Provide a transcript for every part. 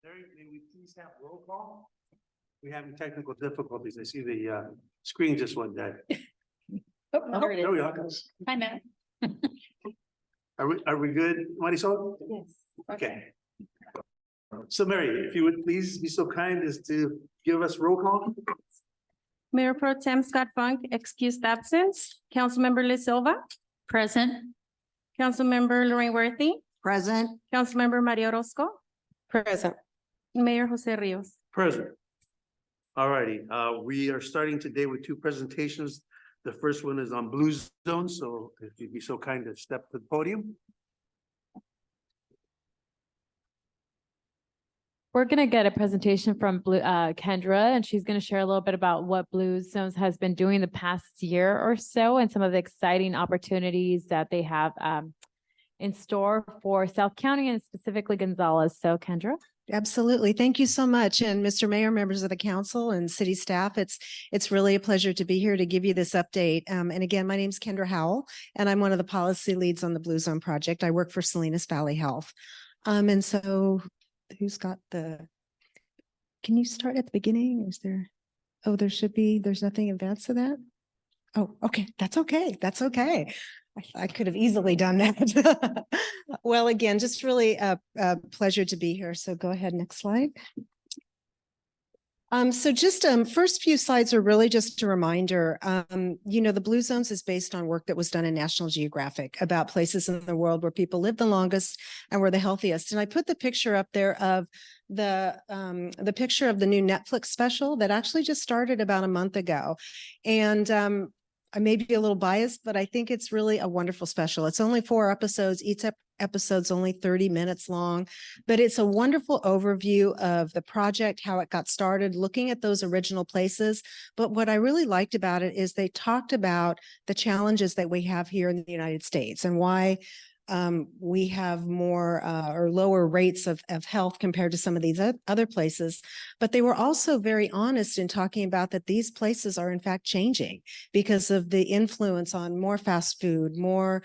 Larry, may we please have roll call? We're having technical difficulties. I see the screen just went dead. Oh, there it There we is. are. Hi, Matt. Are we good, Marisol? Yes. Okay. So Mary, if you would please be so kind as to give us roll call? Mayor Pro Tem Scott Funk, excused absence. Councilmember Liz Silva, Present. Councilmember Lorraine Worthy, Present. Councilmember Maria Orozco, Present. Mayor Jose Rios. Present. All righty, we are starting today with two presentations. The first one is on Blue Zone, so if you'd be so kind to step to the podium. We're going to get a presentation from Kendra, and she's going to share a little bit about what Blue Zones has been doing the past year or so and some of the exciting opportunities that they have in store for South County and specifically Gonzales. So Kendra. Absolutely. Thank you so much. And Mr. Mayor, members of the council and city staff, it's really a pleasure to be here to give you this update. And again, my name is Kendra Howell, and I'm one of the policy leads on the Blue Zone project. I work for Salinas Valley Health. And so who's got can you start at the beginning? Is there, there's nothing in advance of that? Oh, okay. That's okay. That's okay. I could have easily done that. Well, again, just really a pleasure to be here. So go ahead, next slide. So just first few slides are really just a reminder. The Blue Zones is based on work that was done in National Geographic about places in the world where people live the longest and were the healthiest. And I put the picture up there of the picture of the new Netflix special that actually just started about a month ago. And I may be a little biased, but I think it's really a wonderful special. It's only 4 episodes. Each episode's only 30 minutes long, but it's a wonderful overview of the project, how it got started, looking at those original places. But what I really liked about it is they talked about the challenges that we have here in the United States and why we have more or lower rates of health compared to some of these other places. But they were also very honest in talking about that these places are in fact changing because of the influence on more fast food, more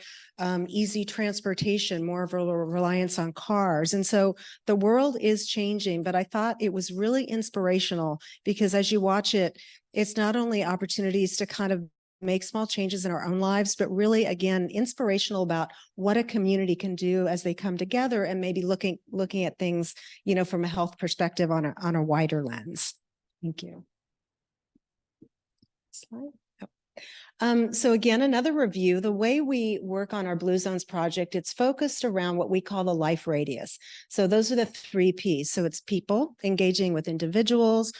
easy transportation, more of a reliance on cars. And so the world is changing, but I thought it was really inspirational because as you watch it, it's not only opportunities to kind of make small changes in our own lives, but really, again, inspirational about what a community can do as they come together and maybe looking at things, from a health perspective on a wider lens. Thank you. Slide. So again, another review, the way we work on our Blue Zones project, it's focused around what we call the life radius. So those are the 3 Ps. So it's people, engaging with individuals,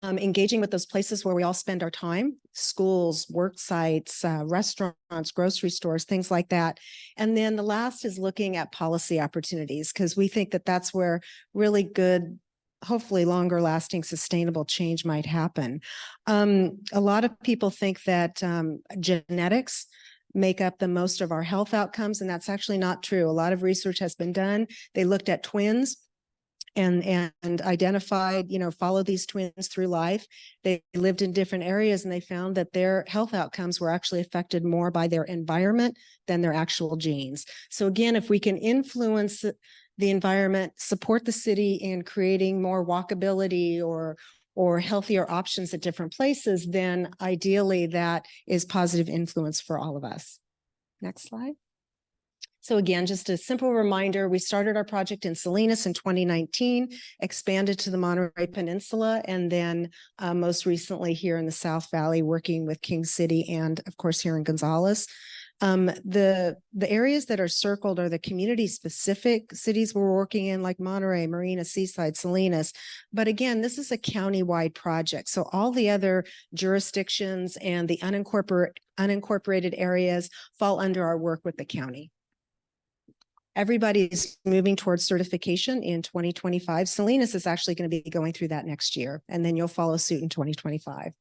engaging with those places where we all spend our time, schools, work sites, restaurants, grocery stores, things like that. And then the last is looking at policy opportunities, because we think that that's where really good, hopefully longer lasting, sustainable change might happen. A lot of people think that genetics make up the most of our health outcomes, and that's actually not true. A lot of research has been done. They looked at twins and identified, follow these twins through life. They lived in different areas and they found that their health outcomes were actually affected more by their environment than their actual genes. So again, if we can influence the environment, support the city in creating more walkability or healthier options at different places, then ideally that is positive influence for all of us. Next slide. So again, just a simple reminder, we started our project in Salinas in 2019, expanded to the Monterey Peninsula, and then most recently here in the South Valley, working with King City and of course here in Gonzales. The areas that are circled are the community specific cities we're working in, like Monterey, Marina, Seaside, Salinas. But again, this is a county-wide project. So all the other jurisdictions and the unincorporated areas fall under our work with the county. Everybody's moving towards certification in 2025. Salinas is actually going to be going through that next year, and then you'll follow suit in 2025.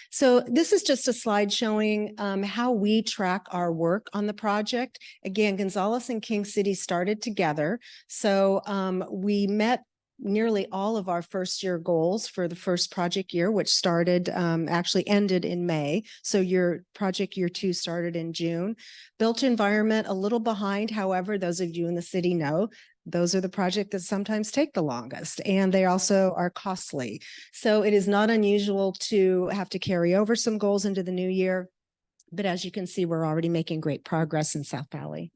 So this is just a slide showing how we track our work on the project. Again, Gonzales and King City started together. So we met nearly all of our first year goals for the first project year, which started, actually ended in May. So your project year 2 started in June. Built environment, a little behind. However, those of you in the city know those are the projects that sometimes take the longest, and they also are costly. So it is not unusual to have to carry over some goals into the new year. But as you can see, we're already making great progress in South Valley.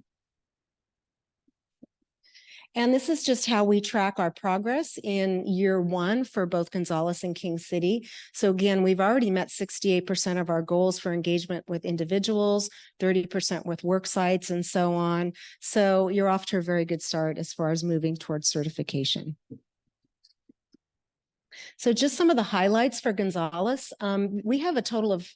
And this is just how we track our progress in year one for both Gonzales and King City. So again, we've already met 68% of our goals for engagement with individuals, 30% with work sites, and so on. So you're off to a very good start as far as moving towards certification. So just some of the highlights for Gonzales. We have a total of,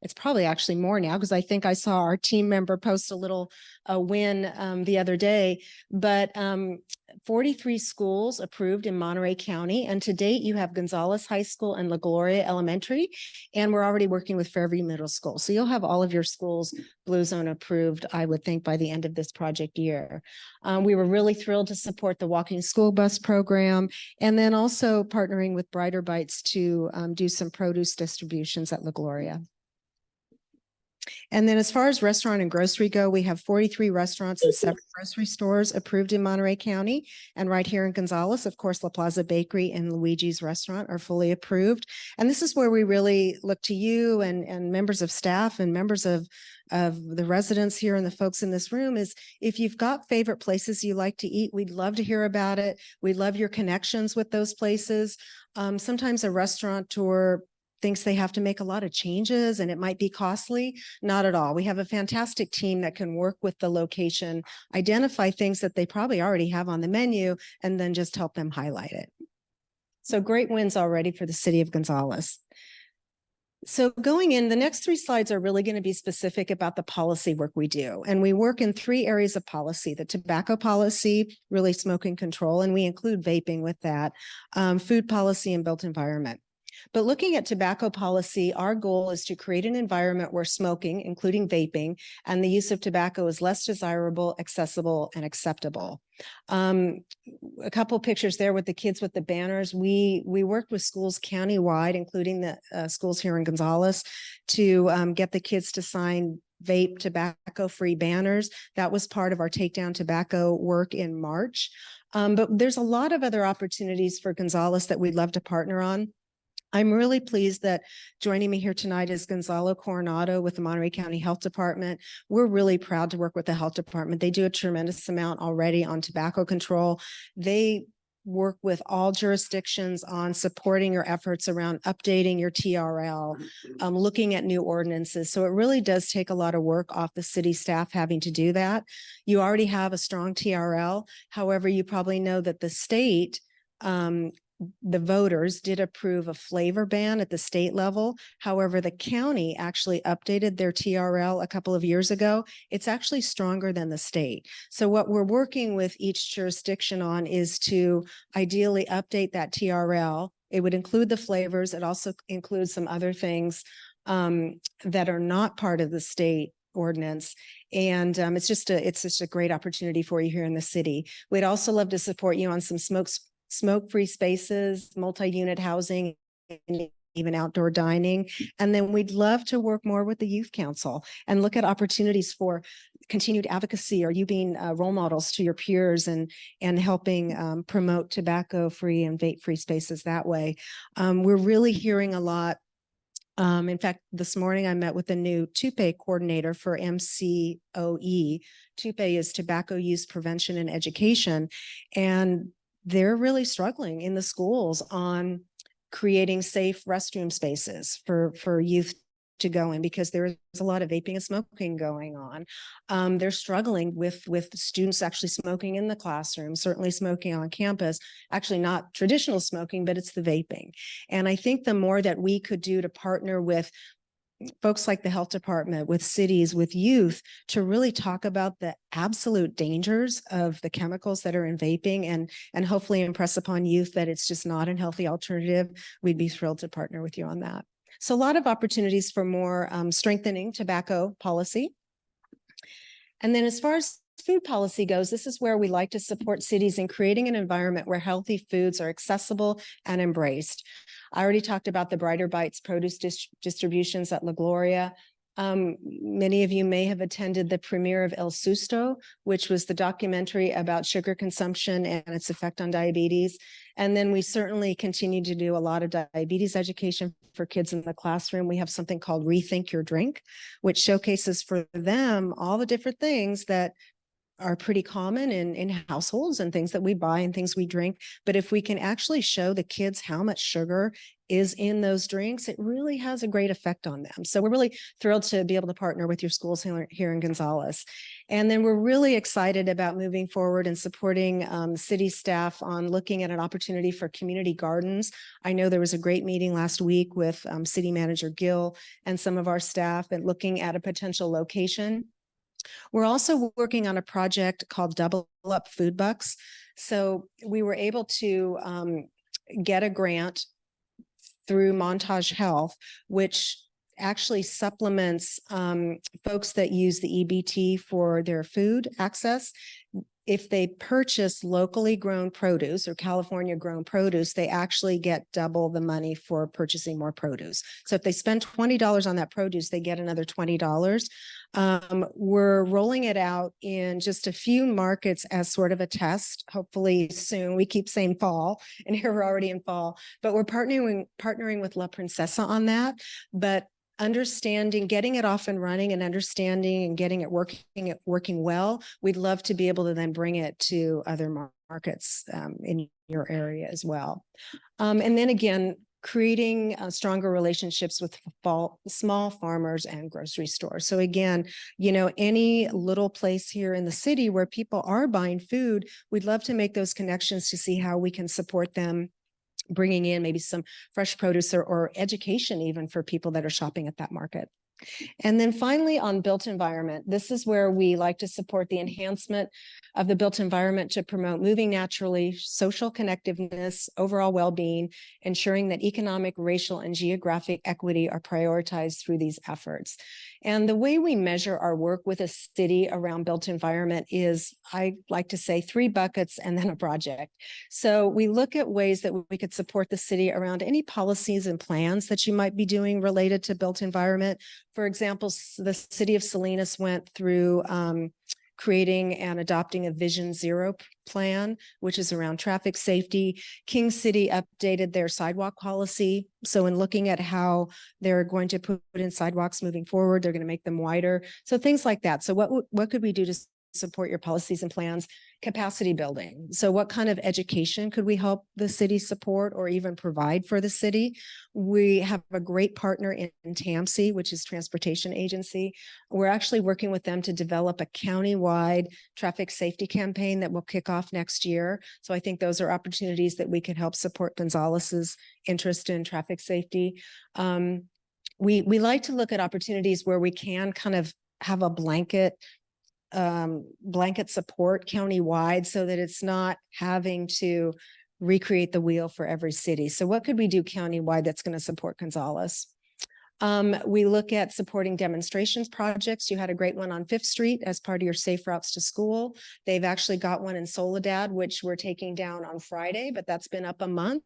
it's probably actually more now, because I think I saw our team member post a little win the other day, but 43 schools approved in Monterey County. And to date, you have Gonzales High School and La Gloria Elementary, and we're already working with Fairview Middle School. So you'll have all of your schools Blue Zone approved, I would think, by the end of this project year. We were really thrilled to support the walking school bus program, and then also partnering with Brighter Bites to do some produce distributions at La Gloria. And then as far as restaurant and grocery go, we have 43 restaurants and 7 grocery stores approved in Monterey County. And right here in Gonzales, of course, La Plaza Bakery and Luigi's Restaurant are fully approved. And this is where we really look to you and members of staff and members of the residents here and the folks in this room, is if you've got favorite places you like to eat, we'd love to hear about it. We'd love your connections with those places. Sometimes a restaurateur thinks they have to make a lot of changes and it might be costly. Not at all. We have a fantastic team that can work with the location, identify things that they probably already have on the menu, and then just help them highlight it. So great wins already for the city of Gonzales. So going in, the next 3 slides are really going to be specific about the policy work we do. And we work in 3 areas of policy: the tobacco policy, really smoking control, and we include vaping with that, food policy, and built environment. But looking at tobacco policy, our goal is to create an environment where smoking, including vaping, and the use of tobacco is less desirable, accessible, and acceptable. A couple pictures there with the kids with the banners. We worked with schools countywide, including the schools here in Gonzales, to get the kids to sign vape tobacco-free banners. That was part of our Takedown Tobacco work in March. But there's a lot of other opportunities for Gonzales that we'd love to partner on. I'm really pleased that joining me here tonight is Gonzalo Coronado with the Monterey County Health Department. We're really proud to work with the health department. They do a tremendous amount already on tobacco control. They work with all jurisdictions on supporting your efforts around updating your TRL, looking at new ordinances. So it really does take a lot of work off the city staff having to do that. You already have a strong TRL. However, you probably know that the state, the voters did approve a flavor ban at the state level. However, the county actually updated their TRL a couple of years ago. It's actually stronger than the state. So what we're working with each jurisdiction on is to ideally update that TRL. It would include the flavors. It also includes some other things that are not part of the state ordinance. And it's just a great opportunity for you here in the city. We'd also love to support you on some smoke-free spaces, multi-unit housing, and even outdoor dining. And then we'd love to work more with the Youth Council and look at opportunities for continued advocacy, or you being role models to your peers and helping promote tobacco-free and vape-free spaces that way. We're really hearing a lot. In fact, this morning I met with the new TUPE coordinator for MCOE. TUPE is Tobacco Use Prevention and Education. And they're really struggling in the schools on creating safe restroom spaces for youth to go in, because there's a lot of vaping and smoking going on. They're struggling with students actually smoking in the classroom, certainly smoking on campus, actually not traditional smoking, but it's the vaping. And I think the more that we could do to partner with folks like the health department, with cities, with youth, to really talk about the absolute dangers of the chemicals that are in vaping, and hopefully impress upon youth that it's just not a healthy alternative, we'd be thrilled to partner with you on that. So a lot of opportunities for more strengthening tobacco policy. And then as far as food policy goes, this is where we like to support cities in creating an environment where healthy foods are accessible and embraced. I already talked about the Brighter Bites produce distributions at La Gloria. Many of you may have attended the premiere of El Susto, which was the documentary about sugar consumption and its effect on diabetes. And then we certainly continue to do a lot of diabetes education for kids in the classroom. We have something called Rethink Your Drink, which showcases for them all the different things that are pretty common in households and things that we buy and things we drink. But if we can actually show the kids how much sugar is in those drinks, it really has a great effect on them. So we're really thrilled to be able to partner with your schools here in Gonzales. And then we're really excited about moving forward and supporting city staff on looking at an opportunity for community gardens. I know there was a great meeting last week with City Manager Gill and some of our staff and looking at a potential location. We're also working on a project called Double Up Food Bucks. So we were able to get a grant through Montage Health, which actually supplements folks that use the EBT for their food access. If they purchase locally grown produce or California grown produce, they actually get double the money for purchasing more produce. So if they spend $20 on that produce, they get another $20. We're rolling it out in just a few markets as sort of a test, hopefully soon. We keep saying fall, and here we're already in fall, but we're partnering with La Princesa on that. But understanding, getting it off and running and understanding and getting it working well, we'd love to be able to then bring it to other markets in your area as well. And then again, creating stronger relationships with small farmers and grocery stores. So again, you know, any little place here in the city where people are buying food, we'd love to make those connections to see how we can support them, bringing in maybe some fresh produce or education even for people that are shopping at that market. And then finally on built environment, this is where we like to support the enhancement of the built environment to promote moving naturally, social connectiveness, overall well-being, ensuring that economic, racial, and geographic equity are prioritized through these efforts. And the way we measure our work with a city around built environment is, I like to say, 3 buckets and then a project. So we look at ways that we could support the city around any policies and plans that you might be doing related to built environment. For example, the city of Salinas went through creating and adopting a Vision Zero plan, which is around traffic safety. King City updated their sidewalk policy. So in looking at how they're going to put in sidewalks moving forward, they're going to make them wider. So things like that. So what could we do to support your policies and plans? Capacity building. So what kind of education could we help the city support or even provide for the city? We have a great partner in TAMC, which is transportation agency. We're actually working with them to develop a countywide traffic safety campaign that will kick off next year. So I think those are opportunities that we could help support Gonzales's interest in traffic safety. We like to look at opportunities where we can kind of have a blanket support countywide so that it's not having to recreate the wheel for every city. So what could we do countywide that's going to support Gonzales? We look at supporting demonstrations projects. You had a great one on 5th Street as part of your Safe Routes to School. They've actually got one in Soledad, which we're taking down on Friday, but that's been up a month.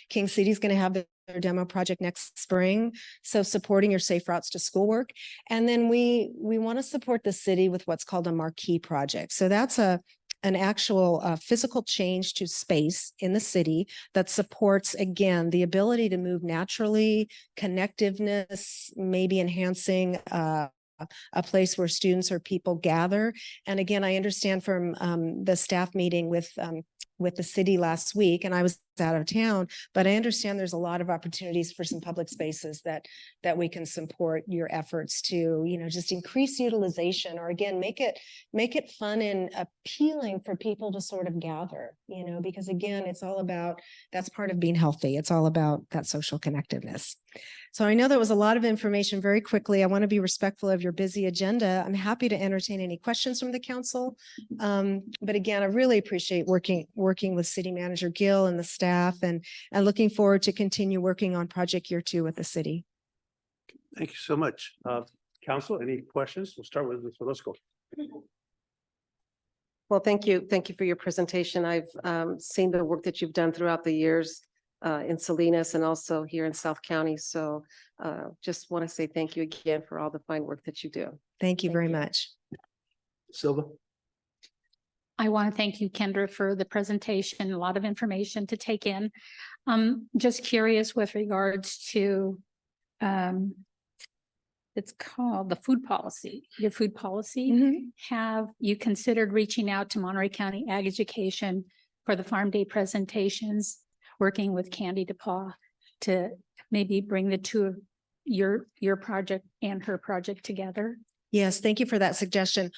King City's going to have their demo project next spring. So supporting your Safe Routes to School work. And then we want to support the city with what's called a marquee project. So that's an actual physical change to space in the city that supports, again, the ability to move naturally, connectiveness, maybe enhancing a place where students or people gather. And again, I understand from the staff meeting with the city last week, and I was out of town, but I understand there's a lot of opportunities for some public spaces that we can support your efforts to, you know, just increase utilization, or again, make it fun and appealing for people to sort of gather, you know, because again, it's all about, that's part of being healthy. It's all about that social connectiveness. So I know that was a lot of information very quickly. I want to be respectful of your busy agenda. I'm happy to entertain any questions from the council. But again, I really appreciate working with City Manager Gill and the staff, and looking forward to continue working on project year 2 with the city. Thank you so much. Council, any questions? We'll start with Ms. Orozco. Well, thank you. Thank you for your presentation. I've seen the work that you've done throughout the years in Salinas and also here in South County. So just want to say thank you again for all the fine work that you do. Thank you Thank very you. much. Silva? I want to thank you, Kendra, for the presentation, a lot of information to take in. Just curious with regards to, it's called the food policy, your food policy. Mhm. Have you considered reaching out to Monterey County Ag Education for the Farm Day presentations, working with Candy DePaul to maybe bring the two of your project and her project together? Yes, thank you for that suggestion.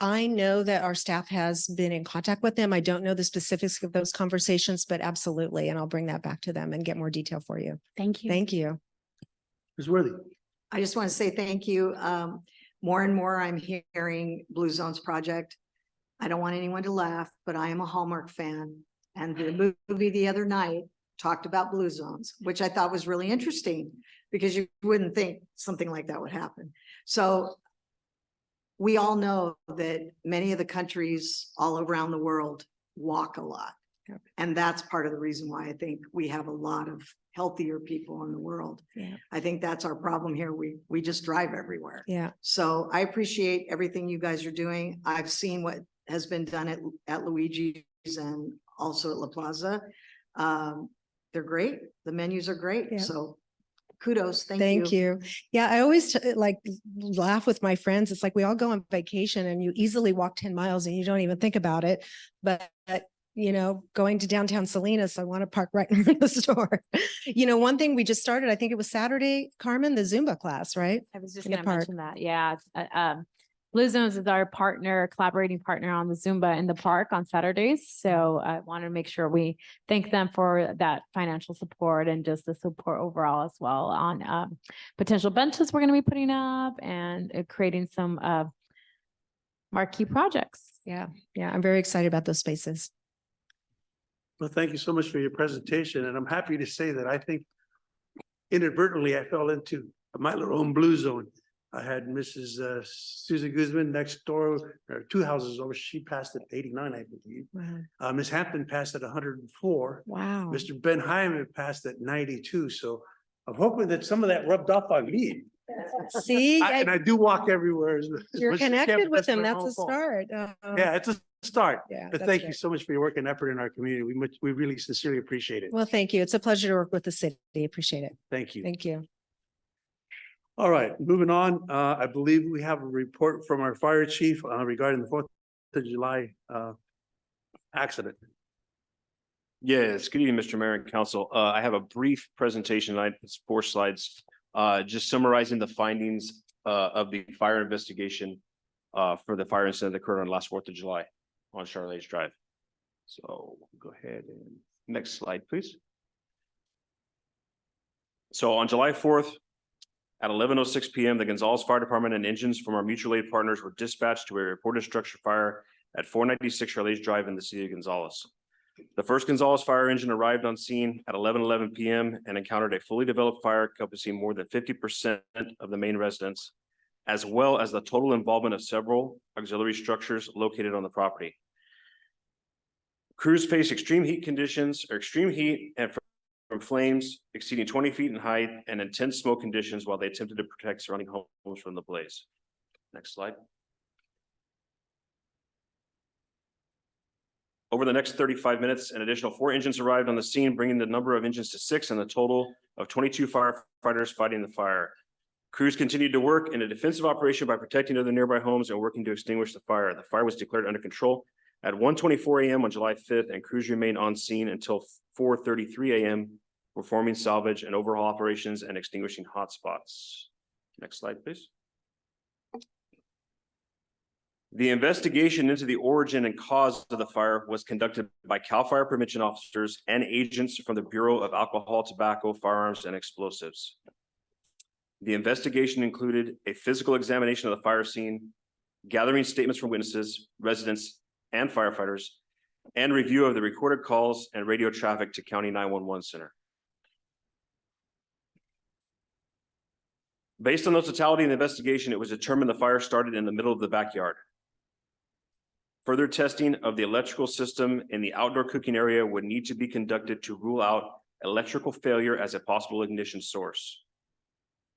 I know that our staff has been in contact with them. I don't know the specifics of those conversations, but absolutely. And I'll bring that back to them and get more detail for you. Thank you. Thank you. Ms. Worthy? I just want to say thank you. More and more I'm hearing Blue Zones Project. I don't want anyone to laugh, but I am a Hallmark fan. And the movie the other night talked about Blue Zones, which I thought was really interesting because you wouldn't think something like that would happen. So we all know that many of the countries all around the world walk a lot. Yep. And that's part of the reason why I think we have a lot of healthier people in the world. Yeah. I think that's our problem here. We just drive everywhere. Yeah. So I appreciate everything you guys are doing. I've seen what has been done at Luigi's and also at La Plaza. They're great. The menus are great. Yeah. So kudos. Thank you. Yeah, I always like laugh with my friends. It's like we all go on vacation and you easily walk 10 miles and you don't even think about it. But you know, going to downtown Salinas, I want to park right in front of the store. You know, one thing we just started, I think it was Saturday, Carmen, the Zumba class, right? I was just In the gonna park. mention that. Yeah. Blue Zones is our partner, collaborating partner on the Zumba in the park on Saturdays. So I want to make sure we thank them for that financial support and just the support overall as well on potential benches we're going to be putting up and creating some marquee projects. Yeah. Yeah. I'm very excited about those spaces. Well, thank you so much for your presentation, and I'm happy to say that I think inadvertently I fell into my little own Blue Zone. I had Mrs. Susan Guzman next door, or 2 houses over. She passed at 89, I believe. Wow. Ms. Hampton passed at 104. Wow. Mr. Ben Hyman passed at 92. So I'm hoping that some of that rubbed off on me. See, And I do walk everywhere. you're much as connected Kevin, with them. my That's own a fault. start. Yeah, it's a start. Yeah. But that's thank you great. so much for your work and effort in our community. We really sincerely appreciate it. Well, thank you. It's a pleasure to work with the city. Appreciate it. Thank you. Thank you. All right, moving on. I believe we have a report from our fire chief regarding the 4th of July accident. Yes, good evening, Mr. Mayor and Council. I have a brief presentation tonight. It's 4 slides, just summarizing the findings of the fire investigation for the fire incident that occurred on last 4th of July on Charlotte Drive. So go ahead and next slide, please. So on July 4th, at 11:06 p.m., the Gonzales Fire Department and engines from our mutual aid partners were dispatched to a reported structure fire at 496 Charlotte Drive in the city of Gonzales. The first Gonzales fire engine arrived on scene at 11:11 p.m. and encountered a fully developed fire encompassing more than 50% of the main residence, as well as the total involvement of several auxiliary structures located on the property. Crews faced extreme heat conditions or extreme heat and from flames exceeding 20 feet in height and intense smoke conditions while they attempted to protect surrounding homes from the blaze. Next slide. Over the next 35 minutes, an additional 4 engines arrived on the scene, bringing the number of engines to 6 and a total of 22 firefighters fighting the fire. Crews continued to work in a defensive operation by protecting other nearby homes and working to extinguish the fire. The fire was declared under control at 1:24 a.m. on July 5th, and crews remained on scene until 4:33 a.m. performing salvage and overhaul operations and extinguishing hotspots. Next slide, please. The investigation into the origin and cause of the fire was conducted by CAL FIRE prevention officers and agents from the Bureau of Alcohol, Tobacco, Firearms, and Explosives. The investigation included a physical examination of the fire scene, gathering statements from witnesses, residents, and firefighters, and review of the recorded calls and radio traffic to County 911 Center. Based on the totality of the investigation, it was determined the fire started in the middle of the backyard. Further testing of the electrical system in the outdoor cooking area would need to be conducted to rule out electrical failure as a possible ignition source.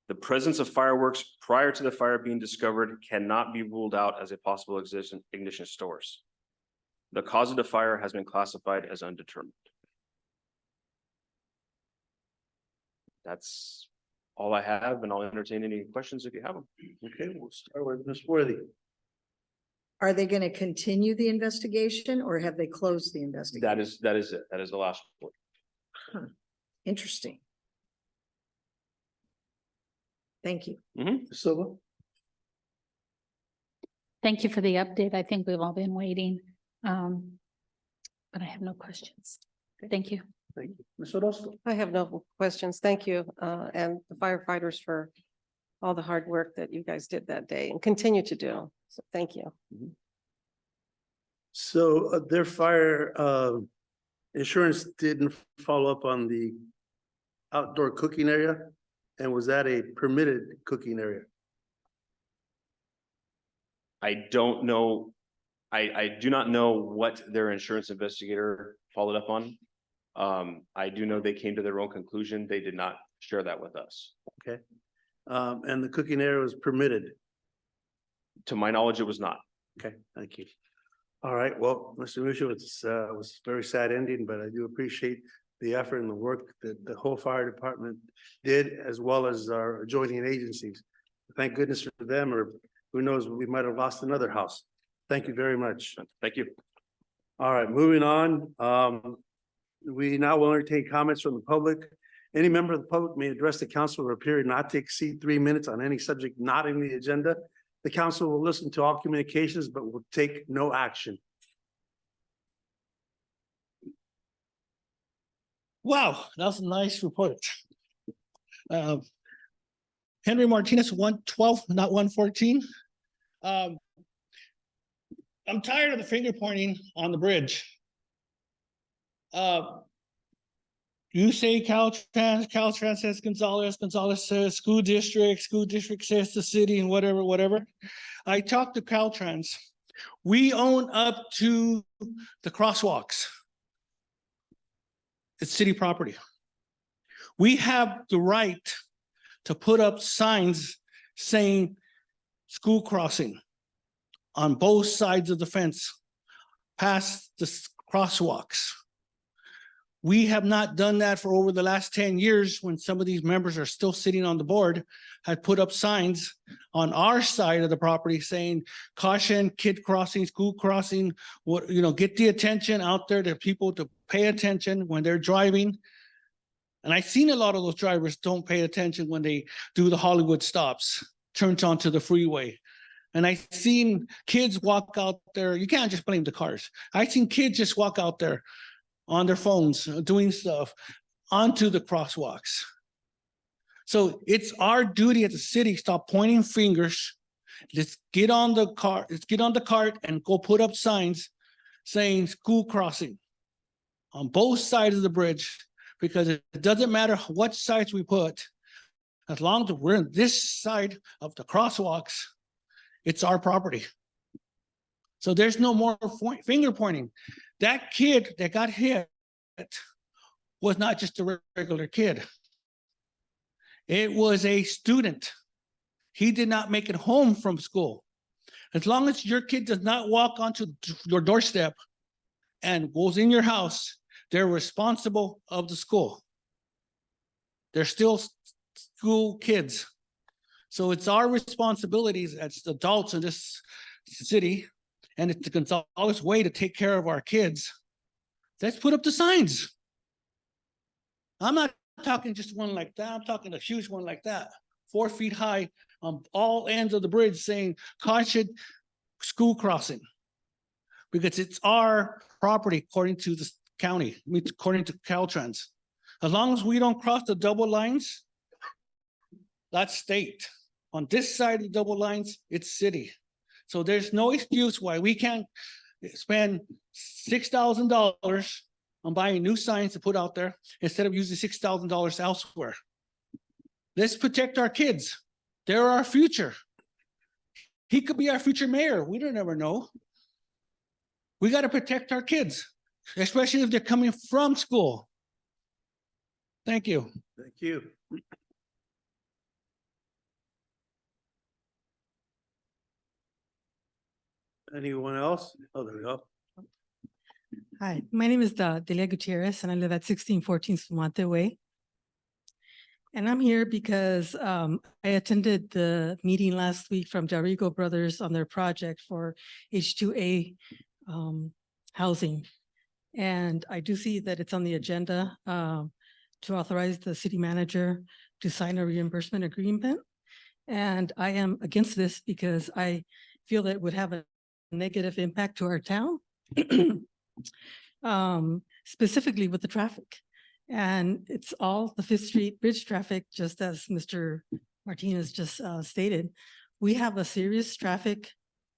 The presence of fireworks prior to the fire being discovered cannot be ruled out as a possible ignition source. The cause of the fire has been classified as undetermined. That's all I have, and I'll entertain any questions if you have them. Okay, we'll start with Ms. Worthy. Are they going to continue the investigation or have they closed the investigation? That is it. That is the last report. Interesting. Thank you. Ms. Silva? Thank you for the update. I think we've all been waiting. But I have no questions. Thank you. Thank you. Ms. Orozco? I have no questions. Thank you, and the firefighters for all the hard work that you guys did that day and continue to do. So thank you. So their fire insurance didn't follow up on the outdoor cooking area? And was that a permitted cooking area? I don't know. I do not know what their insurance investigator followed up on. I do know they came to their own conclusion. They did not share that with us. Okay. And the cooking area was permitted? To my knowledge, it was not. Okay, thank you. All right, well, Mr. Micho, it's was a very sad ending, but I do appreciate the effort and the work that the whole fire department did, as well as our adjoining agencies. Thank goodness for them, or who knows, we might have lost another house. Thank you very much. Thank you. All right, moving on. We now will entertain comments from the public. Any member of the public may address the council for a period not to exceed 3 minutes on any subject not in the agenda. The council will listen to all communications, but will take no action. Wow, that was a nice report. Henry Martinez, 112, not 114. I'm tired of the finger pointing on the bridge. You say Caltrans says Gonzalez says school district says the city and whatever. I talked to Caltrans. We own up to the crosswalks. It's city property. We have the right to put up signs saying school crossing on both sides of the fence, past the crosswalks. We have not done that for over the last 10 years when some of these members are still sitting on the board, had put up signs on our side of the property saying caution, kid crossing, school crossing, get the attention out there to people to pay attention when they're driving. And I've seen a lot of those drivers don't pay attention when they do the Hollywood stops, turns onto the freeway. And I've seen kids walk out there. You can't just blame the cars. I've seen kids just walk out there on their phones, doing stuff onto the crosswalks. So it's our duty as a city, stop pointing fingers. Let's get on the car, let's get on the cart and go put up signs saying school crossing on both sides of the bridge, because it doesn't matter what sides we put, as long as we're in this side of the crosswalks, it's our property. So there's no more finger pointing. That kid that got hit was not just a regular kid. It was a student. He did not make it home from school. As long as your kid does not walk onto your doorstep and goes in your house, they're responsible of the school. They're still school kids. So it's our responsibilities as adults in this city, and it's the Gonzalez way to take care of our kids. Let's put up the signs. I'm not talking just one like that. I'm talking a huge one like that, 4 feet high on all ends of the bridge saying caution, school crossing. Because it's our property according to the county, according to Caltrans. As long as we don't cross the double lines, that's state. On this side of the double lines, it's city. So there's no excuse why we can't spend $6,000 on buying new signs to put out there instead of using $6,000 elsewhere. Let's protect our kids. They're our future. He could be our future mayor. We don't ever know. We got to protect our kids, especially if they're coming from school. Thank you. Thank you. Anyone else? Oh, there we go. Hi, my name is Delia Gutierrez and I live at 1614 Sumonte Way. And I'm here because I attended the meeting last week from Darigo Brothers on their project for H2A housing. And I do see that it's on the agenda to authorize the city manager to sign a reimbursement agreement. And I am against this because I feel that it would have a negative impact to our town. Specifically with the traffic. And it's all the Fifth Street Bridge traffic, just as Mr. Martinez just stated. We have a serious traffic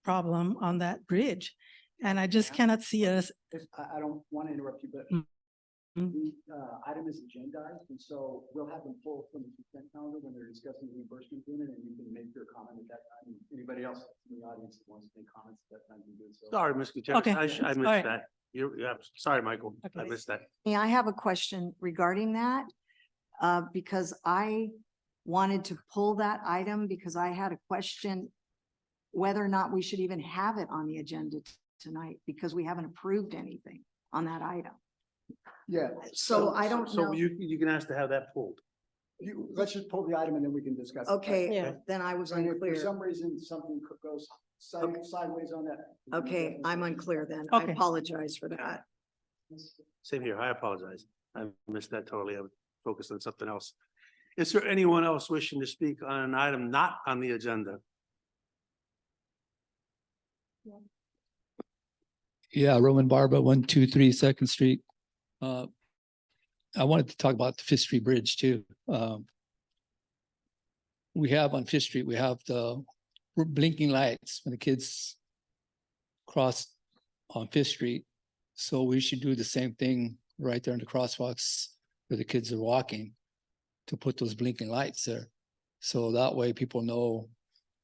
problem on that bridge. And I just cannot see us. I don't want to interrupt you, but Mm. the item is agendized, and so we'll have them pull from the consent calendar when they're discussing the reimbursement agreement, and you can make your comment at that time. Anybody else in the audience that wants to make comments at that time can do so. Sorry, Ms. Gutierrez. Okay. I All missed right. that. Yeah, sorry, Michael. I Okay. missed that. Yeah, I have a question regarding that. Because I wanted to pull that item because I had a question whether or not we should even have it on the agenda tonight because we haven't approved anything on that item. Yeah. So I don't So know. you can ask to have that pulled. Let's just pull the item and then we can discuss. it. Okay, Yeah. then I was And if for unclear. some reason something goes sideways on that. we can Okay, definitely- I'm unclear then. I Okay. apologize for that. Same here. I apologize. I missed that totally. I was focused on something else. Is there anyone else wishing to speak on an item not on the agenda? Yeah, Roman Barba, 123 Second Street. I wanted to talk about the Fifth Street Bridge too. We have on Fifth Street, we have the blinking lights when the kids cross on Fifth Street. So we should do the same thing right there in the crosswalks where the kids are walking to put those blinking lights there. So that way people know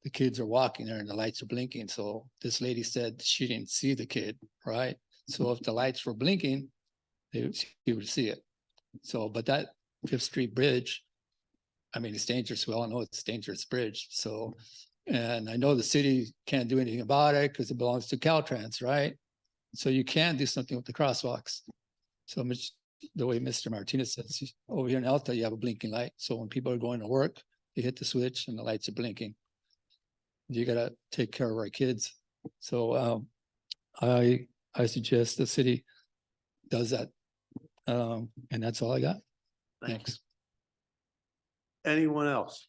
the kids are walking there and the lights are blinking. So this lady said she didn't see the kid, right? So if the lights were blinking, she would see it. So, but that Fifth Street Bridge, I mean, it's dangerous. We all know it's a dangerous bridge. So, and I know the city can't do anything about it because it belongs to Caltrans, right? So you can do something with the crosswalks. So the way Mr. Martinez says, over here in Alta, you have a blinking light. So when people are going to work, they hit the switch and the lights are blinking. You gotta take care of our kids. So I suggest the city does that. And that's all I got. Thanks. Anyone else?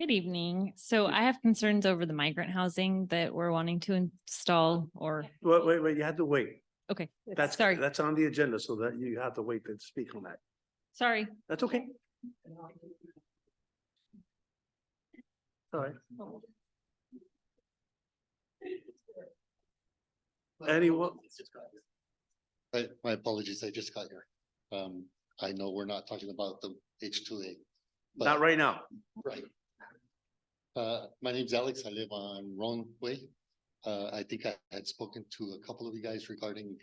Good evening. So I have concerns over the migrant housing that we're wanting to install or, Wait, you have to wait. okay, That's, sorry, that's on the agenda, so that you have to wait to speak on that. sorry. That's okay. All right. Anyone? My apologies, I just got here. I know we're not talking about the H2A. Not right now. Right. My name's Alex. I live on Roan Way. I think I had spoken to a couple of you guys regarding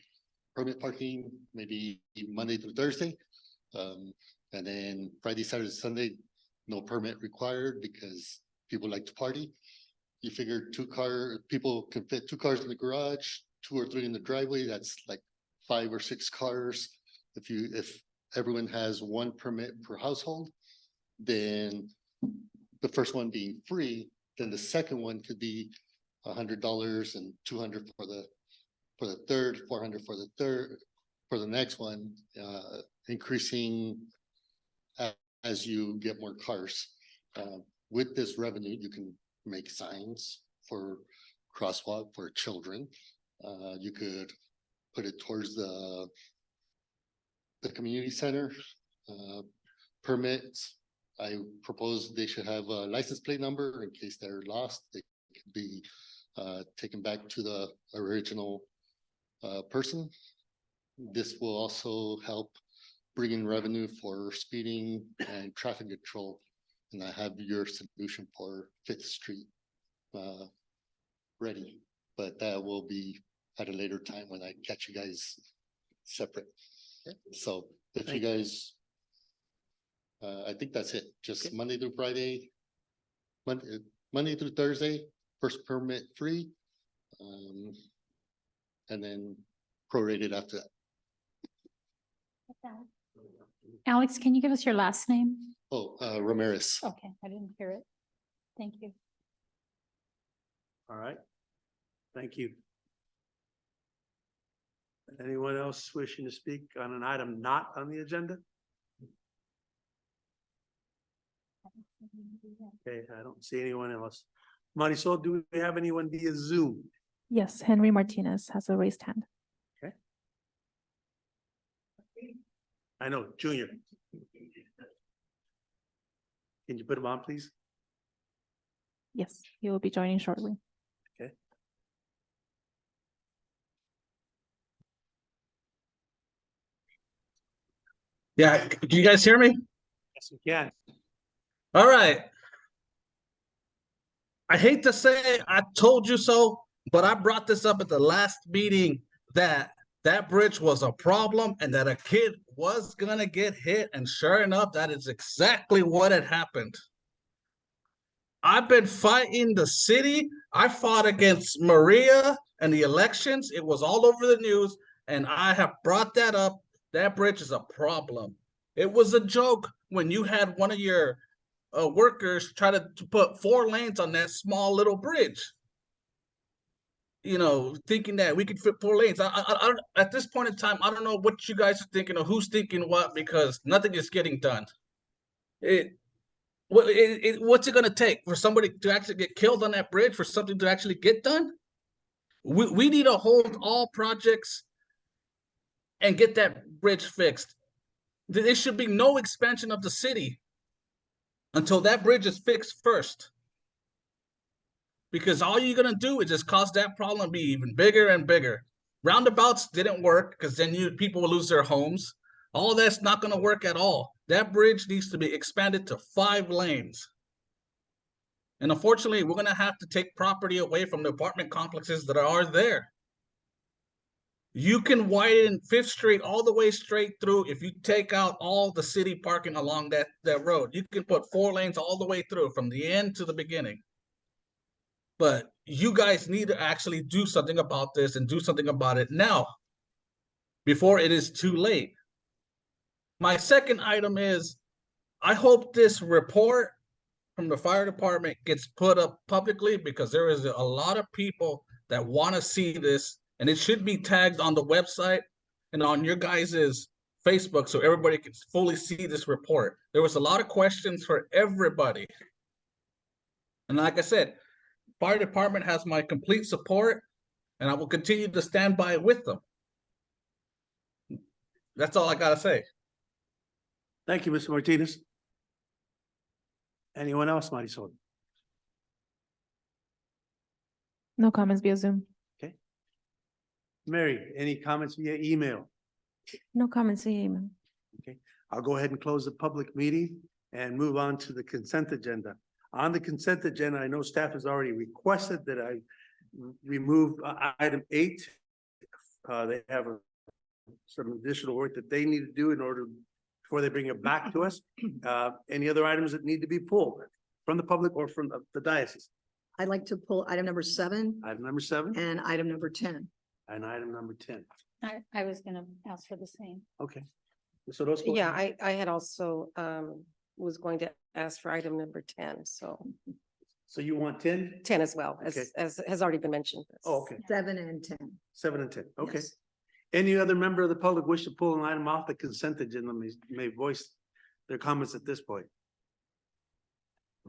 permit parking, maybe Monday through Thursday. And then Friday, Saturday, Sunday, no permit required because people like to party. You figure people can fit 2 cars in the garage, 2 or 3 in the driveway. That's like 5 or 6 cars. If everyone has 1 permit per household, then the first one being free, then the second one could be $100 and $200 for the third, $400 for the third, for the next one, increasing as you get more cars. With this revenue, you can make signs for crosswalk for children. You could put it towards the community center, permits. I propose they should have a license plate number in case they're lost. They could be taken back to the original person. This will also help bring in revenue for speeding and traffic control. And I have your solution for Fifth Street ready. but that will be at a later time when I catch you guys separate. So if you Thank you. guys, I think that's it, just Monday through Friday. Monday through Thursday, first permit free. And then prorated after that. Alex, can you give us your last name? Oh, Ramirez. Okay, I didn't hear it. Thank you. All right. Thank you. Anyone else wishing to speak on an item not on the agenda? Okay, I don't see anyone else. Marisol, do we have anyone via Zoom? Yes, Henry Martinez has a raised hand. I know, Junior. Can you put him on, please? Yes, he will be joining shortly. Okay. Yeah, can you guys hear me? Yes, we can. All right. I hate to say I told you so, but I brought this up at the last meeting that that bridge was a problem and that a kid was gonna get hit, and sure enough, that is exactly what had happened. I've been fighting the city. I fought against Maria and the elections. It was all over the news, and I have brought that up. That bridge is a problem. It was a joke when you had one of your workers try to put 4 lanes on that small little bridge. You know, thinking that we could fit 4 lanes. I at this point in time, I don't know what you guys are thinking or who's thinking what, because nothing is getting done. What's it going to take for somebody to actually get killed on that bridge for something to actually get done? We need to hold all projects and get that bridge fixed. There should be no expansion of the city until that bridge is fixed first. Because all you're going to do is just cause that problem to be even bigger and bigger. Roundabouts didn't work because then people will lose their homes. All that's not going to work at all. That bridge needs to be expanded to 5 lanes. And unfortunately, we're going to have to take property away from the apartment complexes that are there. You can widen 5th Street all the way straight through if you take out all the city parking along that road. You can put 4 lanes all the way through from the end to the beginning. But you guys need to actually do something about this and do something about it now before it is too late. My second item is, I hope this report from the fire department gets put up publicly, because there is a lot of people that want to see this, and it should be tagged on the website and on your guys's Facebook so everybody can fully see this report. There was a lot of questions for everybody. And like I said, fire department has my complete support, and I will continue to stand by with them. That's all I gotta say. Thank you, Mr. Martinez. Anyone else, Marisol? No comments via Zoom. Mary, any comments via email? No comments via email. Okay, I'll go ahead and close the public meeting and move on to the consent agenda. On the consent agenda, I know staff has already requested that I remove item 8. They have some additional work that they need to do in order before they bring it back to us. Any other items that need to be pulled from the public or from the diocese? I'd like to pull item number 7 Item number 7 and item number 10. and item number 10. I was gonna ask for the same. Okay. So those. Yeah, I had also was going to ask for item number 10, so So you want 10? 10 as well, Okay. as has already been mentioned. Oh, okay. 7 and 10. 7 and 10. Okay. Yes. Any other member of the public wish to pull an item off the consent agenda may voice their comments at this point.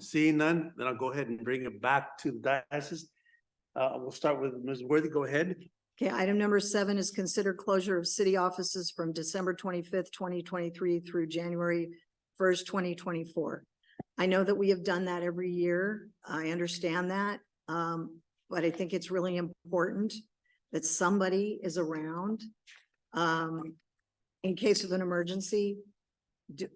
Seeing none, then I'll go ahead and bring it back to the diocese. We'll start with Ms. Worthy. Go ahead. Okay, item number 7 is consider closure of city offices from December 25th, 2023 through January 1st, 2024. I know that we have done that every year. I understand that. But I think it's really important that somebody is around in case of an emergency. The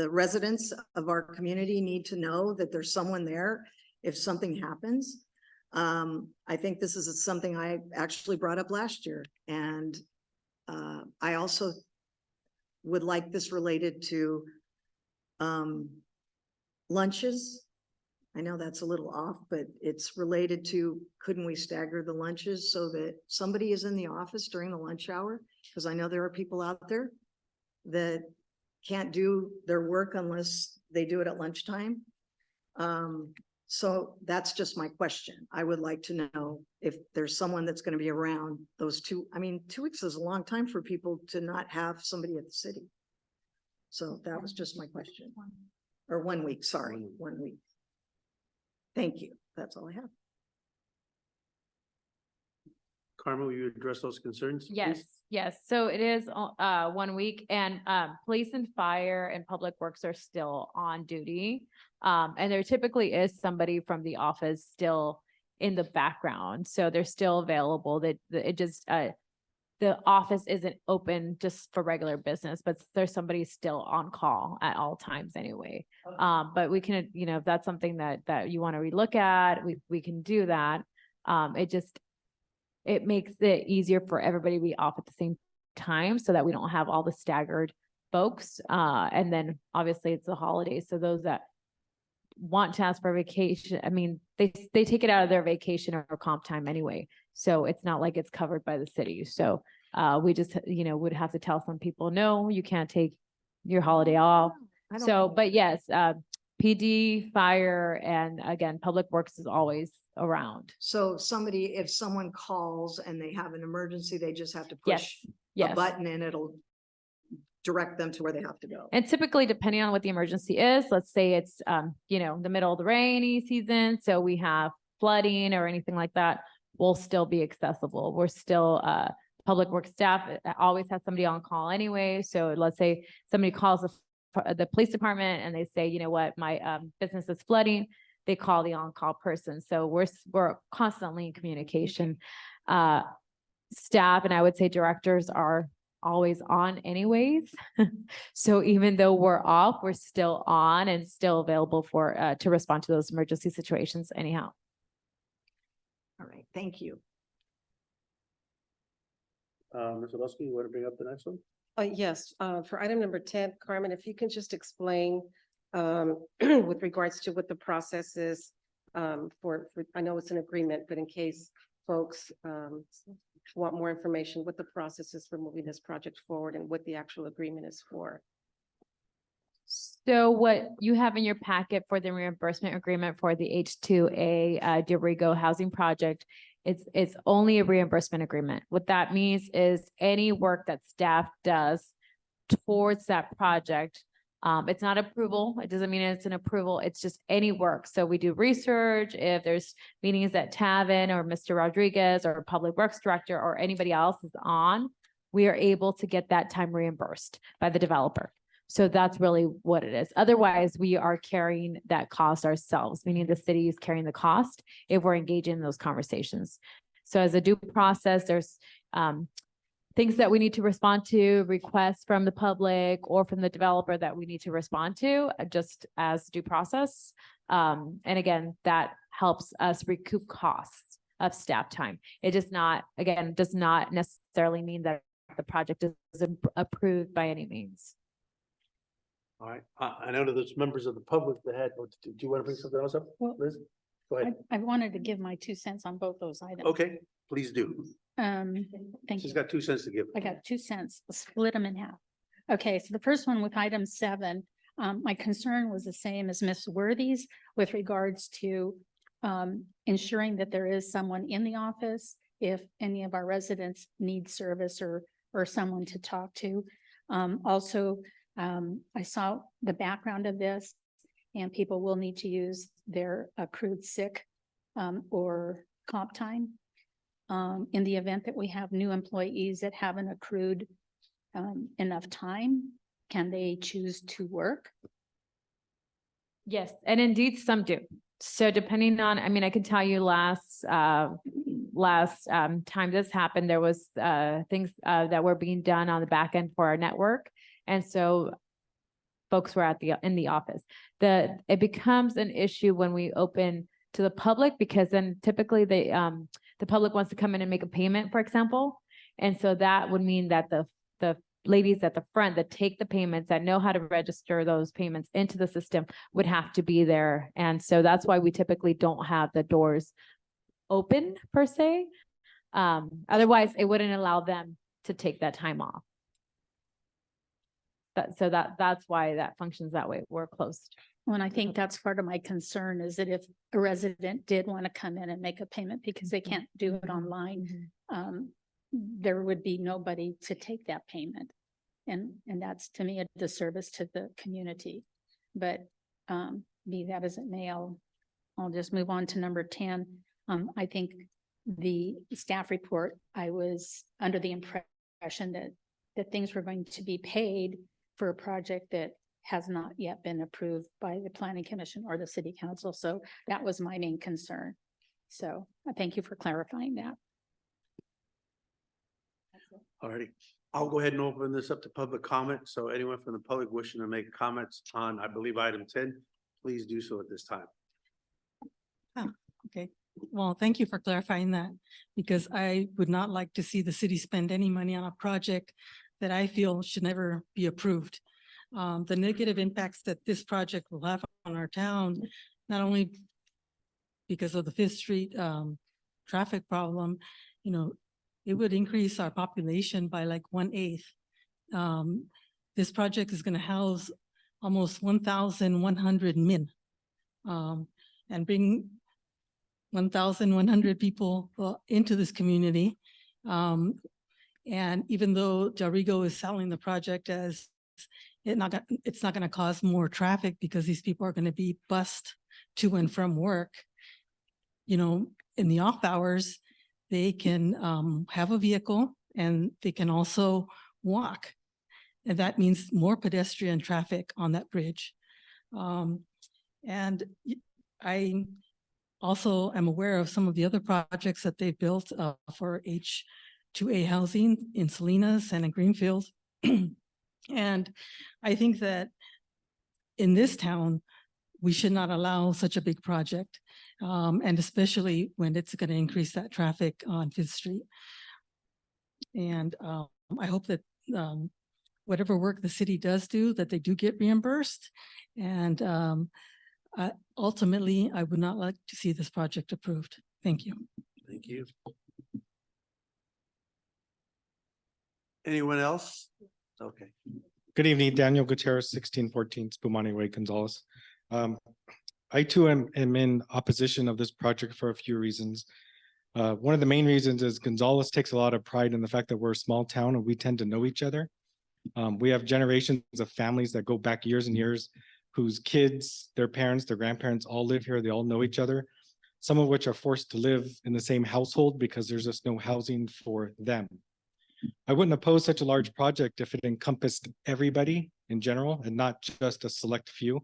residents of our community need to know that there's someone there if something happens. I think this is something I actually brought up last year, and I also would like this related to lunches. I know that's a little off, but it's related to, couldn't we stagger the lunches so that somebody is in the office during the lunch hour? Because I know there are people out there that can't do their work unless they do it at lunchtime. So that's just my question. I would like to know if there's someone that's going to be around those 2, I mean, 2 weeks is a long time for people to not have somebody at the city. So that was just my question. Or 1 week, sorry, 1 week. Thank you. That's all I have. Carmen, will you address those concerns? please? Yes. So it is 1 week, and police and fire and public works are still on duty. And there typically is somebody from the office still in the background, so they're still available. That it just the office isn't open just for regular business, but there's somebody still on call at all times anyway. But we can, if that's something that you want to relook at, we can do that. It makes it easier for everybody to be off at the same time so that we don't have all the staggered folks. And then obviously it's the holidays. So those that want to ask for vacation, I mean, they take it out of their vacation or comp time anyway. So it's not like it's covered by the city. So we just, would have to tell some people, no, you can't take your holiday off. So, but yes, PD, fire, and again, public works is always around. So if someone calls and they have an emergency, they just have to Yes, push a yes. button and it'll direct them to where they have to go. And typically, depending on what the emergency is, let's say it's, the middle of the rainy season, so we have flooding or anything like that, we'll still be accessible. We're still, public works staff always has somebody on call anyway. So let's say somebody calls the police department and they say, you know what, my business is flooding. They call the on-call person. So we're constantly in communication. Staff, and I would say directors, are always on anyways. So even though we're off, we're still on and still available to respond to those emergency situations anyhow. All right, thank you. Ms. Orozco, you want to bring up the next one? Yes, for item number 10, Carmen, if you can just explain with regards to what the process is for, I know it's an agreement, but in case folks want more information, what the process is for moving this project forward and what the actual agreement is for. So what you have in your packet for the reimbursement agreement for the H2A DeRigo housing project, it's only a reimbursement agreement. What that means is any work that staff does towards that project, it's not approval. It doesn't mean it's an approval. It's just any work. So we do research. If there's meetings that Tavin or Mr. Rodriguez or Public Works Director or anybody else is on, we are able to get that time reimbursed by the developer. So that's really what it is. Otherwise, we are carrying that cost ourselves, meaning the city is carrying the cost if we're engaging in those conversations. So as a due process, there's things that we need to respond to, requests from the public or from the developer that we need to respond to just as due process. And again, that helps us recoup costs of staff time. It does not necessarily mean that the project is approved by any means. All right, I know that there's members of the public that had, do you want to bring something else up, Liz? Go ahead. I wanted to give my 2 cents on both those items. Okay, please do. Thank She's you. got 2 cents to give. I got 2 cents. I'll split them in half. Okay, so the first one with item 7, my concern was the same as Ms. Worthy's with regards to ensuring that there is someone in the office if any of our residents need service or someone to talk to. Also, I saw the background of this, and people will need to use their accrued sick or comp time. In the event that we have new employees that haven't accrued enough time, can they choose to work? Yes, and indeed some do. So depending on, I can tell you last time this happened, there was things that were being done on the back end for our network. And so folks were in the office. It becomes an issue when we open to the public, because then typically the public wants to come in and make a payment, for example. And so that would mean that the ladies at the front that take the payments, that know how to register those payments into the system, would have to be there. And so that's why we typically don't have the doors open per se. Otherwise, it wouldn't allow them to take that time off. That's why that functions that way. We're closed. Well, and I think that's part of my concern is that if a resident did want to come in and make a payment because they can't do it online, there would be nobody to take that payment. And that's to me a disservice to the community. But be that as it may, I'll just move on to number 10. I think the staff report, I was under the impression that things were going to be paid for a project that has not yet been approved by the planning commission or the city council. So that was my main concern. So I thank you for clarifying that. Alrighty, I'll go ahead and open this up to public comment. So anyone from the public wishing to make comments on, I believe, item 10, please do so at this time. Okay, well, thank you for clarifying that, because I would not like to see the city spend any money on a project that I feel should never be approved. The negative impacts that this project will have on our town, not only because of the Fifth Street traffic problem, it would increase our population by like 1/8. This project is going to house almost 1,100 men and bring 1,100 people into this community. And even though Del Rigo is selling the project as it's not going to cause more traffic because these people are going to be bused to and from work, in the off hours, they can have a vehicle and they can also walk. And that means more pedestrian traffic on that bridge. And I also am aware of some of the other projects that they've built for H2A housing in Salinas and in Greenfield. And I think that in this town, we should not allow such a big project, and especially when it's going to increase that traffic on Fifth Street. And I hope that whatever work the city does do, that they do get reimbursed. And ultimately, I would not like to see this project approved. Thank you. Thank you. Anyone else? Okay. Good evening, Daniel Gutierrez, 1614 Spumani Way, Gonzales. I too am in opposition of this project for a few reasons. One of the main reasons is Gonzales takes a lot of pride in the fact that we're a small town and we tend to know each other. We have generations of families that go back years and years, whose kids, their parents, their grandparents all live here. They all know each other, some of which are forced to live in the same household because there's just no housing for them. I wouldn't oppose such a large project if it encompassed everybody in general and not just a select few.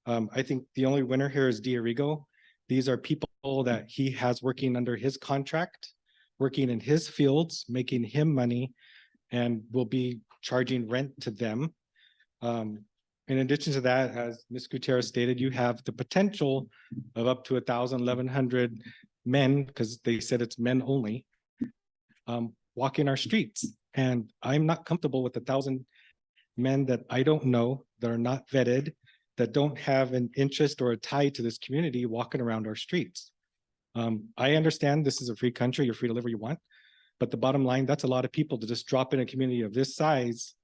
I think the only winner here is D'Arrigo. These are people that he has working under his contract, working in his fields, making him money, and will be charging rent to them. In addition to that, as Ms. Gutierrez stated, you have the potential of up to 1,000, 1,100 men, because they said it's men only, walking our streets. And I'm not comfortable with 1,000 men that I don't know, that are not vetted, that don't have an interest or a tie to this community walking around our streets. I understand this is a free country, you're free to live where you want, but the bottom line, that's a lot of people to just drop in a community of this size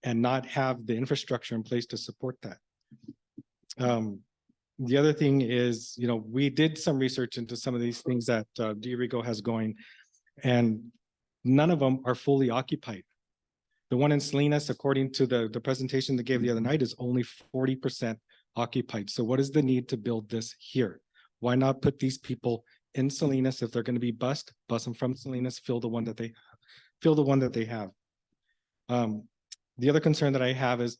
and not have the infrastructure in place to support that. The other thing is, we did some research into some of these things that D'Arrigo has going, and none of them are fully occupied. The one in Salinas, according to the presentation they gave the other night, is only 40% occupied. So what is the need to build this here? Why not put these people in Salinas? If they're going to be bus them from Salinas, fill the one that they have. The other concern that I have is,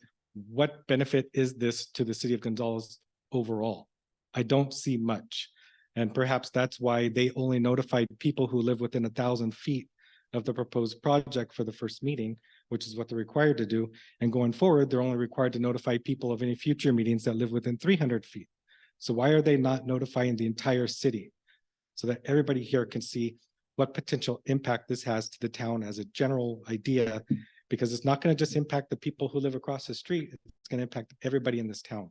what benefit is this to the city of Gonzales overall? I don't see much. And perhaps that's why they only notified people who live within 1,000 feet of the proposed project for the first meeting, which is what they're required to do. And going forward, they're only required to notify people of any future meetings that live within 300 feet. So why are they not notifying the entire city? So that everybody here can see what potential impact this has to the town as a general idea, because it's not going to just impact the people who live across the street. It's going to impact everybody in this town.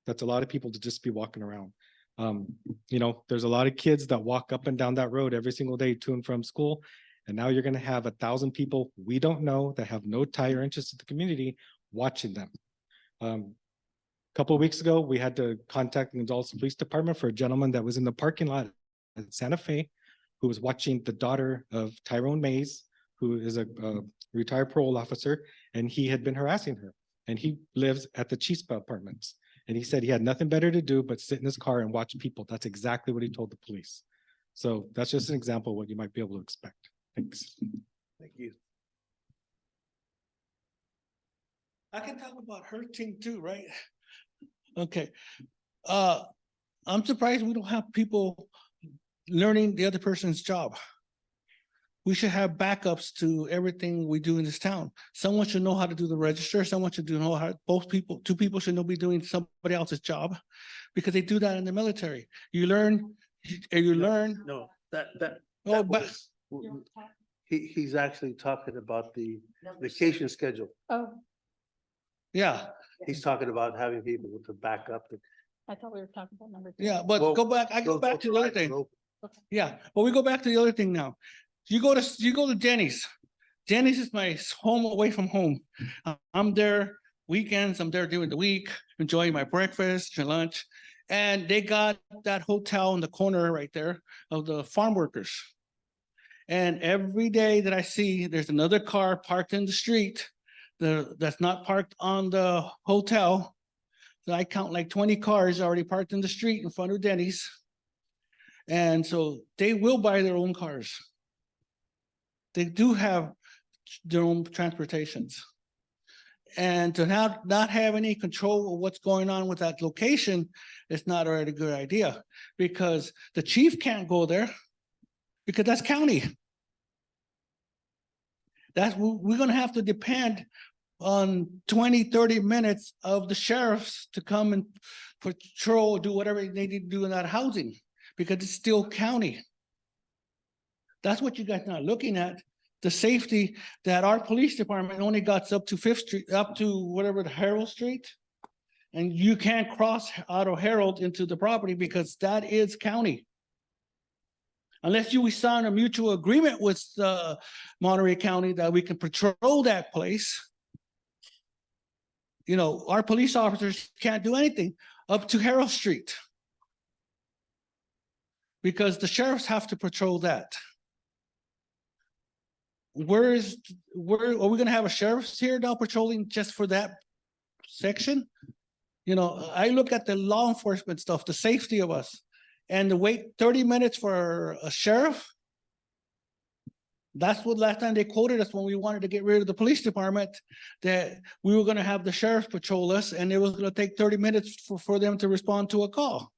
That's a lot of people to just be walking around. You know, there's a lot of kids that walk up and down that road every single day to and from school. And now you're going to have 1,000 people we don't know that have no tie or interest in the community watching them. A couple of weeks ago, we had to contact the Gonzales Police Department for a gentleman that was in the parking lot at Santa Fe, who was watching the daughter of Tyrone Mays, who is a retired parole officer, and he had been harassing her. And he lives at the Chispa Apartments. And he said he had nothing better to do but sit in his car and watch people. That's exactly what he told the police. So that's just an example of what you might be able to expect. Thanks. Thank you. I can talk about her team too, right? Okay. I'm surprised we don't have people learning the other person's job. We should have backups to everything we do in this town. Someone should know how to do the register. Someone should know how, two people should be doing somebody else's job, because they do that in the military. You learn. No, that. Oh, but was- he's actually talking about the vacation schedule. Oh, yeah, He's talking about having people to back up. I thought we were talking about number two. yeah, but Well, go back. I go back to the other thing. Yeah, but we go back to the other thing now. You go to Denny's. Denny's is my home away from home. I'm there weekends. I'm there during the week, enjoying my breakfast and lunch. And they got that hotel in the corner right there of the farm workers. And every day that I see, there's another car parked in the street that's not parked on the hotel. So I count like 20 cars already parked in the street in front of Denny's. And so they will buy their own cars. They do have their own transportations. And to not have any control of what's going on with that location is not already a good idea, because the chief can't go there because that's county. We're gonna have to depend on 20, 30 minutes of the sheriffs to come and patrol, do whatever they need to do in that housing, because it's still county. That's what you guys not looking at, the safety that our police department only got up to 5th Street, up to whatever, the Harold Street. And you can't cross out of Harold into the property because that is county. Unless we sign a mutual agreement with Monterey County that we can patrol that place. You know, our police officers can't do anything up to Harold Street, because the sheriffs have to patrol that. Where are we gonna have a sheriff's here now patrolling just for that section? You know, I look at the law enforcement stuff, the safety of us, and to wait 30 minutes for a sheriff. That's what last time they quoted us when we wanted to get rid of the police department, that we were gonna have the sheriff patrol us, and it was gonna take 30 minutes for them to respond to a call.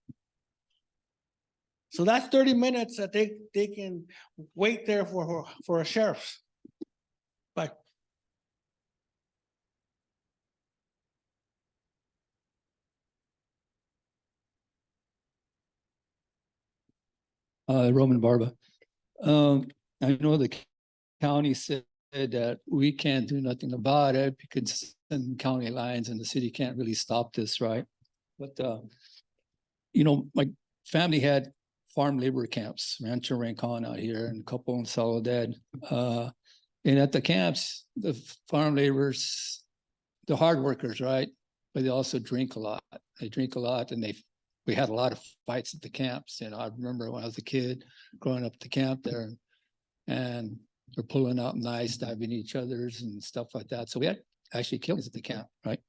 So that's 30 minutes that they can wait there for a sheriff. Bye. Roman Barba. I know the county said that we can't do nothing about it because it's in county lines and the city can't really stop this, right? But, you know, my family had farm labor camps, Rancho Rincon out here and a couple in Soledad. And at the camps, the farm laborers, the hard workers, right? But they also drink a lot. They drink a lot, and we had a lot of fights at the camps. You know, I remember when I was a kid growing up at the camp there, and they're pulling out knives, stabbing each other's and stuff like that. So we had actually killings at the camp, right?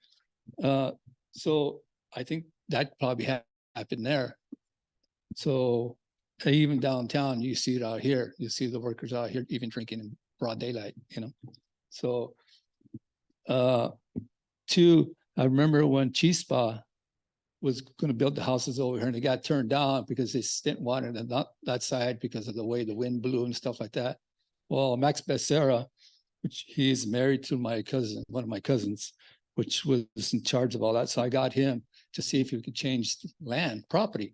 So I think that probably happened there. So even downtown, you see it out here. You see the workers out here even drinking in broad daylight, you know. So two, I remember when Chispa was going to build the houses over here and it got turned down because they didn't want it on that side because of the way the wind blew and stuff like that. Well, Max Becerra, which he is married to my cousin, one of my cousins, which was in charge of all that. So I got him to see if we could change land, property.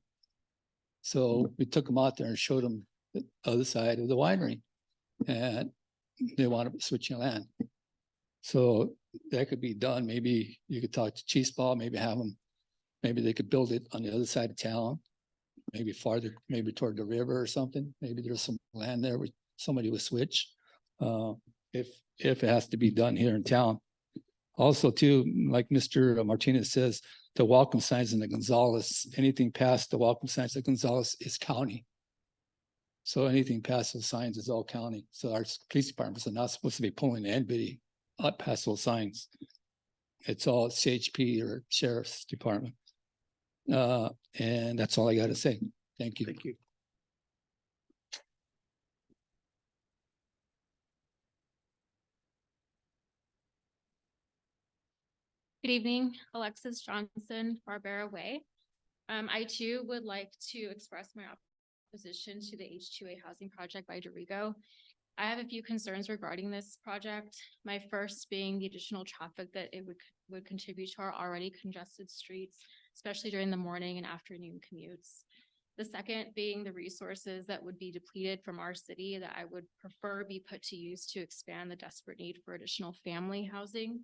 So we took them out there and showed them the other side of the winery. And they wanted to switch land. So that could be done. Maybe you could talk to Chiefs Ball, maybe have them, maybe they could build it on the other side of town, maybe farther, maybe toward the river or something. Maybe there's some land there where somebody would switch. If it has to be done here in town. Also too, like Mr. Martinez says, the welcome signs in the Gonzales, anything past the welcome signs of Gonzales is county. So anything past those signs is all county. So our police departments are not supposed to be pulling anybody up past those signs. It's all CHP or Sheriff's Department. And that's all I got to say. Thank you. Thank you. Good evening, Alexis Johnson, Barbera Way. I too would like to express my opposition to the H2A housing project by Dorigo. I have a few concerns regarding this project. My first being the additional traffic that it would contribute to our already congested streets, especially during the morning and afternoon commutes. The second being the resources that would be depleted from our city that I would prefer be put to use to expand the desperate need for additional family housing.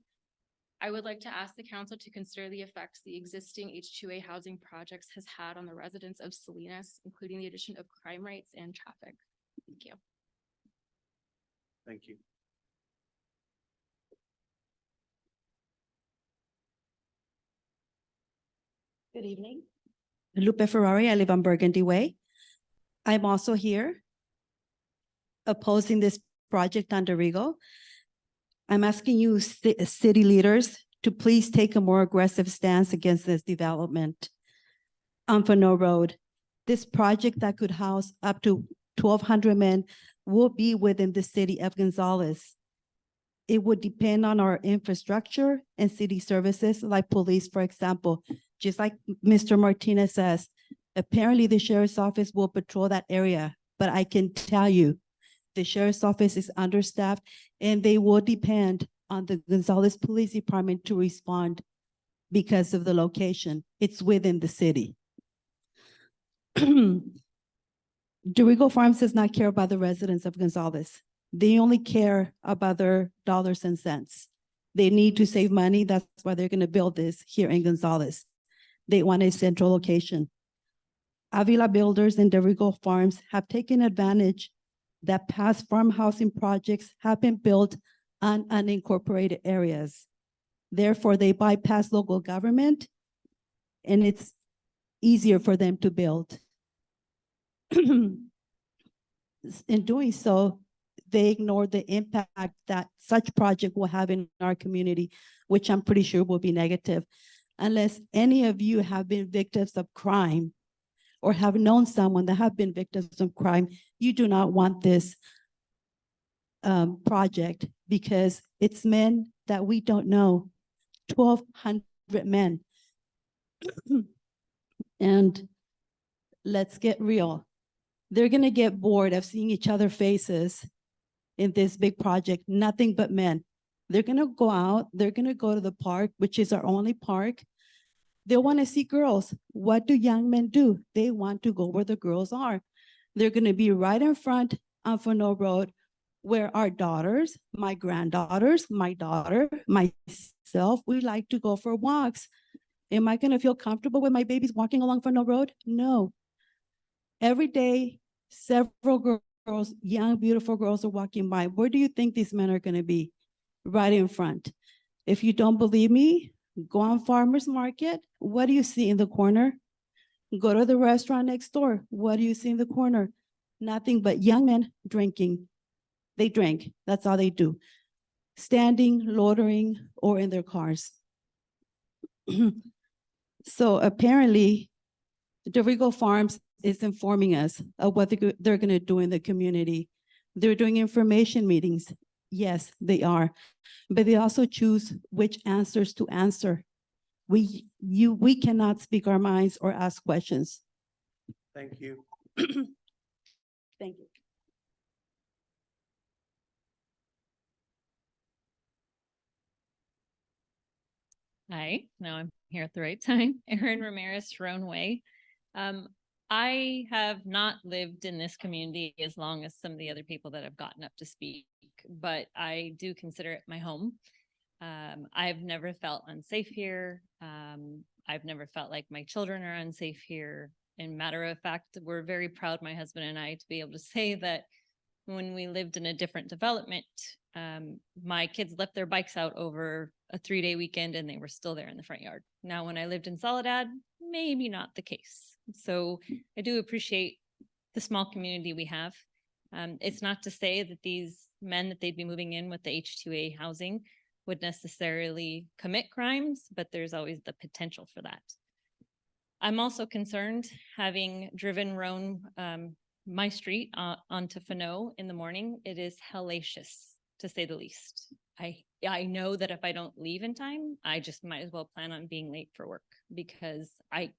I would like to ask the council to consider the effects the existing H2A housing projects has had on the residents of Salinas, including the addition of crime rates and traffic. Thank you. Thank you. Good evening. Lupe Ferrari, I live on Burgundy Way. I'm also here opposing this project on Dorigo. I'm asking you city leaders to please take a more aggressive stance against this development on Fano Road. This project that could house up to 1,200 men will be within the city of Gonzales. It would depend on our infrastructure and city services like police, for example. Just like Mr. Martinez says, apparently the sheriff's office will patrol that area, but I can tell you, the sheriff's office is understaffed and they will depend on the Gonzales Police Department to respond because of the location. It's within the city. Dorigo Farms does not care about the residents of Gonzales. They only care about their dollars and cents. They need to save money. That's why they're going to build this here in Gonzales. They want a central location. Avila Builders and Dorigo Farms have taken advantage that past farm housing projects have been built on unincorporated areas. Therefore, they bypass local government and it's easier for them to build. In doing so, they ignore the impact that such project will have in our community, which I'm pretty sure will be negative. Unless any of you have been victims of crime or have known someone that have been victims of crime, you do not want this project because it's men that we don't know, 1,200 men. And let's get real. They're gonna get bored of seeing each other's faces in this big project, nothing but men. They're gonna go out, they're gonna go to the park, which is our only park. They wanna see girls. What do young men do? They want to go where the girls are. They're gonna be right in front on Fano Road where our daughters, my granddaughters, my daughter, myself, we like to go for walks. Am I gonna feel comfortable with my babies walking along Fano Road? No. Every day, several girls, young, beautiful girls are walking by. Where do you think these men are gonna be? Right in front. If you don't believe me, go on Farmer's Market. What do you see in the corner? Go to the restaurant next door. What do you see in the corner? Nothing but young men drinking. They drink, that's all they do. Standing, loitering, or in their cars. So apparently, Dorigo Farms is informing us of what they're gonna do in the community. They're doing information meetings. Yes, they are, but they also choose which answers to answer. We cannot speak our minds or ask questions. Thank you. Thank you. Hi, now I'm here at the right time. Erin Ramirez, Roan Way. I have not lived in this community as long as some of the other people that have gotten up to speak, but I do consider it my home. I've never felt unsafe here. I've never felt like my children are unsafe here. In matter of fact, we're very proud, my husband and I, to be able to say that when we lived in a different development, my kids left their bikes out over a 3-day weekend and they were still there in the front yard. Now, when I lived in Soledad, maybe not the case. So I do appreciate the small community we have. It's not to say that these men that they'd be moving in with the H2A housing would necessarily commit crimes, but there's always the potential for that. I'm also concerned, having driven Roan, my street onto Fano in the morning, it is hellacious to say the least. I know that if I don't leave in time, I just might as well plan on being late for work, because I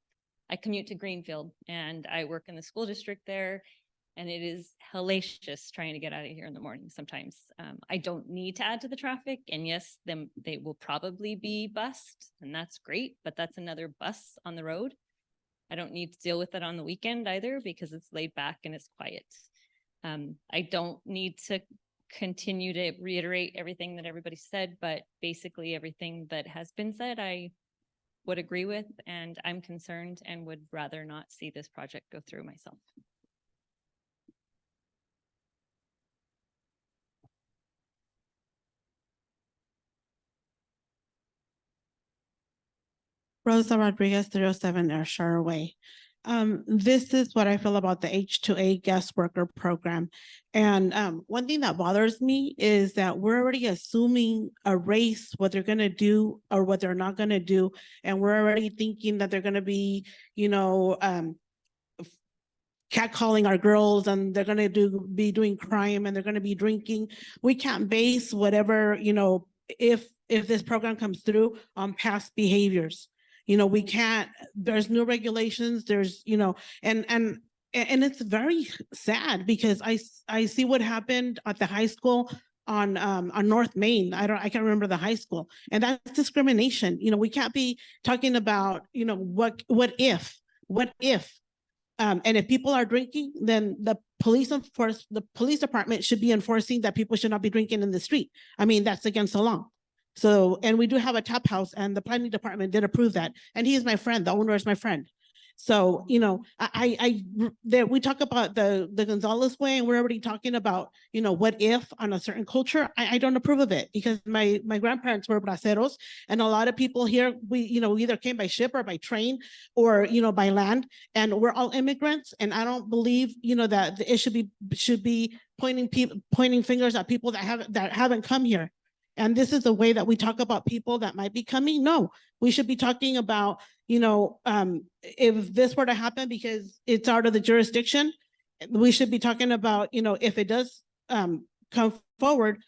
commute to Greenfield and I work in the school district there, and it is hellacious trying to get out of here in the morning sometimes. I don't need to add to the traffic, and yes, they will probably be bused, and that's great, but that's another bus on the road. I don't need to deal with it on the weekend either, because it's laid back and it's quiet. I don't need to continue to reiterate everything that everybody said, but basically everything that has been said, I would agree with, and I'm concerned and would rather not see this project go through myself. Rosa Rodriguez, 307 Ayrshire Way. This is what I feel about the H2A guest worker program. And one thing that bothers me is that we're already assuming a race, what they're gonna do or what they're not gonna do. And we're already thinking that they're gonna be, catcalling our girls, and they're gonna be doing crime, and they're gonna be drinking. We can't base whatever, if this program comes through on past behaviors. We can't, there's new regulations, there's, and it's very sad, because I see what happened at the high school on North Main. I can't remember the high school, and that's discrimination. We can't be talking about, what if, and if people are drinking, then the police department should be enforcing that people should not be drinking in the street. I mean, that's against the law. So, and we do have a tap house, and the planning department did approve that. And he is my friend, the owner is my friend. So, we talk about the Gonzalez way, and we're already talking about, what if on a certain culture. I don't approve of it, because my grandparents were braceros, and a lot of people here, we either came by ship or by train or, by land, and we're all immigrants. And I don't believe, that it should be pointing fingers at people that haven't come here. And this is the way that we talk about people that might be coming. No, we should be talking about, if this were to happen because it's out of the jurisdiction, we should be talking about, if it does come forward,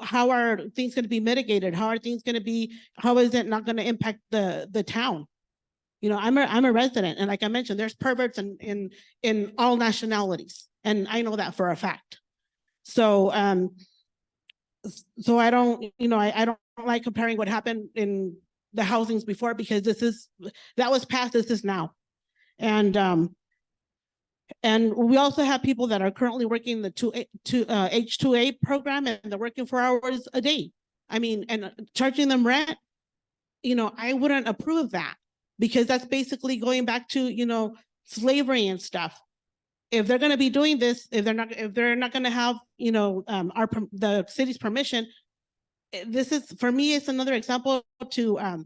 how are things going to be mitigated? How is it not going to impact the town? I'm a resident, and like I mentioned, there's perverts in all nationalities, and I know that for a fact. So I don't, I don't like comparing what happened in the housings before, because that was past, this is now. And we also have people that are currently working the H2A program, and they're working 4 hours a day. I mean, and charging them rent, I wouldn't approve of that, because that's basically going back to, slavery and stuff. If they're going to be doing this, if they're not going to have, the city's permission, this is, for me, it's another example to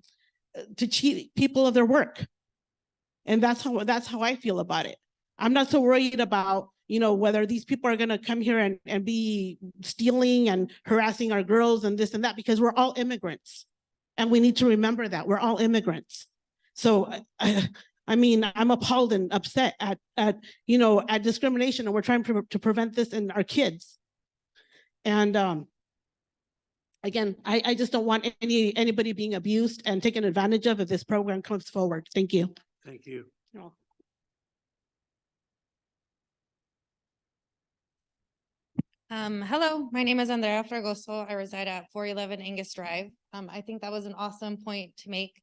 cheat people of their work. And that's how I feel about it. I'm not so worried about, whether these people are going to come here and be stealing and harassing our girls and this and that, because we're all immigrants. And we need to remember that we're all immigrants. So I mean, I'm appalled and upset at discrimination, and we're trying to prevent this in our kids. And again, I just don't want anybody being abused and taken advantage of if this program comes forward. Thank you. Thank you. No. Hello, my name is Andrea Fragoso. I reside at 411 Angus Drive. I think that was an awesome point to make.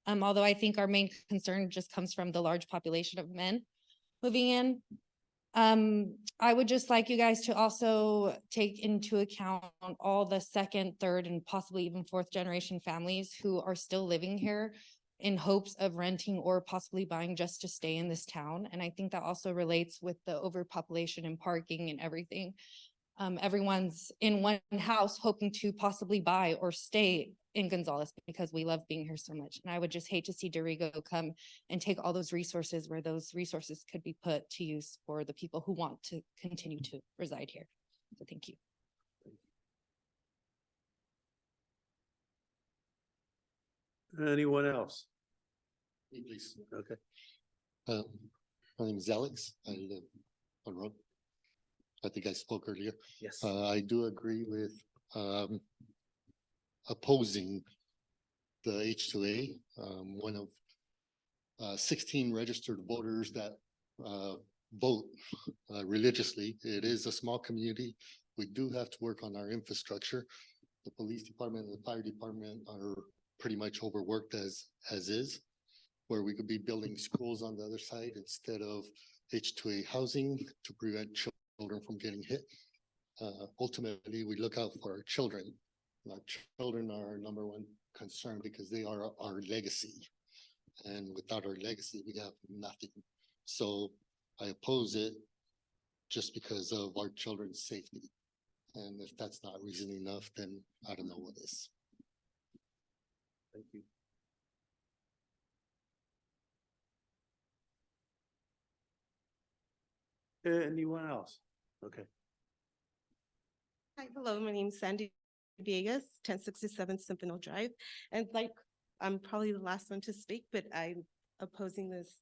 Although I think our main concern just comes from the large population of men moving in. I would just like you guys to also take into account all the second, third, and possibly even fourth generation families who are still living here in hopes of renting or possibly buying just to stay in this town. And I think that also relates with the overpopulation and parking and everything. Everyone's in one house hoping to possibly buy or stay in Gonzales because we love being here so much. And I would just hate to see Dorigo come and take all those resources where those resources could be put to use for the people who want to continue to reside here. So thank you. Anyone else? Me, please. Okay. My name is Alex. I live on Road. I think I spoke earlier. Yes. I do agree with opposing the H2A. One of 16 registered voters that vote religiously. It is a small community. We do have to work on our infrastructure. The police department and the fire department are pretty much overworked as is, where we could be building schools on the other side instead of H2A housing to prevent children from getting hit. Ultimately, we look out for our children. Our children are our number one concern because they are our legacy. And without our legacy, we have nothing. So I oppose it just because of our children's safety. And if that's not reason enough, then I don't know what is. Thank you. Anyone else? Okay. Hi, hello, my name is Sandy Villegas, 1067 Symphony Drive. And like, I'm probably the last one to speak, but I'm opposing this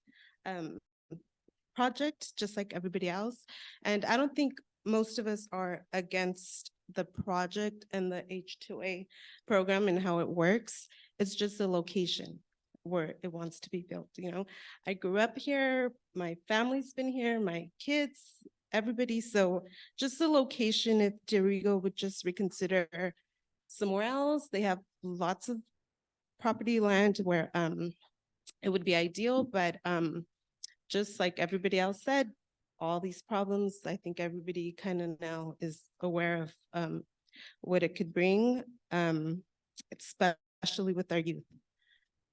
project, just like everybody else. And I don't think most of us are against the project and the H2A program and how it works. It's just the location where it wants to be built, you know. I grew up here, my family's been here, my kids, everybody. So just the location, if Dorigo would just reconsider somewhere else, they have lots of property land where it would be ideal, but just like everybody else said, all these problems, I think everybody kind of now is aware of what it could bring, especially with our youth.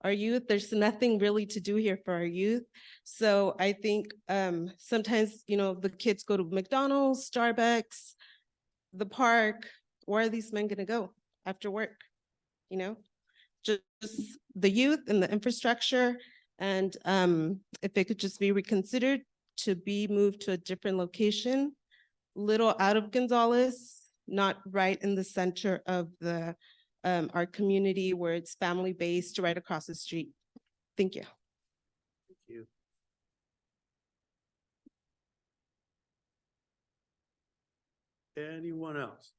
Our youth, there's nothing really to do here for our youth. So I think sometimes, you know, the kids go to McDonald's, Starbucks, the park. Where are these men gonna go after work? You know, just the youth and the infrastructure. And if it could just be reconsidered to be moved to a different location, little out of Gonzales, not right in the center of the our community where it's family-based right across the street. Thank you. Thank you. Anyone else?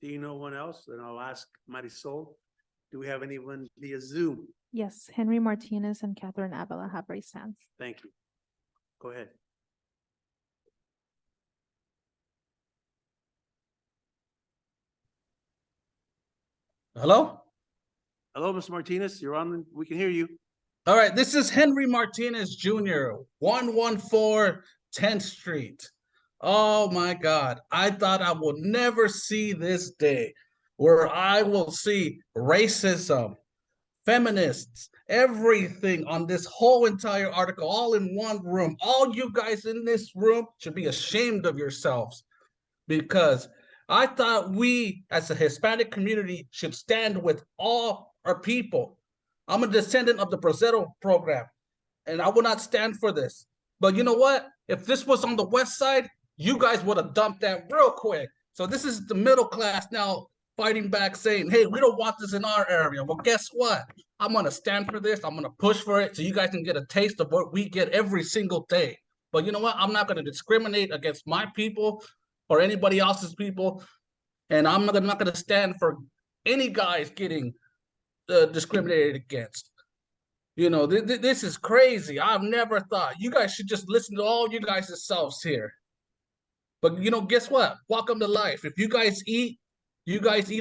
See no one else? Then I'll ask Marisol. Do we have anyone via Zoom? Yes, Henry Martinez and Catherine Avila have raised hands. Thank you. Go ahead. Hello? Hello, Mr. Martinez, you're on, we can hear you. All right, this is Henry Martinez Jr., 114 10th Street. Oh my God, I thought I would never see this day where I will see racism, feminists, everything on this whole entire article, all in one room. All you guys in this room should be ashamed of yourselves because I thought we as a Hispanic community should stand with all our people. I'm a descendant of the Bracero program, and I will not stand for this. But you know what? If this was on the west side, you guys would have dumped that real quick. So this is the middle class now fighting back saying, hey, we don't want this in our area. Well, guess what? I'm going to stand for this. I'm going to push for it so you guys can get a taste of what we get every single day. But you know what? I'm not going to discriminate against my people or anybody else's people. And I'm not going to stand for any guys getting discriminated against. You know, this is crazy. I've never thought. You guys should just listen to all you guys yourselves here. But you know, guess what? Welcome to life. If you guys eat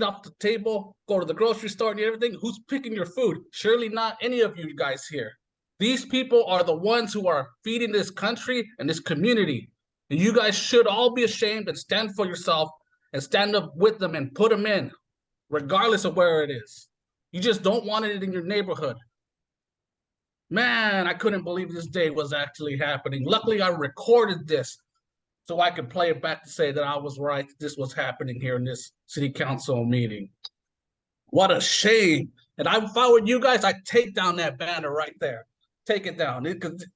off the table, go to the grocery store and everything, who's picking your food? Surely not any of you guys here. These people are the ones who are feeding this country and this community. And you guys should all be ashamed and stand for yourself and stand up with them and put them in, regardless of where it is. You just don't want it in your neighborhood. Man, I couldn't believe this day was actually happening. Luckily, I recorded this so I could play it back to say that I was right. This was happening here in this city council meeting. What a shame. And if I were you guys, I'd take down that banner right there. Take it down.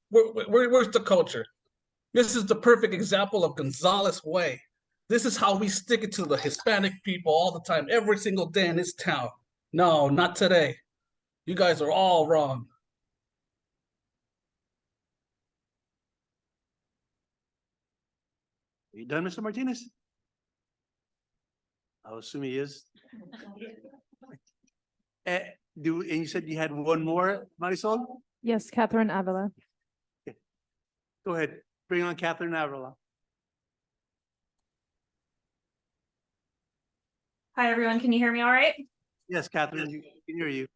Where's the culture? This is the perfect example of Gonzalez way. This is how we stick it to the Hispanic people all the time, every single day in this town. No, not today. You guys are all wrong. Are you done, Mr. Martinez? I'll assume he is. And you said you had one more, Marisol? Yes, Catherine Avila. Go ahead, bring on Catherine Avila. Hi, everyone. Can you hear me all right? Yes, Catherine, you can hear you.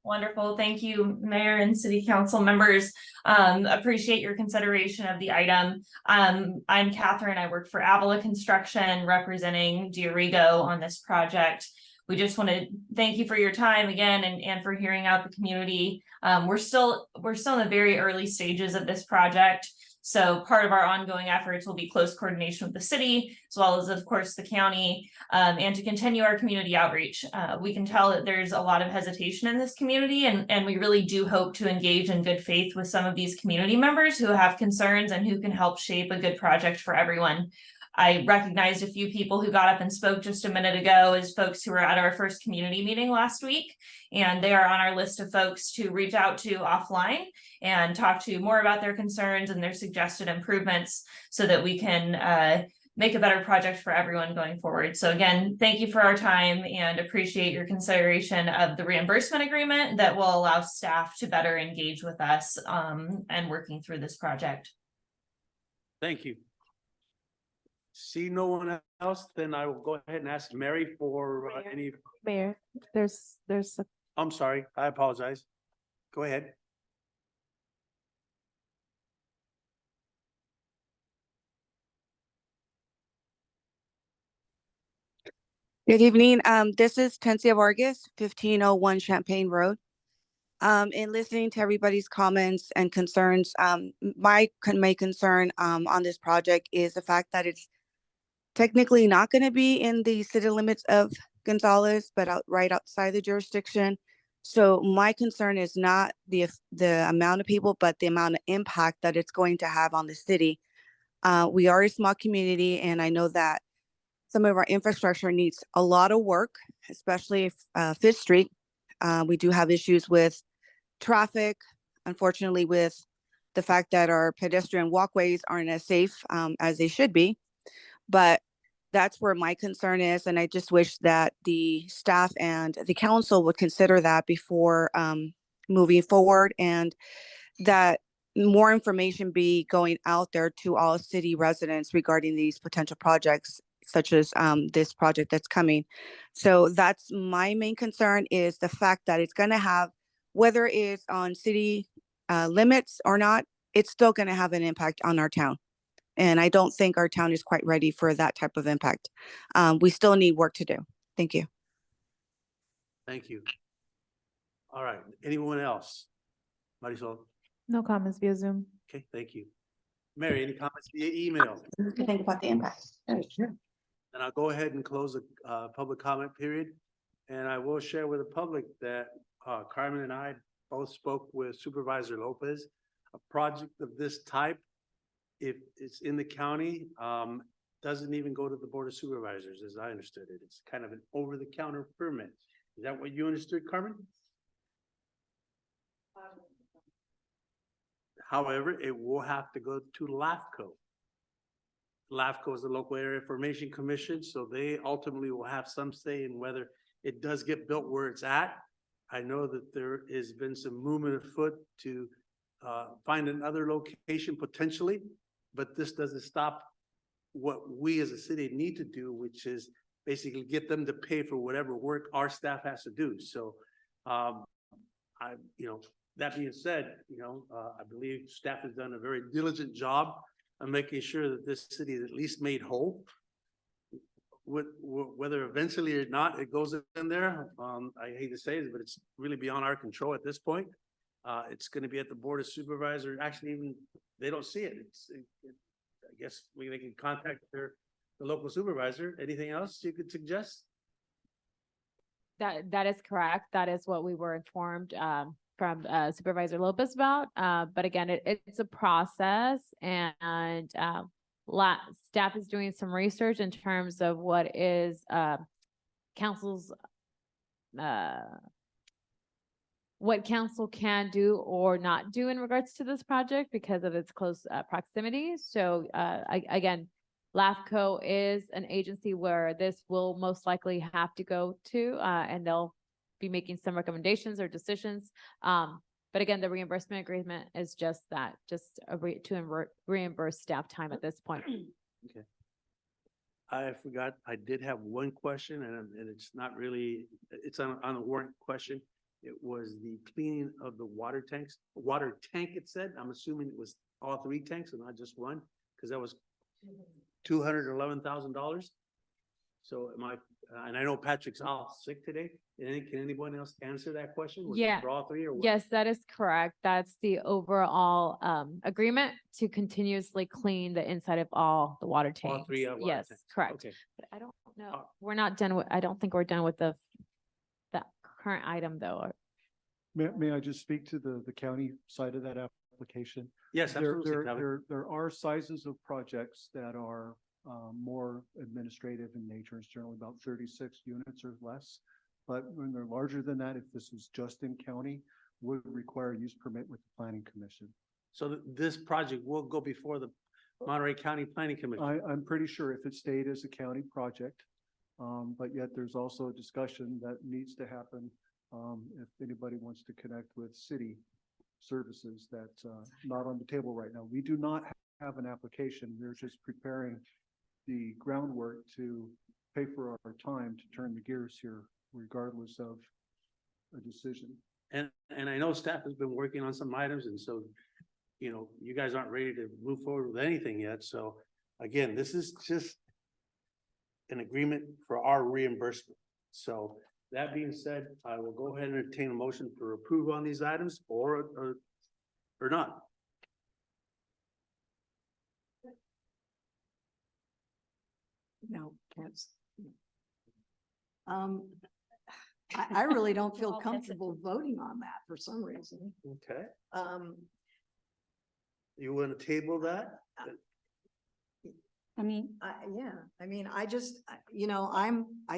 Wonderful. Thank you, Mayor and City Council members. Appreciate your consideration of the item. I'm Catherine. I work for Avila Construction, representing Diorigo on this project. We just want to thank you for your time again and for hearing out the community. We're still in the very early stages of this project. So part of our ongoing efforts will be close coordination with the city, as well as, of course, the county, and to continue our community outreach. We can tell that there's a lot of hesitation in this community, and we really do hope to engage in good faith with some of these community members who have concerns and who can help shape a good project for everyone. I recognized a few people who got up and spoke just a minute ago as folks who were at our first community meeting last week. And they are on our list of folks to reach out to offline and talk to more about their concerns and their suggested improvements so that we can make a better project for everyone going forward. So again, thank you for our time and appreciate your consideration of the reimbursement agreement that will allow staff to better engage with us and working through this project. Thank you. See no one else, then I will go ahead and ask Mary for any, Mayor, there's a I'm sorry, I apologize. Go ahead. Good evening. This is Tencia Vargas, 1501 Champaign Road. In listening to everybody's comments and concerns, my main concern on this project is the fact that it's technically not going to be in the city limits of Gonzalez, but right outside the jurisdiction. So my concern is not the amount of people, but the amount of impact that it's going to have on the city. We are a small community, and I know that some of our infrastructure needs a lot of work, especially Fifth Street. We do have issues with traffic, unfortunately, with the fact that our pedestrian walkways aren't as safe as they should be. But that's where my concern is. And I just wish that the staff and the council would consider that before moving forward, and that more information be going out there to all city residents regarding these potential projects, such as this project that's coming. So that's my main concern, is the fact that it's going to have, whether it's on city limits or not, it's still going to have an impact on our town. And I don't think our town is quite ready for that type of impact. We still need work to do. Thank you. Thank you. All right, anyone else? Marisol? no comments via Zoom. Okay, thank you. Mary, any comments via email? Think about the impact. Then I'll go ahead and close the public comment period. And I will share with the public that Carmen and I both spoke with Supervisor Lopez. A project of this type, if it's in the county, doesn't even go to the Board of Supervisors, as I understood it. It's kind of an over-the-counter permit. Is that what you understood, Carmen? However, it will have to go to LAFCO. LAFCO is the Local Area Information Commission, so they ultimately will have some say in whether it does get built where it's at. I know that there has been some movement afoot to find another location potentially, but this doesn't stop what we as a city need to do, which is basically get them to pay for whatever work our staff has to do. So, that being said, I believe staff has done a very diligent job of making sure that this city is at least made whole. Whether eventually or not it goes in there, I hate to say it, but it's really beyond our control at this point. It's gonna be at the Board of Supervisors. Actually, even, they don't see it. I guess they can contact the local supervisor. Anything else you could suggest? That is correct. That is what we were informed from Supervisor Lopez about. But again, it's a process, and staff is doing some research in terms of what is council's what council can do or not do in regards to this project because of its close proximity. So again, LAFCO is an agency where this will most likely have to go to, and they'll be making some recommendations or decisions. But again, the reimbursement agreement is just that, just to reimburse staff time at this point. Okay. I forgot, I did have one question, and it's not really, it's on a warrant question. It was the cleaning of the water tanks, water tank, it said. I'm assuming it was all three tanks and not just one, because that was $211,000. So and I know Patrick's off sick today. Can anyone else answer that question? Was it Yeah. for all three or what? Yes, that is correct. That's the overall agreement to continuously clean the inside of all the water tanks. All three water Yes, tanks. correct. Okay. But I don't know, we're not done with, I don't think we're done with that current item though. May I just speak to the county side of that application? Yes, absolutely. Kevin. There are sizes of projects that are more administrative in nature. It's generally about 36 units or less. But when they're larger than that, if this was just in county, would require use permit with the planning commission. So this project will go before the Monterey County Planning Commission. I'm pretty sure if it stayed as a county project, but yet there's also a discussion that needs to happen if anybody wants to connect with city services. That's not on the table right now. We do not have an application. We're just preparing the groundwork to pay for our time to turn the gears here, regardless of a decision. And I know staff has been working on some items, and so, you guys aren't ready to move forward with anything yet. So again, this is just an agreement for our reimbursement. So that being said, I will go ahead and entertain a motion for approval on these items or not. No, can't. I really don't feel comfortable voting on that for some reason. Okay. You want to table that? I mean, I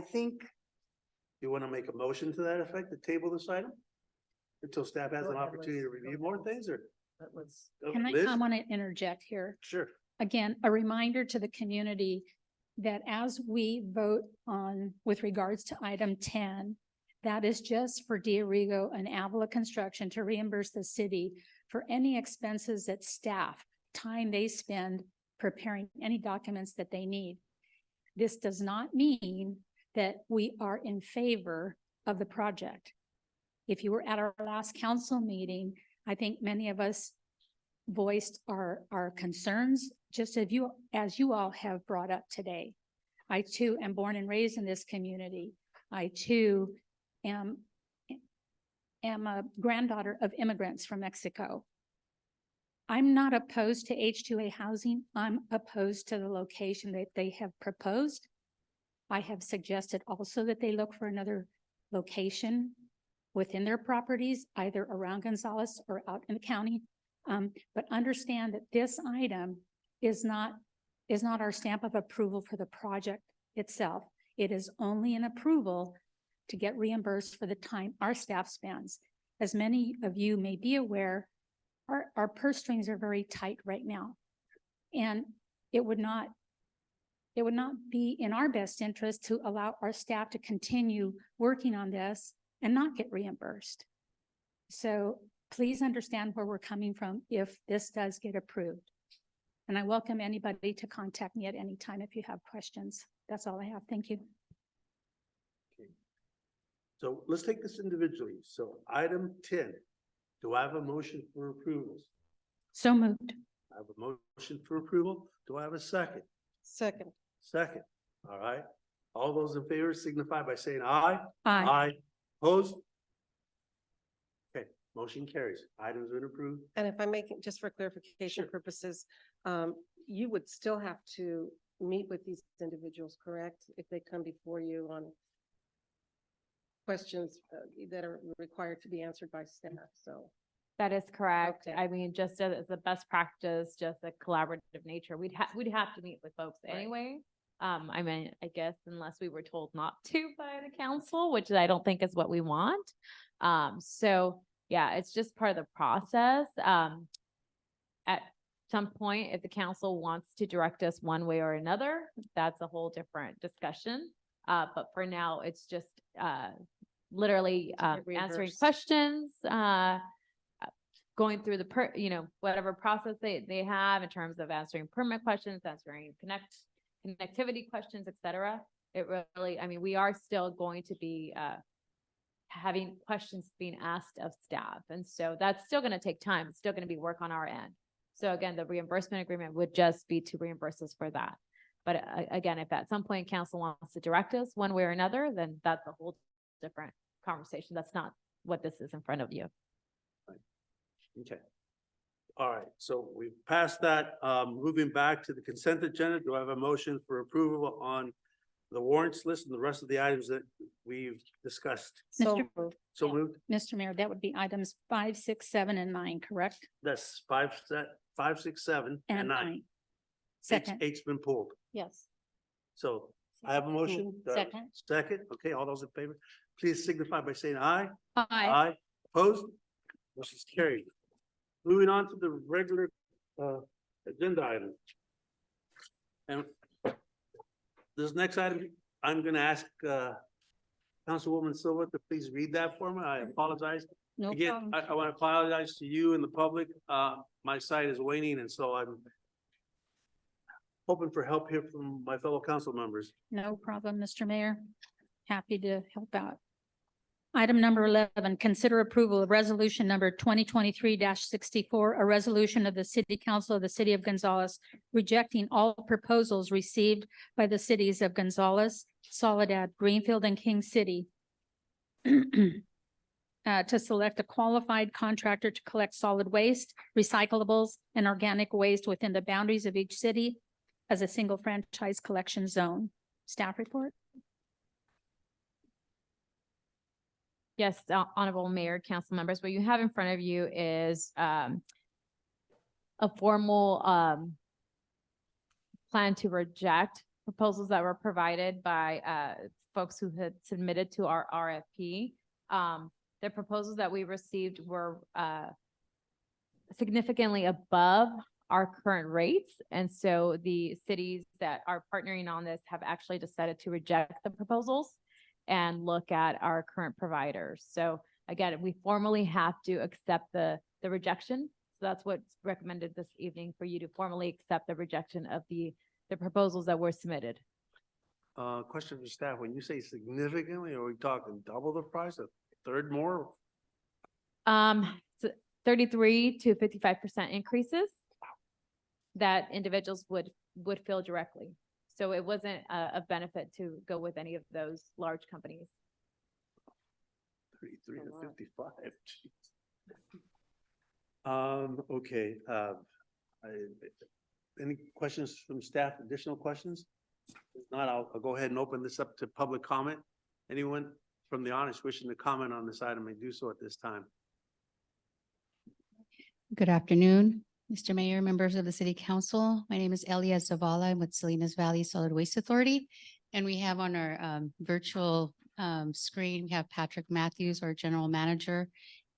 think. You want to make a motion to that effect, to table this item? Until staff has Go an ahead, opportunity to Liz. review more things, or? I want to interject here. Sure. Again, a reminder to the community that as we vote on with regards to item 10, that is just for Diorigo and Avila Construction to reimburse the city for any expenses that staff, time they spend preparing any documents that they need. This does not mean that we are in favor of the project. If you were at our last council meeting, I think many of us voiced our concerns, just as you all have brought up today. I too am born and raised in this community. I too am a granddaughter of immigrants from Mexico. I'm not opposed to H2A housing. I'm opposed to the location that they have proposed. I have suggested also that they look for another location within their properties, either around Gonzales or out in the county. But understand that this item is not our stamp of approval for the project itself. It is only an approval to get reimbursed for the time our staff spends. As many of you may be aware, our purse strings are very tight right now. And it would not be in our best interest to allow our staff to continue working on this and not get reimbursed. So please understand where we're coming from if this does get approved. And I welcome anybody to contact me at any time if you have questions. That's all I have. Thank you. So let's take this individually. So item 10, do I have a motion for approval? So moved. I have a motion for approval. Do I have a second? Second. Second. All right. All those in favor signify by saying aye. Aye. Aye. Opposed? Okay, motion carries. Items been approved. And if I make it just for clarification purposes, you would still have to meet with these individuals, correct? If they come before you on questions that are required to be answered by staff, so. That is correct. Okay. I mean, just as a best practice, just a collaborative nature, we'd have to meet with folks Right. anyway. I mean, I guess unless we were told not to by the council, which I don't think is what we want. So yeah, it's just part of the process. At some point, if the council wants to direct us one way or another, that's a whole different discussion. But for now, it's just literally answering reimbursed. questions, going through the whatever process they have in terms of answering permit questions, answering connectivity questions, et cetera. It really, I mean, we are still going to be having questions being asked of staff. And so that's still going to take time. It's still going to be work on our end. So again, the reimbursement agreement would just be to reimburse us for that. But again, if at some point council wants to direct us one way or another, then that's a whole different conversation. That's not what this is in front of you. Okay. All right, so we've passed that. Moving back to the consent agenda, do I have a motion for approval on the warrants list and the rest of the items that we've discussed? So Mr. moved. So moved. Mr. Mayor, that would be items 5, 6, 7, and 9, correct? That's 5, 6, 7, and And 9. 9. Second, Eight's been pulled. yes. So I have a motion. Second. Second. Okay, all those in favor, please signify by saying aye. Aye. Aye. Opposed? Motion's carried. Moving on to the regular agenda item. And this next item, I'm gonna ask Councilwoman Silva to please read that for me. I apologize. No Again, problem. I want to apologize to you and the public. My site is waning, and so I'm hoping for help here from my fellow council members. No problem, Mr. Mayor. Happy to help out. Item number 11, consider approval of resolution number 2023-64, a resolution of the City Council of the City of Gonzales rejecting all proposals received by the cities of Gonzales, Soledad, Greenfield, and King City to select a qualified contractor to collect solid waste, recyclables, and organic waste within the boundaries of each city as a single franchise collection zone. Staff report? Yes, Honorable Mayor, council members, what you have in front of you is a formal plan to reject proposals that were provided by folks who had submitted to our RFP. The proposals that we received were significantly above our current rates. And so the cities that are partnering on this have actually decided to reject the proposals and look at our current providers. So again, we formally have to accept the rejection. So that's what's recommended this evening, for you to formally accept the rejection of the proposals that were submitted. Question for staff, when you say significantly, are we talking double the price, a third more? So 33 to 55% increases that individuals would feel directly. So it wasn't a benefit to go with any of those large companies. 33 to 55. Okay, any questions from staff, additional questions? If not, I'll go ahead and open this up to public comment. Anyone from the audience wishing to comment on this item may do so at this time. Good afternoon, Mr. Mayor, members of the City Council. My name is Elia Zavala. I'm with Salinas Valley Solid Waste Authority. And we have on our virtual screen, we have Patrick Matthews, our General Manager,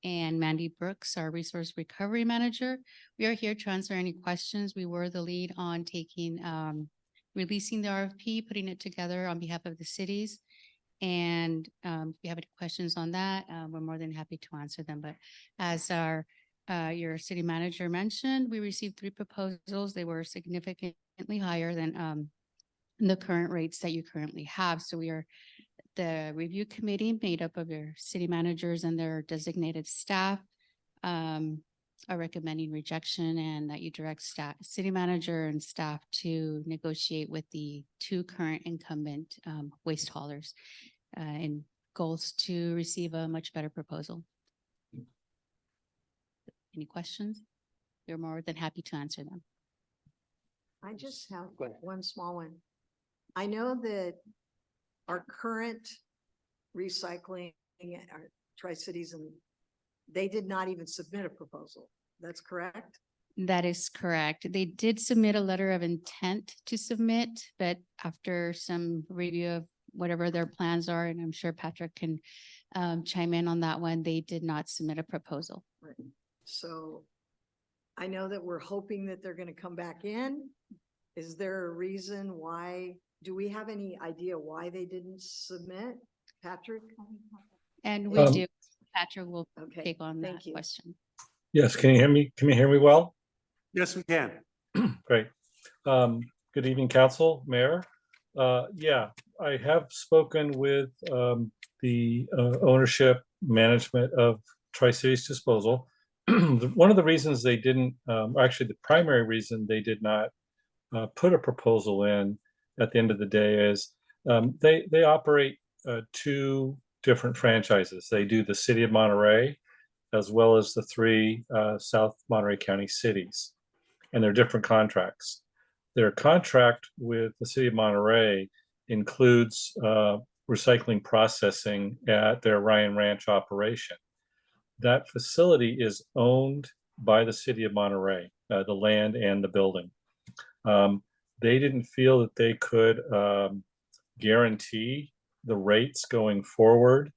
and Mandy Brooks, our Resource Recovery Manager. We are here to answer any questions. We were the lead on releasing the RFP, putting it together on behalf of the cities. And if you have any questions on that, we're more than happy to answer them. But as our your city manager mentioned, we received 3 proposals. They were significantly higher than the current rates that you currently have. So we are, the review committee made up of your city managers and their designated staff are recommending rejection, and that you direct staff, city manager and staff to negotiate with the 2 current incumbent waste haulers in goals to receive a much better proposal. Any questions? We're more than happy to answer them. I just have one small one. I know that our current recycling, our Tri-Cities, and they did not even submit a proposal. That's correct? That is correct. They did submit a letter of intent to submit, but after some review of whatever their plans are, and I'm sure Patrick can chime in on that one, they did not submit a proposal. Right. So I know that we're hoping that they're gonna come back in. Is there a reason why? Do we have any idea why they didn't submit, Patrick? And we do. Patrick will Okay, take on that thank you. question. Yes, can you hear me? Can you hear me well? Yes, we can. Great. Good evening, council, mayor. Yeah, I have spoken with the ownership management of Tri-Cities Disposal. One of the reasons they didn't, actually the primary reason they did not put a proposal in at the end of the day is they operate 2 different franchises. They do the city of Monterey as well as the 3 South Monterey County cities, and they're different contracts. Their contract with the city of Monterey includes recycling processing at their Ryan Ranch operation. That facility is owned by the city of Monterey, the land and the building. They didn't feel that they could guarantee the rates going forward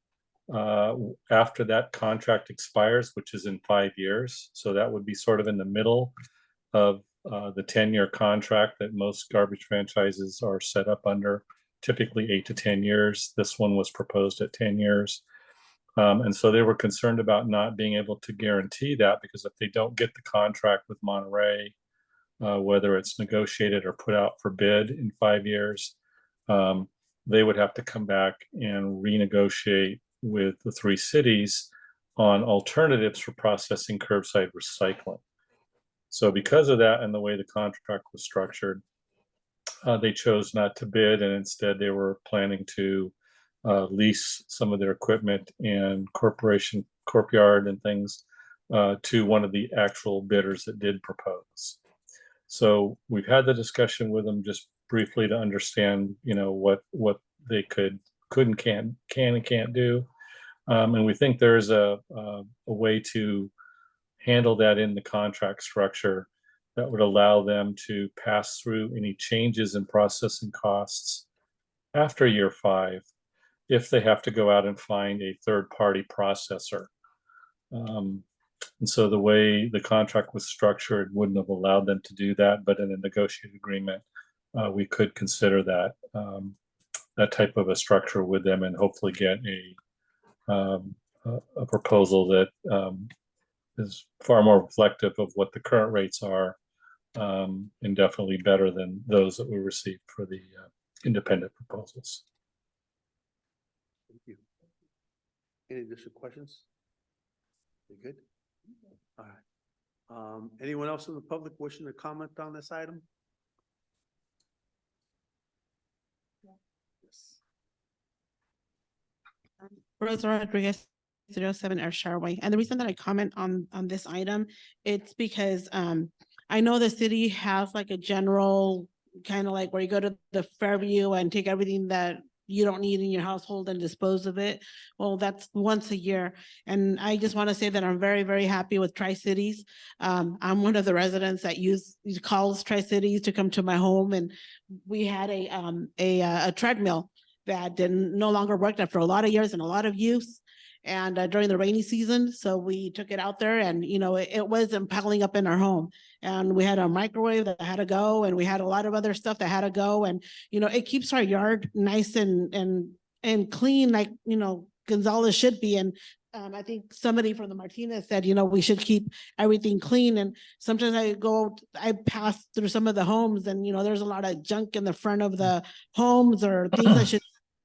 after that contract expires, which is in 5 years. So that would be sort of in the middle of the 10-year contract that most garbage franchises are set up under, typically 8 to 10 years. This one was proposed at 10 years. And so they were concerned about not being able to guarantee that, because if they don't get the contract with Monterey, whether it's negotiated or put out for bid in 5 years, they would have to come back and renegotiate with the 3 cities on alternatives for processing curbside recycling. So because of that and the way the contract was structured, they chose not to bid, and instead they were planning to lease some of their equipment and courtyard and things to one of the actual bidders that did propose. So we've had the discussion with them just briefly to understand, you know, what they could and can't do. And we think there's a way to handle that in the contract structure that would allow them to pass through any changes in processing costs after year 5, if they have to go out and find a third-party processor. And so the way the contract was structured wouldn't have allowed them to do that, but in a negotiated agreement, we could consider that that type of a structure with them, and hopefully get a proposal that is far more reflective of what the current rates are, and definitely better than those that we received for the independent proposals. Thank you. Any additional questions? You good? All right. Anyone else in the public wishing to comment on this item? Rosa Rodriguez, 07 Ayrshire Way. And the reason that I comment on this item, it's because I know the city has like a general kind of like where you go to the Fairview and take everything that you don't need in your household and dispose of it. Well, that's once a year. And I just want to say that I'm very, very happy with Tri-Cities. I'm one of the residents that calls Tri-Cities to come to my home, and we had a treadmill that no longer worked after a lot of years and a lot of use, and during the rainy season. So we took it out there, and you know, it wasn't piling up in our home. And we had a microwave that had to go, and we had a lot of other stuff that had to go. And you know, it keeps our yard nice and clean, like you know Gonzales should be. And I think somebody from the Martinez said, you know, we should keep everything clean. And sometimes I pass through some of the homes and, you know, there's a lot of junk in the front of the homes or things that should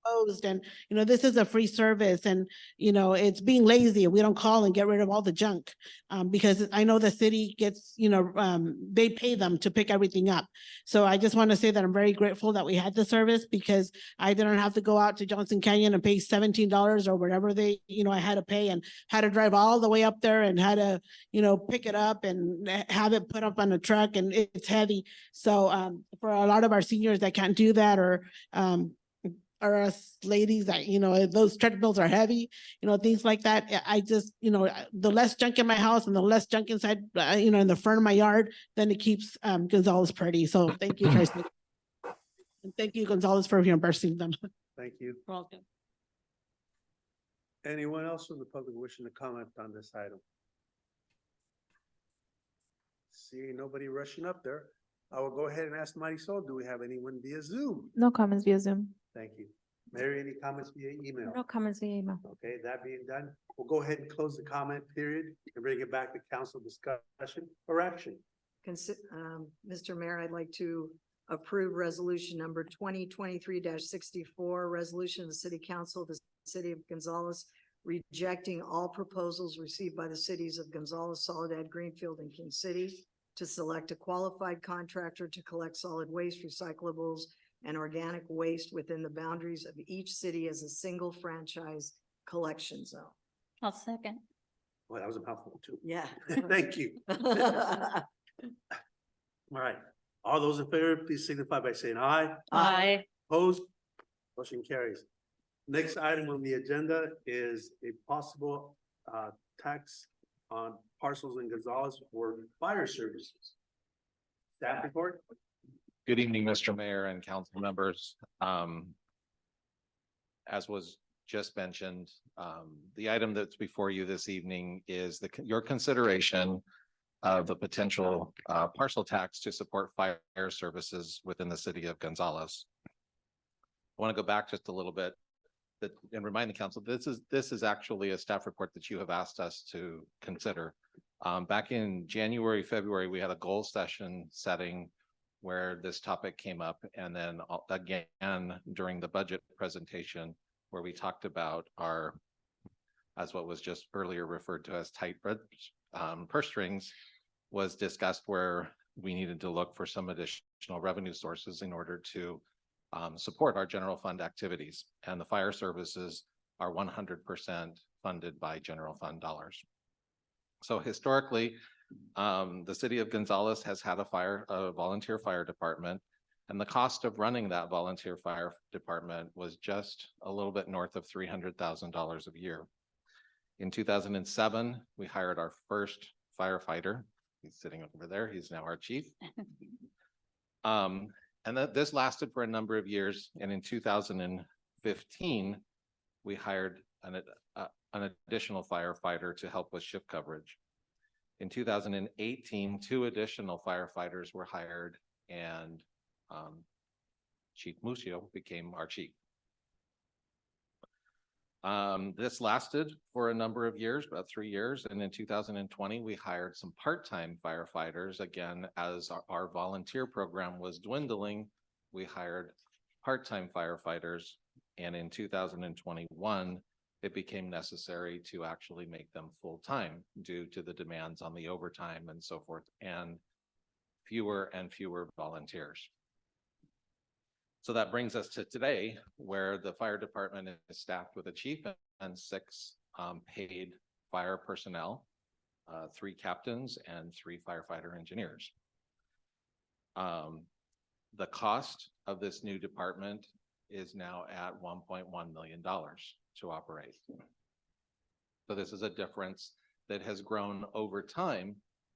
closed. And, you know, this is a free service and, you know, it's being lazy. We don't call and get rid of all the junk. Because I know the city gets, you know, they pay them to pick everything up. So I just want to say that I'm very grateful that we had the service because I didn't have to go out to Johnson Canyon and pay $17 or whatever they, you know, I had to pay and had to drive all the way up there and had to, you know, pick it up and have it put up on a truck and it's heavy. So for a lot of our seniors that can't do that or us ladies that, you know, those treadmills are heavy, you know, things like that. I just, you know, the less junk in my house and the less junk inside, you know, in the front of my yard, then it keeps Gonzales pretty. So thank you, Tracy. And thank you, Gonzales, for reimbursing them. Thank you. Welcome. Anyone else from the public wishing to comment on this item? See nobody rushing up there. I will go ahead and ask Marisol, do we have anyone via Zoom? No comments via Zoom. Thank you. Mary, any comments via email? No comments via email. Okay, that being done, we'll go ahead and close the comment period and bring it back to council discussion or action. Mr. Mayor, I'd like to approve resolution number 2023-64, resolution of the City Council of the City of Gonzales rejecting all proposals received by the cities of Gonzales, Soledad, Greenfield, and King City to select a qualified contractor to collect solid waste, recyclables, and organic waste within the boundaries of each city as a single franchise collection zone. I'll second. Well, that was a mouthful too. Yeah. Thank you. All right. All those in favor, please signify by saying aye. Aye. Opposed? Motion carries. Next item on the agenda is a possible tax on parcels in Gonzales for fire services. Staff report? Good evening, Mr. Mayor and council members. As was just mentioned, the item that's before you this evening is your consideration of the potential parcel tax to support fire services within the city of Gonzales. I want to go back just a little bit and remind the council, this is actually a staff report that you have asked us to consider. Back in January, February, we had a goal session setting where this topic came up, and then again during the budget presentation where we talked about our, as what was just earlier referred to as tight purse strings, was discussed where we needed to look for some additional revenue sources in order to support our general fund activities, and the fire services are 100% funded by general fund dollars. So historically, the city of Gonzales has had a volunteer fire department, and the cost of running that volunteer fire department was just a little bit north of $300,000 a year. In 2007, we hired our first firefighter. He's sitting over there. He's now our chief. And this lasted for a number of years. And in 2015, we hired an additional firefighter to help with shift coverage. In 2018, 2 additional firefighters were hired, and Chief Musio became our chief. This lasted for a number of years, about 3 years. And in 2020, we hired some part-time firefighters. Again, as our volunteer program was dwindling, we hired part-time firefighters. And in 2021, it became necessary to actually make them full-time due to the demands on the overtime and so forth, and fewer volunteers. So that brings us to today, where the fire department is staffed with a chief and 6 paid fire personnel, 3 captains and 3 firefighter engineers. The cost of this new department is now at $1.1 million to operate. So this is a difference that has grown over time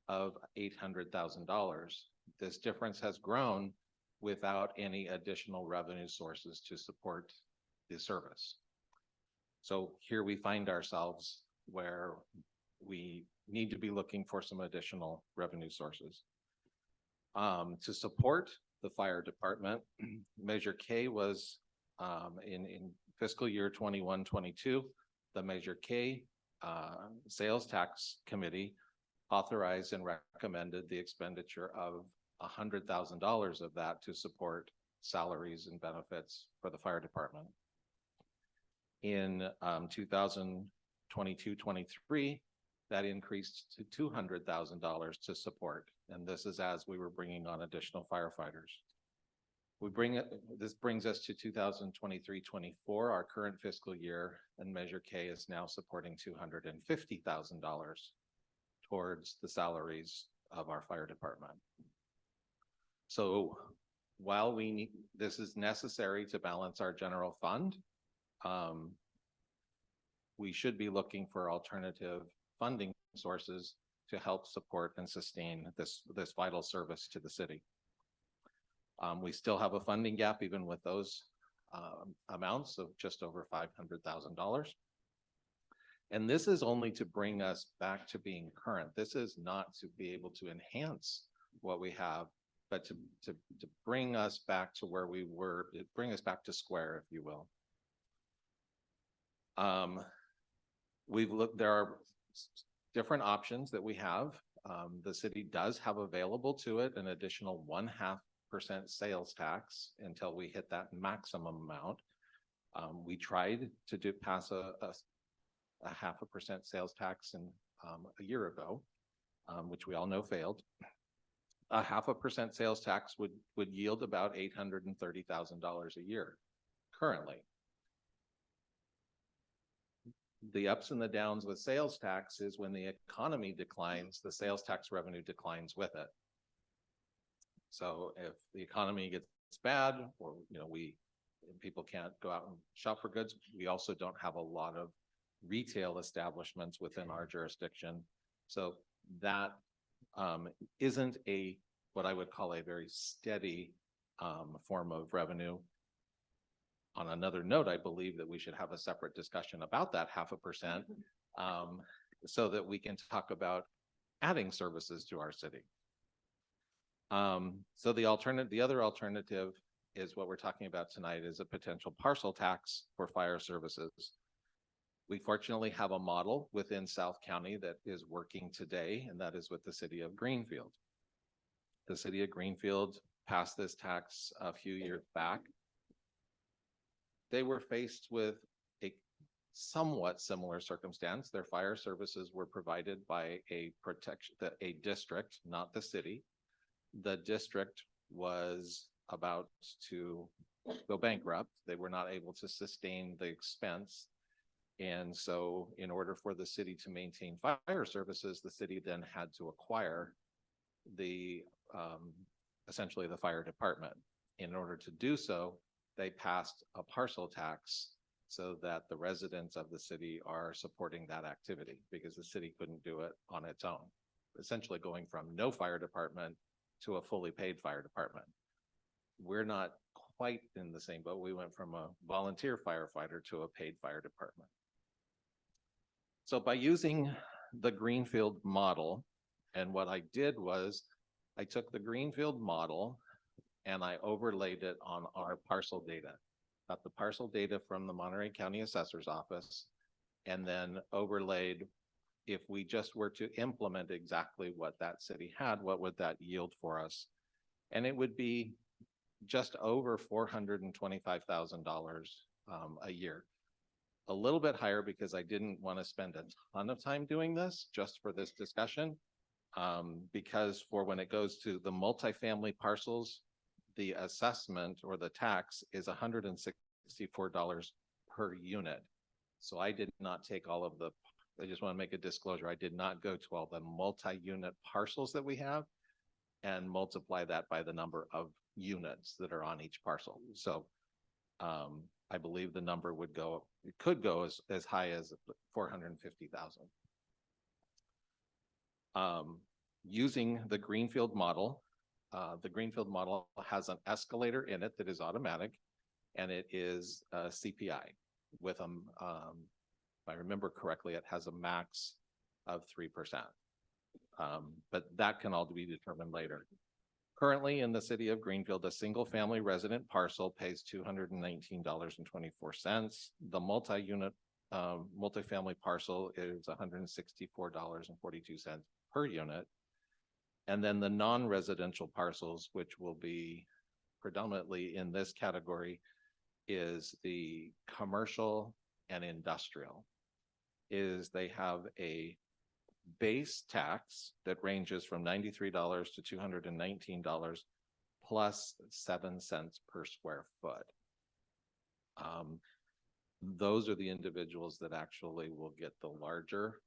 of $800,000. This difference has grown without any additional revenue sources to support the service. So here we find ourselves where we need to be looking for some additional revenue sources. To support the fire department, Measure K was in fiscal year 21-22, the Measure K Sales Tax Committee authorized and recommended the expenditure of $100,000 of that to support salaries and benefits for the fire department. In 2022-23, that increased to $200,000 to support. And this is as we were bringing on additional firefighters. This brings us to 2023-24, our current fiscal year, and Measure K is now supporting $250,000 towards the salaries of our fire department. So while this is necessary to balance our general fund, we should be looking for alternative funding sources to help support and sustain this vital service to the city. We still have a funding gap even with those amounts of just over $500,000. And this is only to bring us back to being current. This is not to be able to enhance what we have, but to bring us back to where we were, bring us back to square, if you will. There are different options that we have. The city does have available to it an additional 0.5% sales tax until we hit that maximum amount. We tried to pass a 0.5% sales tax a year ago, which we all know failed. A 0.5% sales tax would yield about $830,000 a year currently. The ups and the downs with sales tax is when the economy declines, the sales tax revenue declines with it. So if the economy gets bad, or people can't go out and shop for goods, we also don't have a lot of retail establishments within our jurisdiction. So that isn't what I would call a very steady form of revenue. On another note, I believe that we should have a separate discussion about that 0.5%, so that we can talk about adding services to our city. So the other alternative is what we're talking about tonight, is a potential parcel tax for fire services. We fortunately have a model within South County that is working today, and that is with the city of Greenfield. The city of Greenfield passed this tax a few years back. They were faced with a somewhat similar circumstance. Their fire services were provided by a district, not the city. The district was about to go bankrupt. They were not able to sustain the expense. And so in order for the city to maintain fire services, the city then had to acquire essentially the fire department. In order to do so, they passed a parcel tax so that the residents of the city are supporting that activity, because the city couldn't do it on its own, essentially going from no fire department to a fully paid fire department. We're not quite in the same boat. We went from a volunteer firefighter to a paid fire department. So by using the Greenfield model, and what I did was I took the Greenfield model and I overlaid it on our parcel data. Got the parcel data from the Monterey County Assessor's Office, and then overlaid, if we just were to implement exactly what that city had, what would that yield for us? And it would be just over $425,000 a year. A little bit higher because I didn't want to spend a ton of time doing this just for this discussion. Because for when it goes to the multifamily parcels, the assessment or the tax is $164 per unit. So I did not take all of I just want to make a disclosure. I did not go to all the multi-unit parcels that we have and multiply that by the number of units that are on each parcel. So I believe the number could go as high as 450,000. Using the Greenfield model, has an escalator in it that is automatic, and it is CPI with if I remember correctly, it has a max of 3%. But that can all be determined later. Currently in the city of Greenfield, a single family resident parcel pays $219.24. The multi-unit multifamily parcel is $164.42 per unit. And then the non-residential parcels, which will be predominantly in this category, is the commercial and industrial. They have a base tax that ranges from $93 to $219 plus 7 cents per square foot. Those are the individuals that actually will get the larger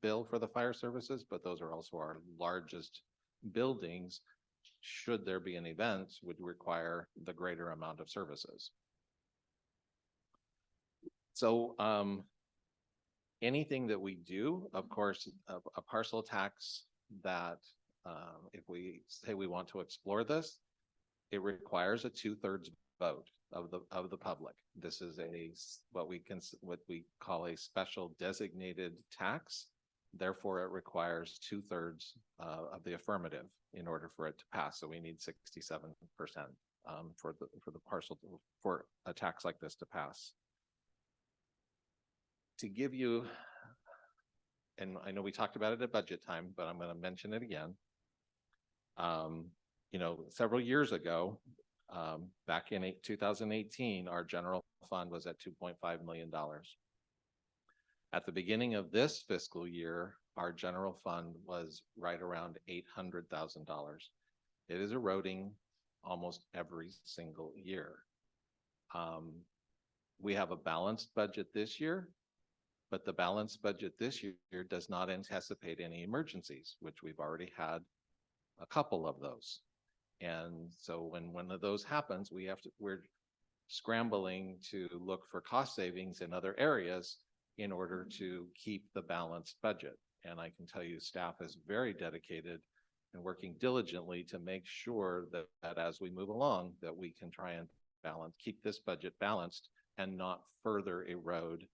bill for the fire services, but those are also our largest buildings. Should there be an event, would require the greater amount of services. So anything that we do, of course, a parcel tax that if we say we want to explore this, it requires a 2/3 vote of the public. This is what we call a special designated tax. Therefore, it requires 2/3 of the affirmative in order for it to pass. So we need 67% for the parcel for a tax like this to pass. To give you, and I know we talked about it at budget time, but I'm going to mention it again. Several years ago, back in 2018, our general fund was at $2.5 million. At the beginning of this fiscal year, our general fund was right around $800,000. It is eroding almost every single year. We have a balanced budget this year, but the balanced budget this year does not anticipate any emergencies, which we've already had a couple of those. And so when one of those happens, we're scrambling to look for cost savings in other areas in order to keep the balanced budget. And I can tell you staff is very dedicated and working diligently to make sure that as we move along, that we can try and keep this budget balanced and not further erode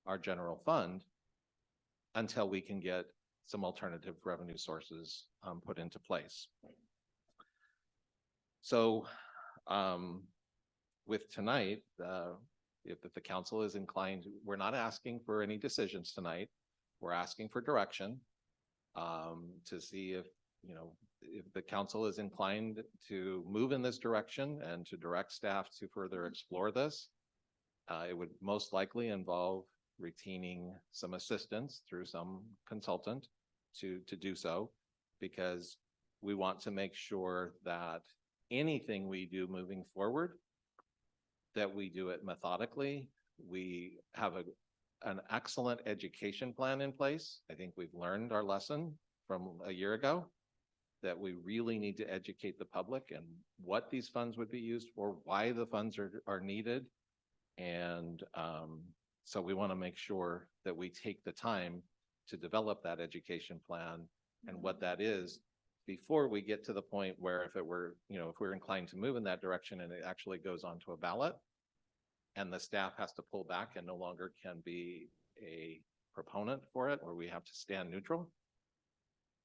our general fund until we can get some alternative revenue sources put into place. So with tonight, if the council is inclined, we're not asking for any decisions tonight. We're asking for direction to see if the council is inclined to move in this direction and to direct staff to further explore this. It would most likely involve retaining some assistance through some consultant to do so, because we want to make sure that anything we do moving forward, that we do it methodically. We have an excellent education plan in place. I think we've learned our lesson from a year ago, that we really need to educate the public and what these funds would be used for, why the funds are needed. And so we want to make sure that we take the time to develop that education plan and what that is before we get to the point where if we're inclined to move in that direction and it actually goes onto a ballot and the staff has to pull back and no longer can be a proponent for it, or we have to stand neutral,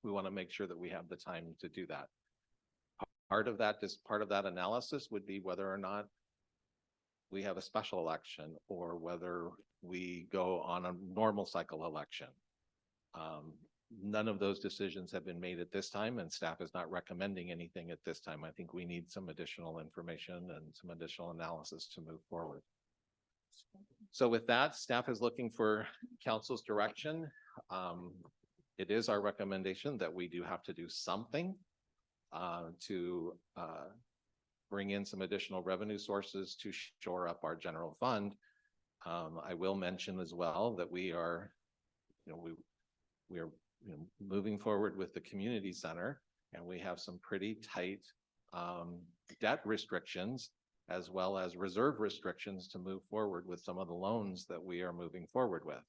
we want to make sure that we have the time to do that. Part of that analysis would be whether or not we have a special election or whether we go on a normal cycle election. None of those decisions have been made at this time, and staff is not recommending anything at this time. I think we need some additional information and some additional analysis to move forward. So with that, staff is looking for council's direction. It is our recommendation that we do have to do something to bring in some additional revenue sources to shore up our general fund. I will mention as well that we are moving forward with the community center, and we have some pretty tight debt restrictions as well as reserve restrictions to move forward with some of the loans that we are moving forward with.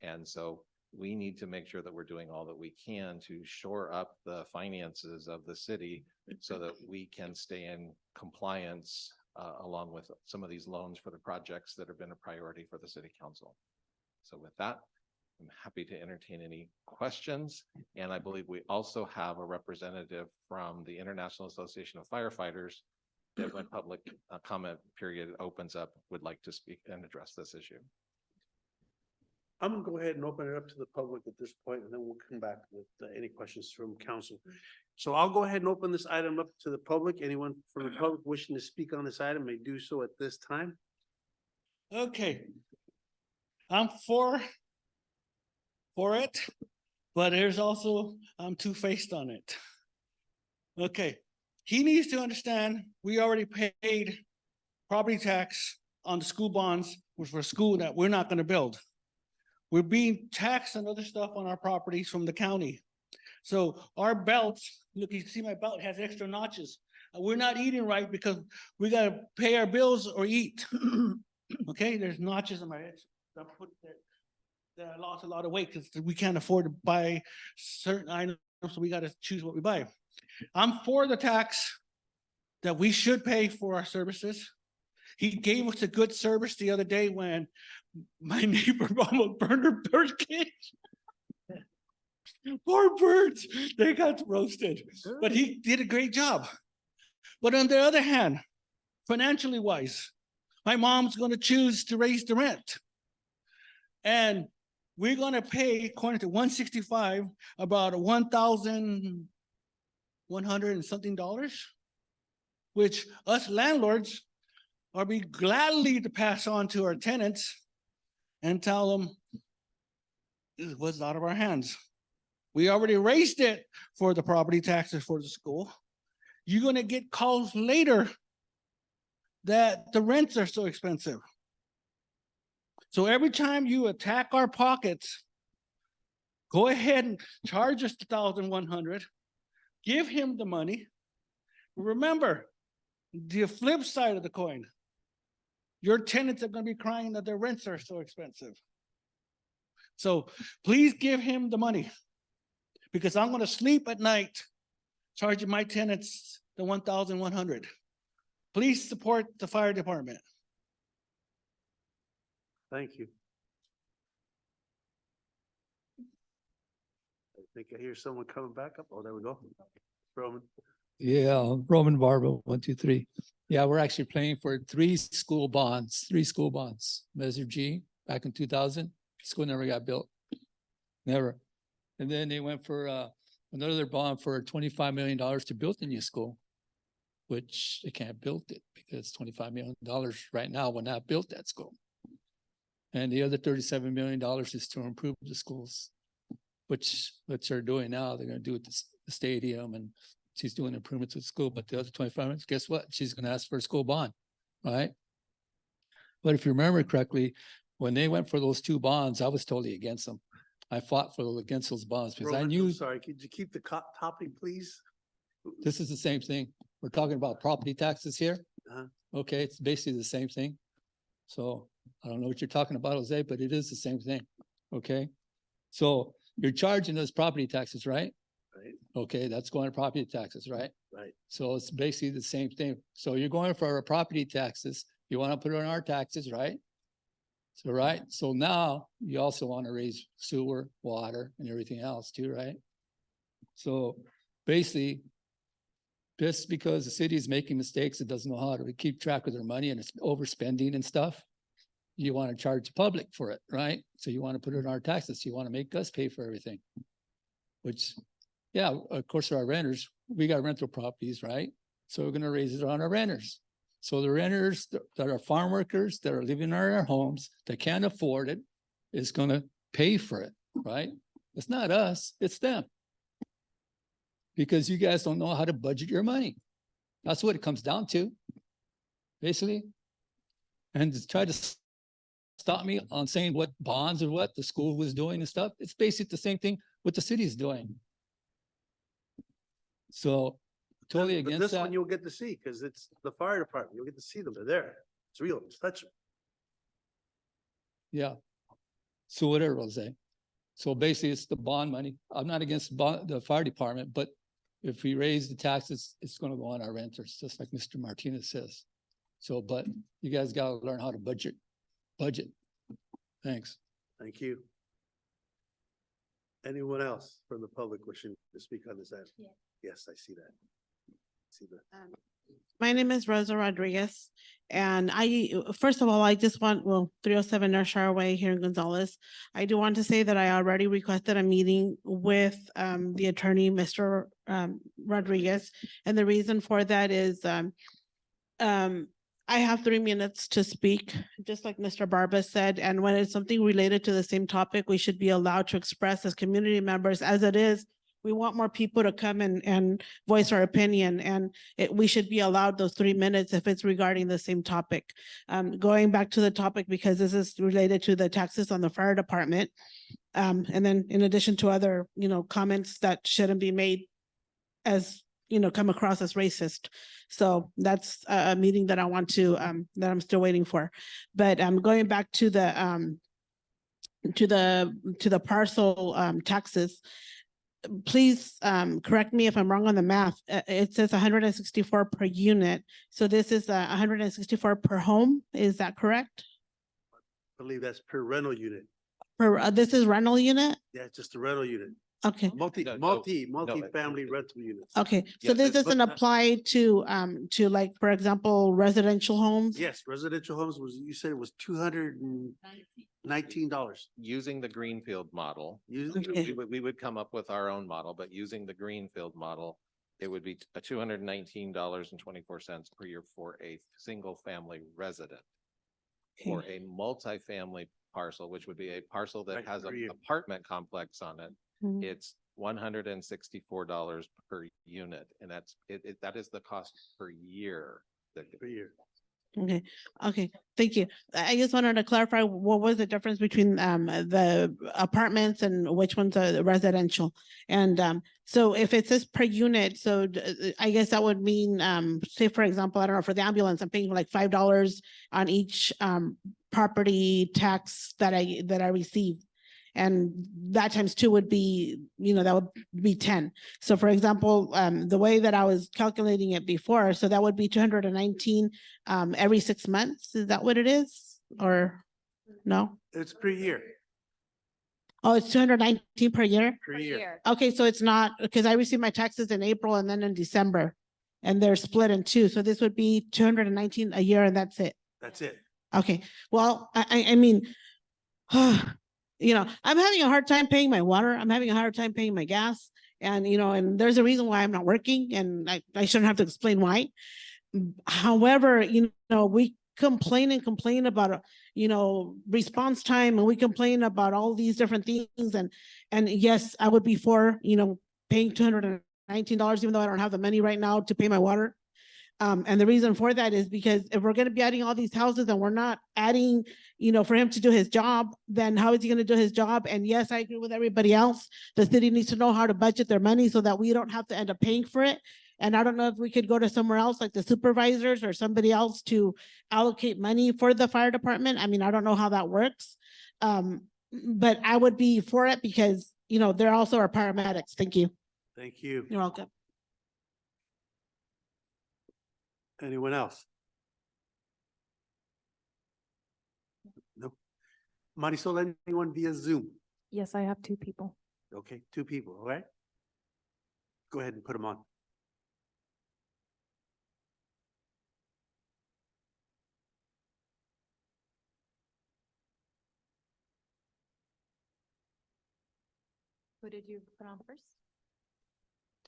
And so we need to make sure that we're doing all that we can to shore up the finances of the city so that we can stay in compliance along with some of these loans for the projects that have been a priority for the city council. So with that, I'm happy to entertain any questions. And I believe we also have a representative from the International Association of Firefighters that when public comment period opens up, would like to speak and address this issue. I'm gonna go ahead and open it up to the public at this point, and then we'll come back with any questions from council. So I'll go ahead and open this item up to the public. Anyone from the public wishing to speak on this item may do so at this time. Okay. I'm for it, but there's also, I'm two-faced on it. Okay, he needs to understand, we already paid property tax on the school bonds, which for school that we're not gonna build. We're being taxed on other stuff on our properties from the county. So our belts, look, you see my belt has extra notches. We're not eating right because we gotta pay our bills or eat. Okay, there's notches on my head. I put that I lost a lot of weight because we can't afford to buy certain items, so we gotta choose what we buy. I'm for the tax that we should pay for our services. He gave us a good service the other day when my neighbor almost burned her bird cage. Poor birds, they got roasted, but he did a great job. But on the other hand, financially wise, my mom's gonna choose to raise the rent. And we're gonna pay, according to 165, about 1,100 and something dollars, which us landlords are be gladly to pass on to our tenants and tell them it was out of our hands. We already raised it for the property taxes for the school. You're gonna get calls later that the rents are so expensive. So every time you attack our pockets, go ahead and charge us 1,100, give him the money. Remember, the flip side of the coin, your tenants are gonna be crying that their rents are so expensive. So please give him the money, because I'm gonna sleep at night charging my tenants the 1,100. Please support the fire department. Thank you. I think I hear someone coming back up. Oh, there we go. Roman. Yeah, Roman Barber, 123. Yeah, we're actually playing for three school bonds. Measure G back in 2000. School never got built. Never. And then they went for another bond for $25 million to build the new school, which they can't build it because $25 million right now will not build that school. And the other $37 million is to improve the schools, which they're doing now. They're going to do it the stadium, and she's doing improvements to the school. But the other 25 minutes, guess what? She's going to ask for a school bond, right? But if you remember correctly, when they went for those two bonds, I was totally against them. I fought against those bonds because I Roman, knew I'm sorry, could you keep the topic, please? this is the same thing. We're talking about property taxes here. Uh-huh. Okay, it's basically the same thing. So I don't know what you're talking about, Jose, but it is the same thing. Okay. So you're charging us property taxes, right? Right. Okay, that's going to property taxes, right? Right. So it's basically the same thing. So you're going for our property taxes. You want to put it on our taxes, right? So, right. So now you also want to raise sewer, water, and everything else too, right? So basically, just because the city is making mistakes, it doesn't know how to keep track of their money and it's overspending and stuff. You want to charge the public for it, right? So you want to put it in our taxes. You want to make us pay for everything, which, yeah, of course, our renters, we got rental properties, right? So we're going to raise it on our renters. So the renters that are farm workers that are living in our homes that can't afford it is going to pay for it, right? It's not us, it's them. Because you guys don't know how to budget your money. That's what it comes down to, basically. And to try to stop me on saying what bonds or what the school was doing and stuff, it's basically the same thing what the city is doing. So totally But against this that. one you'll get to see, because it's the fire department. You'll get to see them. They're there. It's real. It's touchable. Yeah. So whatever I'll say. So basically it's the bond money. I'm not against the fire department, but if we raise the taxes, it's going to go on our renters, just like Mr. Martinez says. So, but you guys got to learn how to budget. Thanks. Thank you. Anyone else from the public wishing to speak on this item? Yeah. Yes, I see that. See that. My name is Rosa Rodriguez. And first of all, I just want, 307 North Shore Way here in Gonzales. I do want to say that I already requested a meeting with the attorney, Mr. Rodriguez. And the reason for that is I have 3 minutes to speak, just like Mr. Barba said. And when it's something related to the same topic, we should be allowed to express as community members. As it is, we want more people to come and voice our opinion, and we should be allowed those 3 minutes if it's regarding the same topic. Going back to the topic, because this is related to the taxes on the fire department. And then in addition to other, comments that shouldn't be made as, come across as racist. So that's a meeting that I want to, that I'm still waiting for. But going back to the parcel taxes, please correct me if I'm wrong on the math. It says 164 per unit. So this is 164 per home. Is that correct? I believe that's per rental unit. This is rental unit? Yeah, it's just a rental unit. Okay. Multi-family rental units. Okay, Yeah, so this but- doesn't apply to like, for example, residential homes? Yes, residential homes you said it was $219. Using the Greenfield model, Okay. we would come up with our own model, but using the Greenfield model, it would be a $219.24 per year for a single family resident. For a multifamily parcel, which would be a parcel that Right, has per an year. apartment complex on it, Mhm. it's $164 per unit, and that is the cost per year. Per year. Okay, thank you. I just wanted to clarify, what was the difference between the apartments and which ones are the residential? And so if it says per unit, so I guess that would mean, say, for example, I don't know, for the ambulance, I'm paying like $5 on each property tax that I receive. And that times 2 would be, that would be 10. So for example, the way that I was calculating it before, so that would be 219 every 6 months. Is that what it is? Or no? It's per year. Oh, it's 219 per year? Per year. Okay, so it's not, because I receive my taxes in April and then in December, and they're split in 2. So this would be 219 a year and that's it. That's it. Okay, well, I mean, I'm having a hard time paying my water. I'm having a hard time paying my gas. And, and there's a reason why I'm not working, and I shouldn't have to explain why. However, we complain about, response time, and we complain about all these different things. And yes, I would be for, paying $219, even though I don't have the money right now to pay my water. And the reason for that is because if we're going to be adding all these houses and we're not adding, for him to do his job, then how is he going to do his job? And yes, I agree with everybody else. The city needs to know how to budget their money so that we don't have to end up paying for it. And I don't know if we could go to somewhere else, like the supervisors or somebody else, to allocate money for the fire department. I mean, I don't know how that works. But I would be for it because, they're also our paramedics. Thank you. Thank you. You're welcome. Anyone else? No. Marisol, anyone via Zoom? Yes, I have 2 people. Okay, 2 people, all right? Go ahead and put them on. Who did you put on first?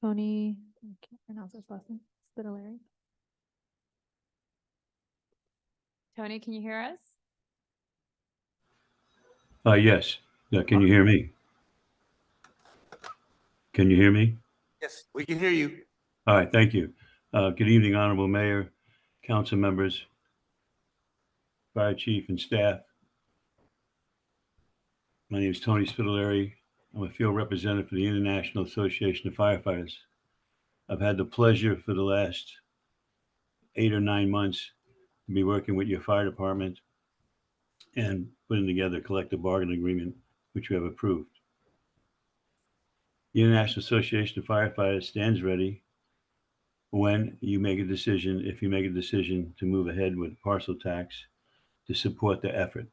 Tony, I can't pronounce his last name. Spitaleri. Tony, can you hear us? Yes. Yeah, can you hear me? Can you hear me? Yes, we can hear you. All right, thank you. Good evening, Honorable Mayor, council members, fire chief and staff. My name is Tony Spitaleri. I'm a field representative for the International Association of Firefighters. I've had the pleasure for the last 8 or 9 months to be working with your fire department and putting together a collective bargaining agreement, which we have approved. The International Association of Firefighters stands ready when you make a decision, if you make a decision to move ahead with parcel tax, to support the effort.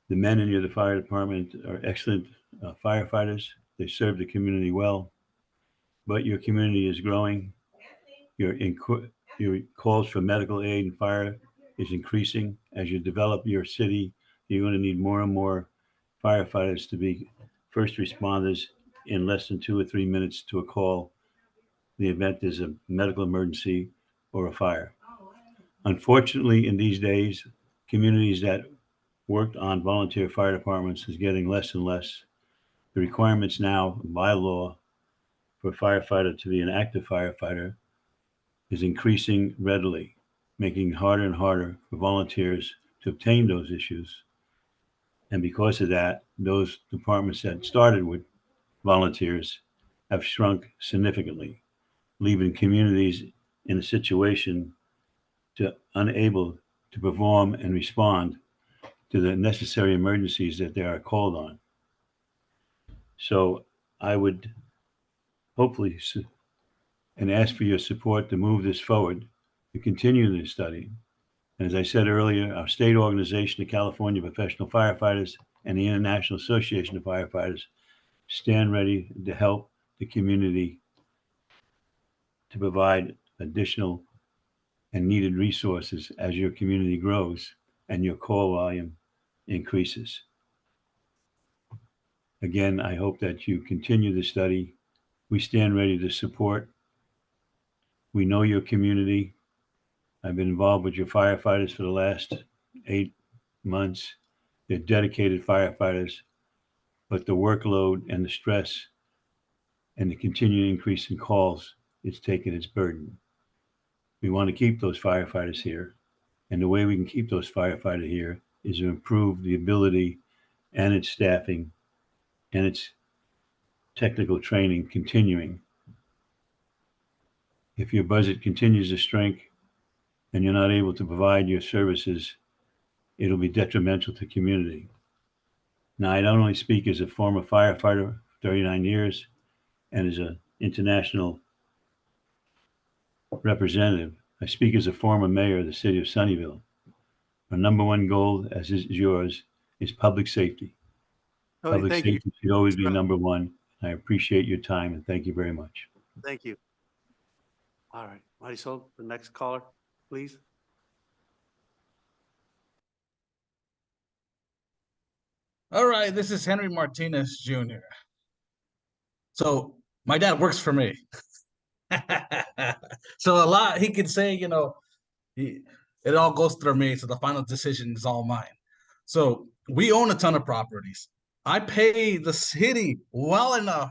The men in the fire department are excellent firefighters. They serve the community well, but your community is growing. your calls for medical aid and fire is increasing. As you develop your city, you're going to need more and more firefighters to be first responders in less than 2 or 3 minutes to a call. The event is a medical emergency or a fire. Unfortunately, in these days, communities that worked on volunteer fire departments is getting less and less. The requirements now by law for a firefighter to be an active firefighter is increasing readily, making it harder and harder for volunteers to obtain those issues. And because of that, those departments that started with volunteers have shrunk significantly, leaving communities in a situation to unable to perform and respond to the necessary emergencies that they are called on. So I would hopefully and ask for your support to move this forward, to continue this study. And as I said earlier, our state organization, the California Professional Firefighters and the International Association of Firefighters stand ready to help the community to provide additional and needed resources as your community grows and your call volume increases. Again, I hope that you continue the study. We stand ready to support. We know your community. I've been involved with your firefighters for the last 8 months. They're dedicated firefighters, but the workload and the stress and the continued increase in calls is taking its burden. We want to keep those firefighters here. And the way we can keep those firefighters here is to improve the ability and its staffing and its technical training continuing. If your budget continues to shrink and you're not able to provide your services, it'll be detrimental to community. Now, I don't only speak as a former firefighter, 39 years, and as an international representative. I speak as a former mayor of the city of Sunnyvale. Our number one goal, as is yours, is public safety. Tony, Public thank you. safety should always be number one. I appreciate your time and thank you very much. Thank you. All right, Marisol, the next caller, please. All right, this is Henry Martinez Jr. So my dad works for me. So a lot he could say, you know, it all goes through me, so the final decision is all mine. So we own a ton of properties. I pay the city well enough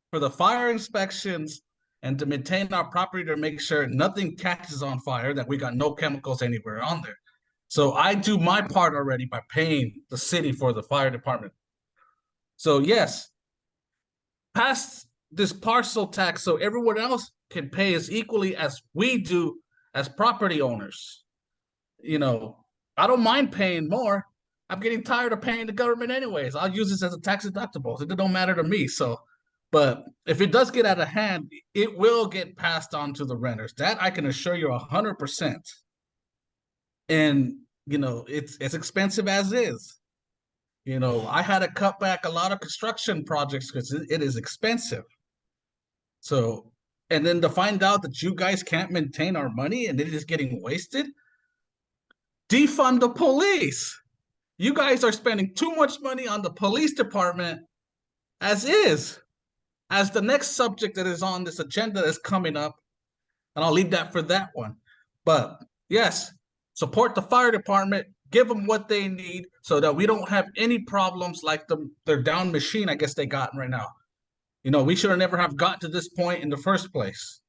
for the fire inspections and to maintain our property to make sure nothing catches on fire, that we got no chemicals anywhere on there. So I do my part already by paying the city for the fire department. So yes, pass this parcel tax so everyone else can pay as equally as we do as property owners. You know, I don't mind paying more. I'm getting tired of paying the government anyways. I'll use this as a tax deductible. It don't matter to me. So, but if it does get out of hand, it will get passed on to the renters. That I can assure you 100%. And, you know, it's as expensive as is. You know, I had to cut back a lot of construction projects because it is expensive. So, and then to find out that you guys can't maintain our money and it is getting wasted, defund the police. You guys are spending too much money on the police department as is. As the next subject that is on this agenda is coming up, and I'll leave that for that one. But yes, support the fire department, give them what they need so that we don't have any problems like their down machine I guess they got right now. You know, we should have never have gotten to this point in the first place.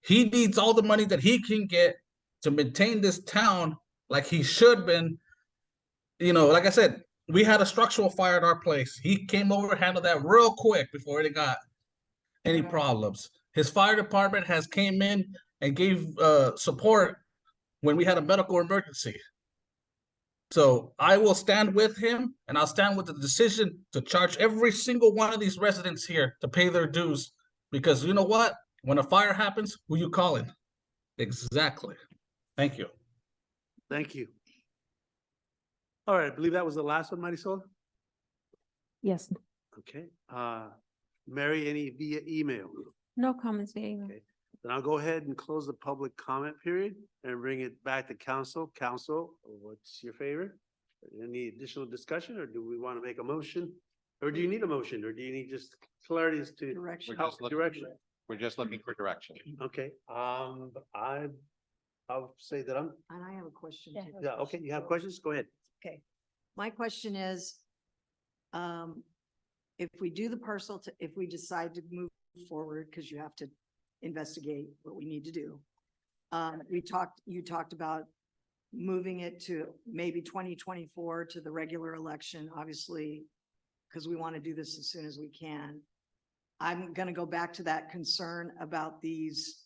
He needs all the money that he can get to maintain this town like he should been. You know, like I said, we had a structural fire at our place. He came over, handled that real quick before it got any problems. His fire department has came in and gave support when we had a medical emergency. So I will stand with him, and I'll stand with the decision to charge every single one of these residents here to pay their dues. Because you know what? When a fire happens, who you calling? Exactly. Thank you. Thank you. All right, I believe that was the last one, Marisol. Yes, Okay, Mary, any via email? no comments via email. Okay. Then I'll go ahead and close the public comment period and bring it back to council. Council, what's your favorite? Any additional discussion, or do we want to make a motion? Or do you need a motion, or do you need just clarity as to Direction. We're just looking- direction? We're just looking for direction. Okay, I'll say that I'm, And I have a question Yeah. too. yeah, okay, you have questions? Go ahead. Okay, my question is, if we do the parcel, if we decide to move forward, because you have to investigate what we need to do. You talked about moving it to maybe 2024 to the regular election, obviously, because we want to do this as soon as we can. I'm gonna go back to that concern about these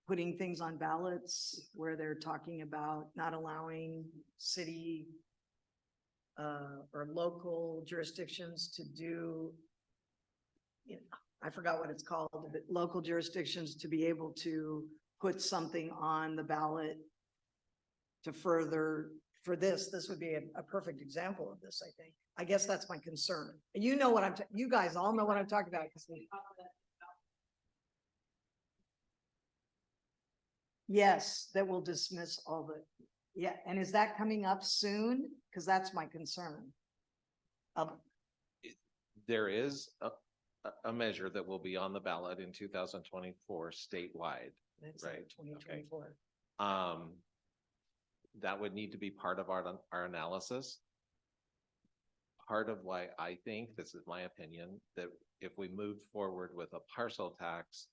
putting things on ballots where they're talking about not allowing city or local jurisdictions to do, I forgot what it's called, but local jurisdictions to be able to put something on the ballot to further, for this would be a perfect example of this, I think. I guess that's my concern. You know what you guys all know what I'm talking about. 'Cause yes, that will dismiss all the, yeah, and is that coming up soon? Because that's my concern. There is a measure that will be on the ballot in 2024 statewide. That's Right, okay. 2024. That would need to be part of our analysis. Part of why I think, this is my opinion, that if we moved forward with a parcel tax,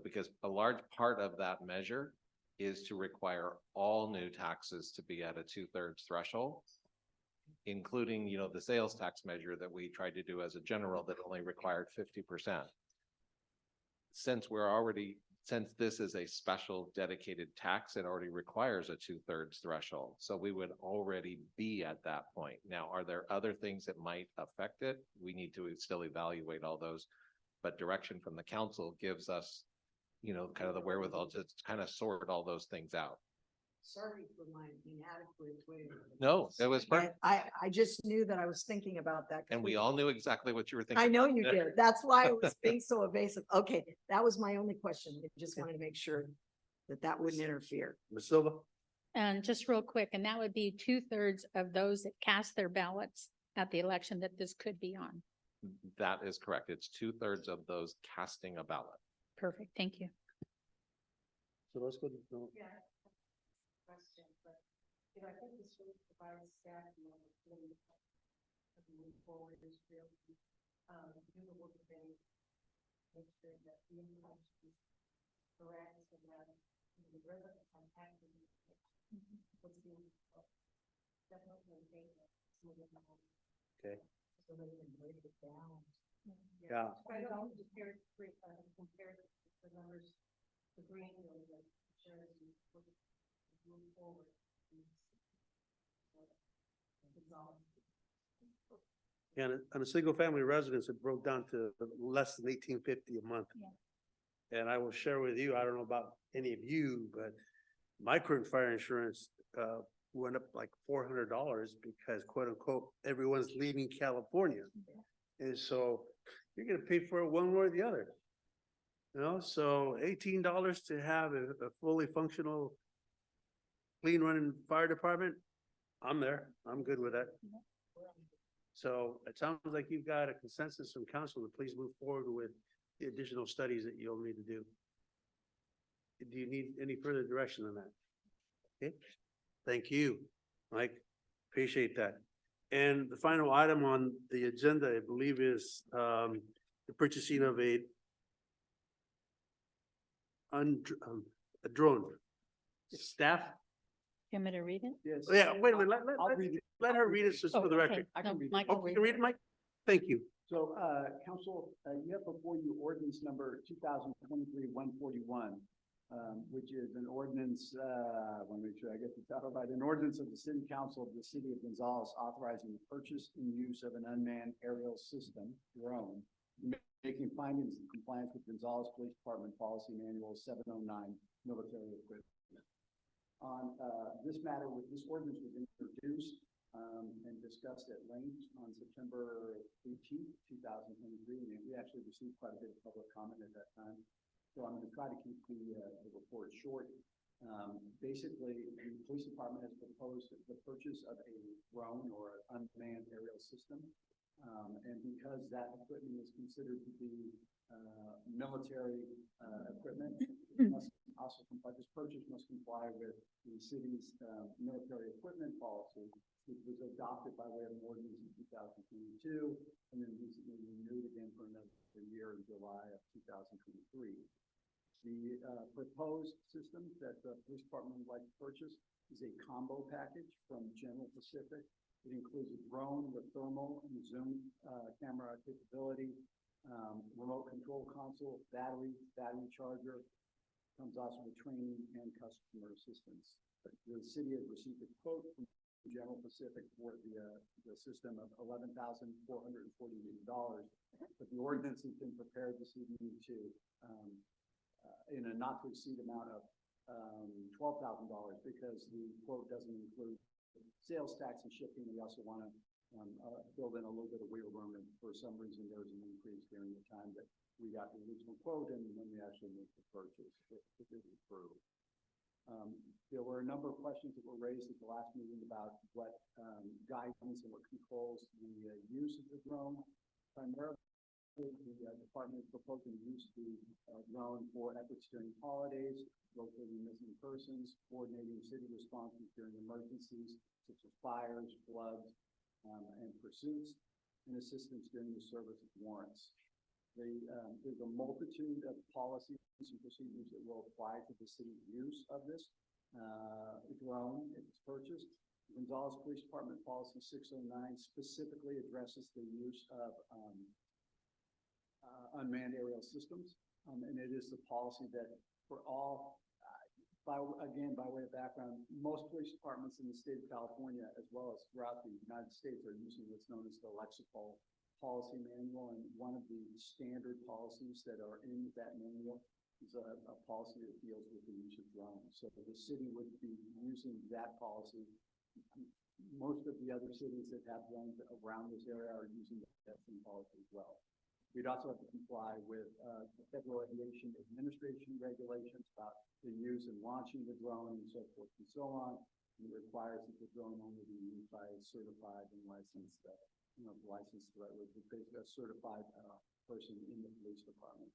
because a large part of that measure is to require all new taxes to be at a 2/3 threshold, including, the sales tax measure that we tried to do as a general that only required 50%. Since this is a special dedicated tax, it already requires a 2/3 threshold. So we would already be at that point. Now, are there other things that might affect it? We need to still evaluate all those. But direction from the council gives us, kind of the wherewithal to kind of sort all those things out. Sorry for my inadequate way. No, it was perfect. I just knew that I was thinking about that. 'cause And we all knew exactly what you were thinking. I know you did. That's why I was being so evasive. Okay, that was my only question. I just wanted to make sure that wouldn't interfere. Ms. Silva? And just real quick, and that would be 2/3 of those that cast their ballots at the election that this could be on. That is correct. It's 2/3 of those casting a ballot. Perfect, thank you. So let's go to. Question, but I think this really provides staff and opportunity to move forward is real. Do the work of any, make sure that the information is correct and that the residents are happy. What's being definitely data. Okay. So they can break it down. Yeah. I don't compare the numbers, the green, the shares, move forward. Yeah, on a single family residence, it broke down to less than 1850 a month. Yeah. And I will share with you, I don't know about any of you, but my current fire insurance went up like $400 because quote unquote, everyone's leaving California. And so you're gonna pay for it one way or the other. So $18 to have a fully functional, clean running fire department, I'm there. I'm good with that. So it sounds like you've got a consensus from council to please move forward with the additional studies that you'll need to do. Do you need any further direction on that? Okay, thank you, Mike. Appreciate that. And the final item on the agenda, I believe, is the purchasing of a drone. Staff? You want me to read it? Yes. Yeah, wait a minute, let her read it just for the record. I can read it. No, Mike will Oh, you can read it, Mike? Thank you. So, council, you have before you ordinance number 2023-141, which is an ordinance, I want to make sure I get the title right, an ordinance of the city council of the city of Gonzales authorizing the purchase and use of an unmanned aerial system, drone, making findings in compliance with Gonzales Police Department Policy Manual 709, military equipment. On this matter, this ordinance was introduced and discussed at length on September 18th, 2023, and we actually received quite a bit of public comment at that time. So I'm gonna try to keep the report short. Basically, the police department has proposed the purchase of a drone or unmanned aerial system. And because that equipment is considered to be military equipment, it must also comply, this purchase must comply with the city's military equipment policy, which was adopted by way of an ordinance in 2022, and then recently renewed again for another year in July of 2023. The proposed system that the police department would like to purchase is a combo package from General Pacific. It includes a drone with thermal and zoom camera capability, remote control console, battery charger, comes also with training and customer assistance. The city has received a quote from General Pacific for the system of $11,448, but the ordinance has been prepared this evening to in a not to exceed amount of $12,000 because the quote doesn't include sales tax and shipping. We also want to build in a little bit of wiggle room, and for some reason there was an increase during the time that we got the original quote and when we actually make the purchase, if it is approved. There were a number of questions that were raised at the last meeting about what guidance and what controls the use of the drone. Primarily, the department is proposing to use the drone for efforts during holidays, locating missing persons, coordinating city responses during emergencies such as fires, floods, and pursuits, and assistance during the service of warrants. There's a multitude of policies and procedures that will apply to the city's use of this drone if it's purchased. Gonzales Police Department Policy 609 specifically addresses the use of unmanned aerial systems, and it is the policy that for all, by way of background, most police departments in the state of California, as well as throughout the United States, are using what's known as the Lexipol Policy Manual, and one of the standard policies that are in that manual is a policy that deals with the use of drones. So the city would be using that policy. Most of the other cities that have drones around this area are using that same policy as well. We'd also have to comply with the Federal Aviation Administration regulations about the use and launching the drone and so forth and so on. And it requires that the drone only be used by a certified and licensed, basically a certified person in the police department.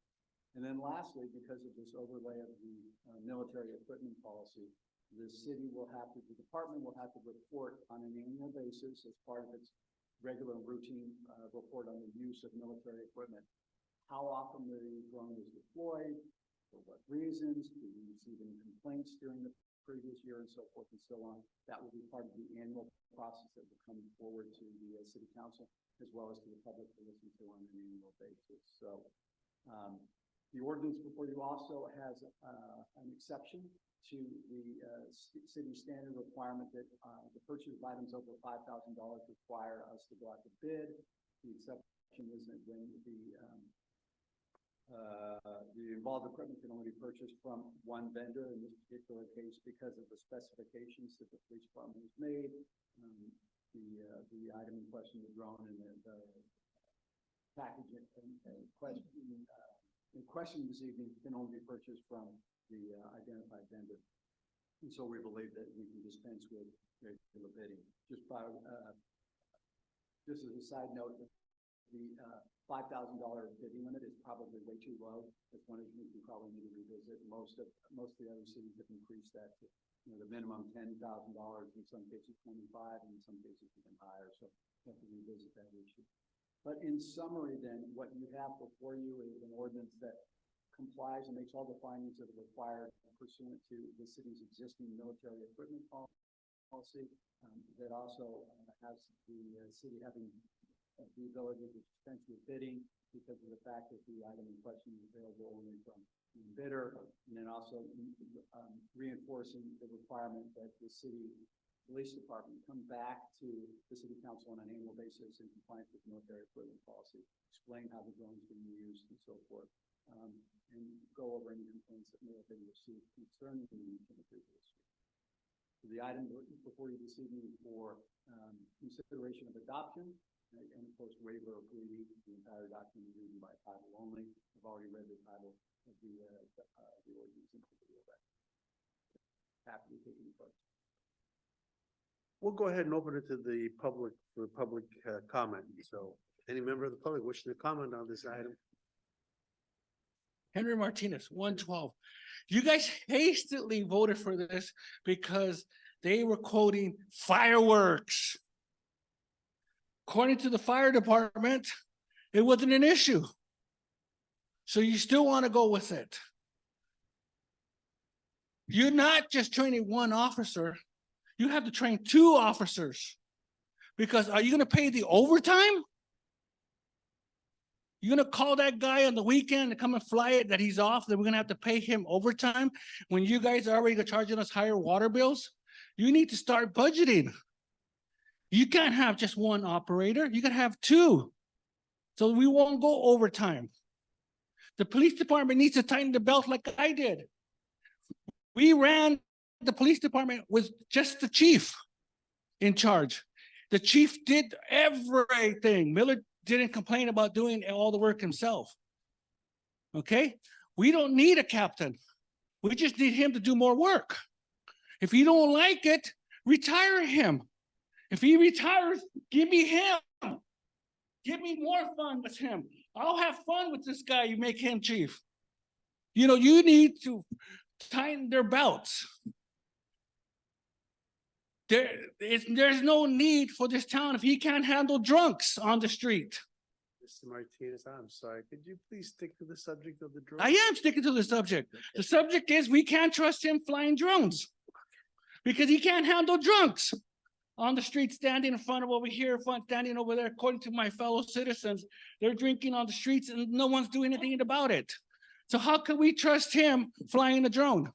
And then lastly, because of this overlay of the military equipment policy, the department will have to report on an annual basis as part of its regular routine report on the use of military equipment. How often the drone is deployed, for what reasons, do we receive any complaints during the previous year, and so forth and so on. That will be part of the annual process that will come forward to the city council, as well as to the public to listen to on an annual basis. So the ordinance before you also has an exception to the city standard requirement that the purchase of items over $5,000 require us to go out to bid. The exception is that when the involved equipment can only be purchased from one vendor. In this particular case, because of the specifications that the police department has made, the item in question, the drone, and the package in question this evening can only be purchased from the identified vendor. And so we believe that we can dispense with regular bidding. Just as a side note, the $5,000 bidding limit is probably way too low. That's one of the things we probably need to revisit. Most of the other cities have increased that to the minimum $10,000, in some cases 25, and in some cases even higher. So we have to revisit that issue. But in summary, then, what you have before you is an ordinance that complies and makes all the findings that are required pursuant to the city's existing military equipment policy. That also has the city having the ability to dispense with bidding because of the fact that the item in question is available only from the bidder, and then also reinforcing the requirement that the city police department come back to the city council on an annual basis in compliance with military equipment policy, explain how the drone is being used and so forth. And go over any complaints that may have been received concerning the use in the previous year. So the item before you this evening for consideration of adoption and of course waiver of reading. The entire document is reading by title only. I've already read the title the ordinance into the record. Happy to take any questions. We'll go ahead and open it to the public for public comment. So any member of the public wishing to comment on this item? Henry Martinez, 112. You guys hastily voted for this because they were quoting fireworks. According to the fire department, it wasn't an issue. So you still want to go with it. You're not just training one officer, you have to train 2 officers. Because are you going to pay the overtime? You're gonna call that guy on the weekend to come and fly it that he's off, then we're gonna have to pay him overtime when you guys are already charging us higher water bills? You need to start budgeting. You can't have just one operator, you gotta have 2. So we won't go overtime. The police department needs to tighten the belt like I did. We ran the police department with just the chief in charge. The chief did everything. Miller didn't complain about doing all the work himself. Okay? We don't need a captain. We just need him to do more work. If you don't like it, retire him. If he retires, give me him. Give me more fun with him. I'll have fun with this guy. You make him chief. You know, you need to tighten their belts. There's no need for this town if he can't handle drunks on the street. Mr. Martinez, I'm sorry. Could you please stick to the subject of the drone? I am sticking to the subject. The subject is we can't trust him flying drones because he can't handle drunks on the street, standing in front of over here, standing over there. According to my fellow citizens, they're drinking on the streets and no one's doing anything about it. So how can we trust him flying a drone,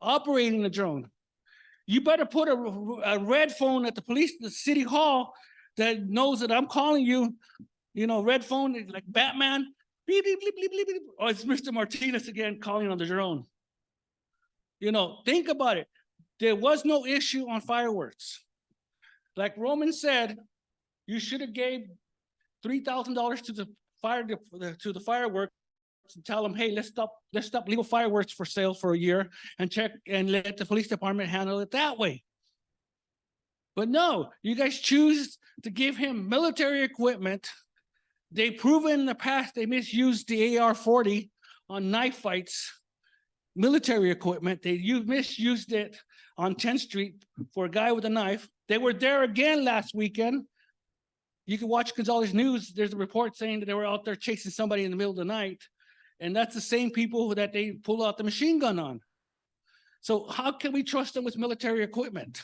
operating a drone? You better put a red phone at the city hall that knows that I'm calling you, you know, red phone like Batman. Beep, beep, beep, beep, beep, beep. Oh, it's Mr. Martinez again calling on the drone. You know, think about it. There was no issue on fireworks. Like Roman said, you should have gave $3,000 to the fireworks to tell them, hey, let's stop legal fireworks for sale for a year and check and let the police department handle it that way. But no, you guys choose to give him military equipment. They've proven in the past they misused the AR-40 on knife fights, military equipment. They misused it on 10th Street for a guy with a knife. They were there again last weekend. You can watch Gonzalez News. There's a report saying that they were out there chasing somebody in the middle of the night. And that's the same people that they pull out the machine gun on. So how can we trust them with military equipment?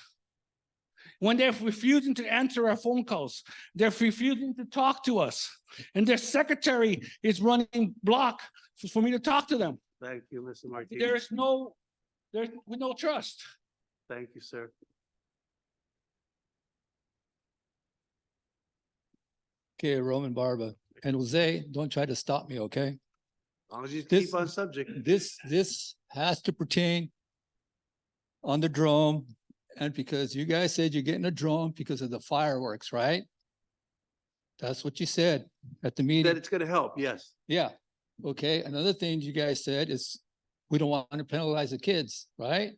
When they're refusing to answer our phone calls, they're refusing to talk to us, and their secretary is running block for me to talk to them. Thank you, Mr. Martinez. There's no trust. Thank you, sir. Okay, Roman Barba. And Jose, don't try to stop me, okay? As long as you This- keep on subject. This has to pertain on the drone. And because you guys said you're getting a drone because of the fireworks, right? That's what you said at the meeting. That it's gonna help, yes. Yeah, okay. Another thing you guys said is we don't want to penalize the kids, right?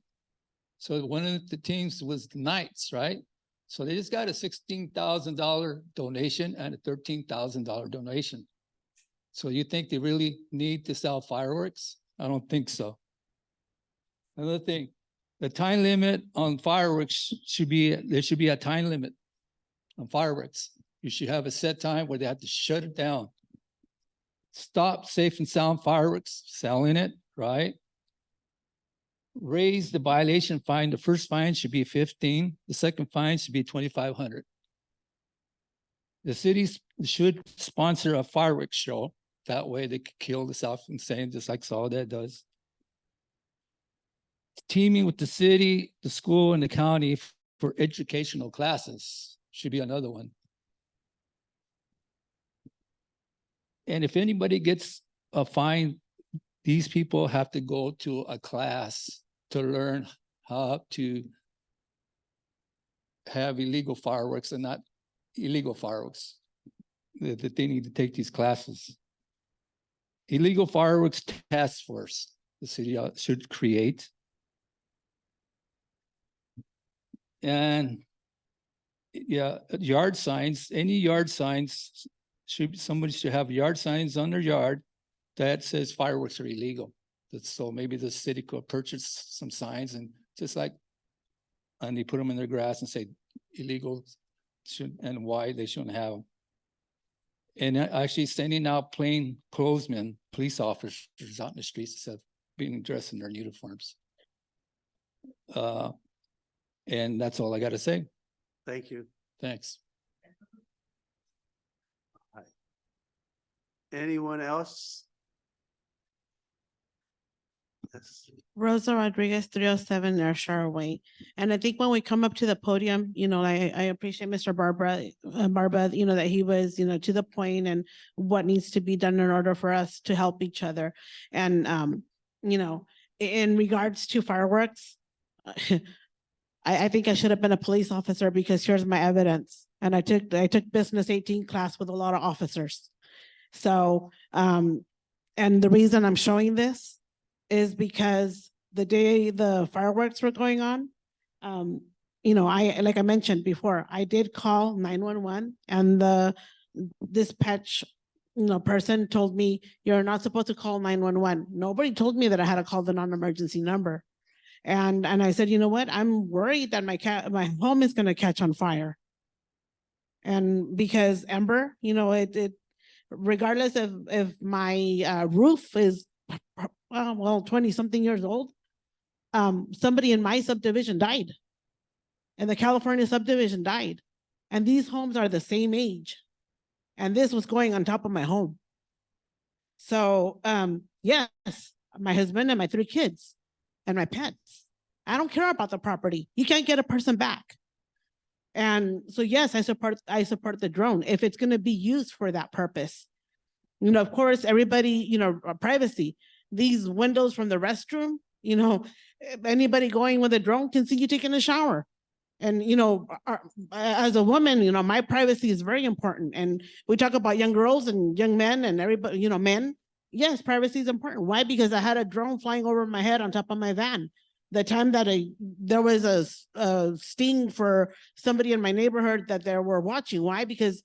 So one of the things was the Knights, right? So they just got a $16,000 donation and a $13,000 donation. So you think they really need to sell fireworks? I don't think so. Another thing, the time limit on fireworks there should be a time limit on fireworks. You should have a set time where they have to shut it down. Stop safe and sound fireworks, selling it, right? Raise the violation fine. The first fine should be 15. The second fine should be 2,500. The cities should sponsor a fireworks show. That way they could kill the self-insane just like Soledad does. Teaming with the city, the school, and the county for educational classes should be another one. And if anybody gets a fine, these people have to go to a class to learn how to have illegal fireworks and not illegal fireworks. That they need to take these classes. illegal fireworks task force the city should create. And yeah, yard signs, any yard signs somebody should have yard signs on their yard that says fireworks are illegal. So maybe the city could purchase some signs and just like, and they put them in their grass and say illegal and why they shouldn't have them. And actually sending out plain clothesmen, police officers out in the streets instead of being dressed in their uniforms. And that's all I got to say. Thank you. Thanks. Anyone else? Yes. Rosa Rodriguez, 307 Ayrshire Way. And I think when we come up to the podium, you know, I appreciate Mr. Barba, you know, that he was, you know, to the point and what needs to be done in order for us to help each other. And, you know, in regards to fireworks, I think I should have been a police officer because here's my evidence. And I took business 18 class with a lot of officers. So, and the reason I'm showing this is because the day the fireworks were going on, you know, like I mentioned before, I did call 911 and the dispatch, you know, person told me, you're not supposed to call 911. Nobody told me that I had to call the non-emergency number. And I said, you know what? I'm worried that my home is going to catch on fire. And because Ember, you know, it regardless of if my roof is well 20 something years old, somebody in my subdivision died, and the California subdivision died, and these homes are the same age, and this was going on top of my home. So yes, my husband and my 3 kids and my pets. I don't care about the property. You can't get a person back. And so yes, I support the drone if it's going to be used for that purpose. You know, of course, everybody, you know, privacy. These windows from the restroom, you know, anybody going with a drone can see you taking a shower. And, you know, as a woman, you know, my privacy is very important. And we talk about young girls and young men and everybody, you know, men. Yes, privacy is important. Why? Because I had a drone flying over my head on top of my van. The time that there was a sting for somebody in my neighborhood that they were watching. Why? Because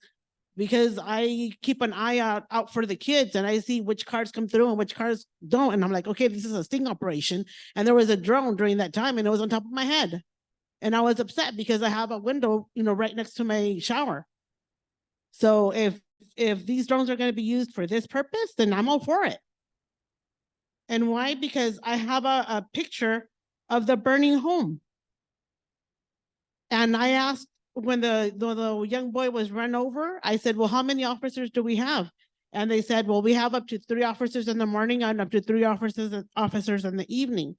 I keep an eye out for the kids, and I see which cars come through and which cars don't. And I'm like, okay, this is a sting operation. And there was a drone during that time, and it was on top of my head. And I was upset because I have a window, you know, right next to my shower. So if these drones are going to be used for this purpose, then I'm all for it. And why? Because I have a picture of the burning home. And I asked, when the young boy was run over, I said, well, how many officers do we have? And they said, well, we have up to 3 officers in the morning and up to 3 officers in the evening.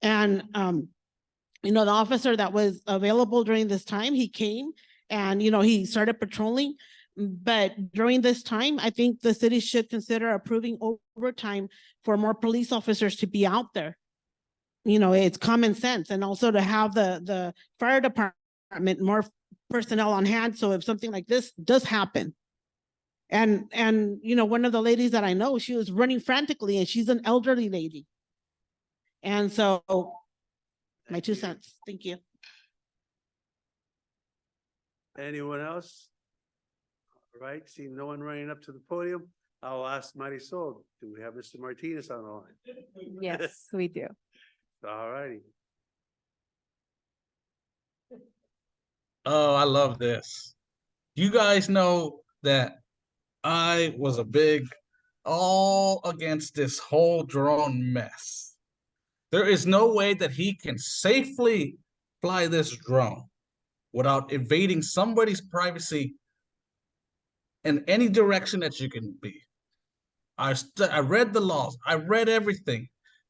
And, you know, the officer that was available during this time, he came and, you know, he started patrolling. But during this time, I think the city should consider approving overtime for more police officers to be out there. You know, it's common sense. And also to have the fire department more personnel on hand. So if something like this does happen, and you know, one of the ladies that I know, she was running frantically, and she's an elderly lady. And so my 2 cents. Thank you. Anyone else? All right, seeing no one running up to the podium, I'll ask Marisol, do we have Mr. Martinez on the line? Yes, we do. All righty. Oh, I love this. You guys know that I was a big all against this whole drone mess. There is no way that he can safely fly this drone without invading somebody's privacy in any direction that you can be. I read the laws. I read everything.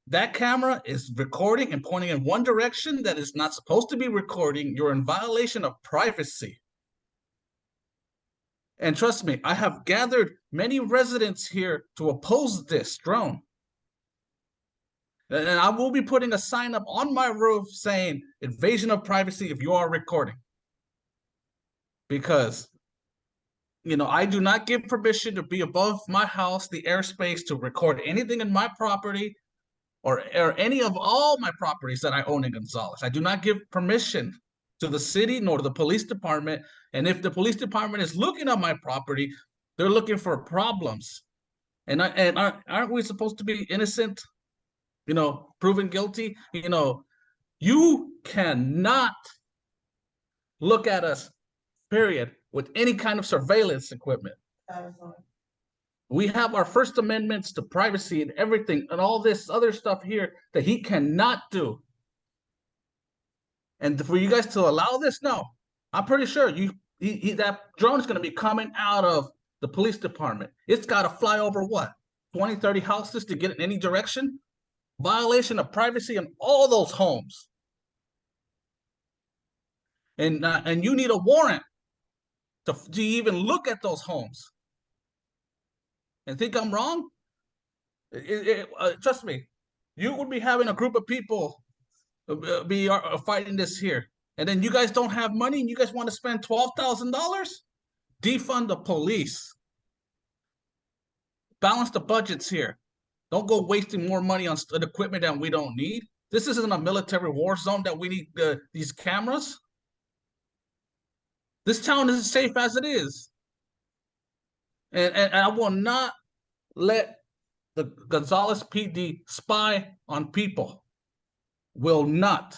That camera is recording and pointing in one direction that is not supposed to be recording. You're in violation of privacy. And trust me, I have gathered many residents here to oppose this drone. And I will be putting a sign up on my roof saying invasion of privacy if you are recording. Because I do not give permission to be above my house, the airspace, to record anything in my property or any of all my properties that I own in Gonzales. I do not give permission to the city nor the police department. And if the police department is looking at my property, they're looking for problems. And aren't we supposed to be innocent? Proven guilty? You cannot look at us, period, with any kind of surveillance equipment. We have our First Amendments to privacy and everything and all this other stuff here that he cannot do. And for you guys to allow this, no. I'm pretty sure that drone is going to be coming out of the police department. It's got to fly over what? 20, 30 houses to get in any direction? Violation of privacy in all those homes. And you need a warrant to even look at those homes. And think I'm wrong? Trust me, you would be having a group of people be fighting this here. And then you guys don't have money and you guys want to spend $12,000? Defund the police. Balance the budgets here. Don't go wasting more money on equipment that we don't need. This isn't a military war zone that we need these cameras. This town is as safe as it is. And I will not let the Gonzales PD spy on people. Will not.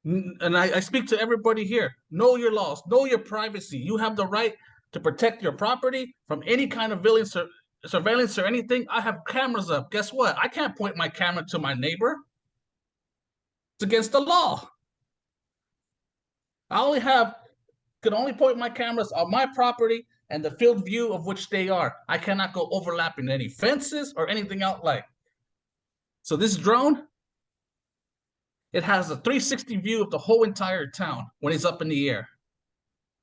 And I speak to everybody here. Know your laws. Know your privacy. You have the right to protect your property from any kind of surveillance or anything. I have cameras up. Guess what? I can't point my camera to my neighbor. It's against the law. I can only point my cameras on my property and the field view of which they are. I cannot go overlapping any fences or anything out like. So this drone, it has a 360 view of the whole entire town when it's up in the air.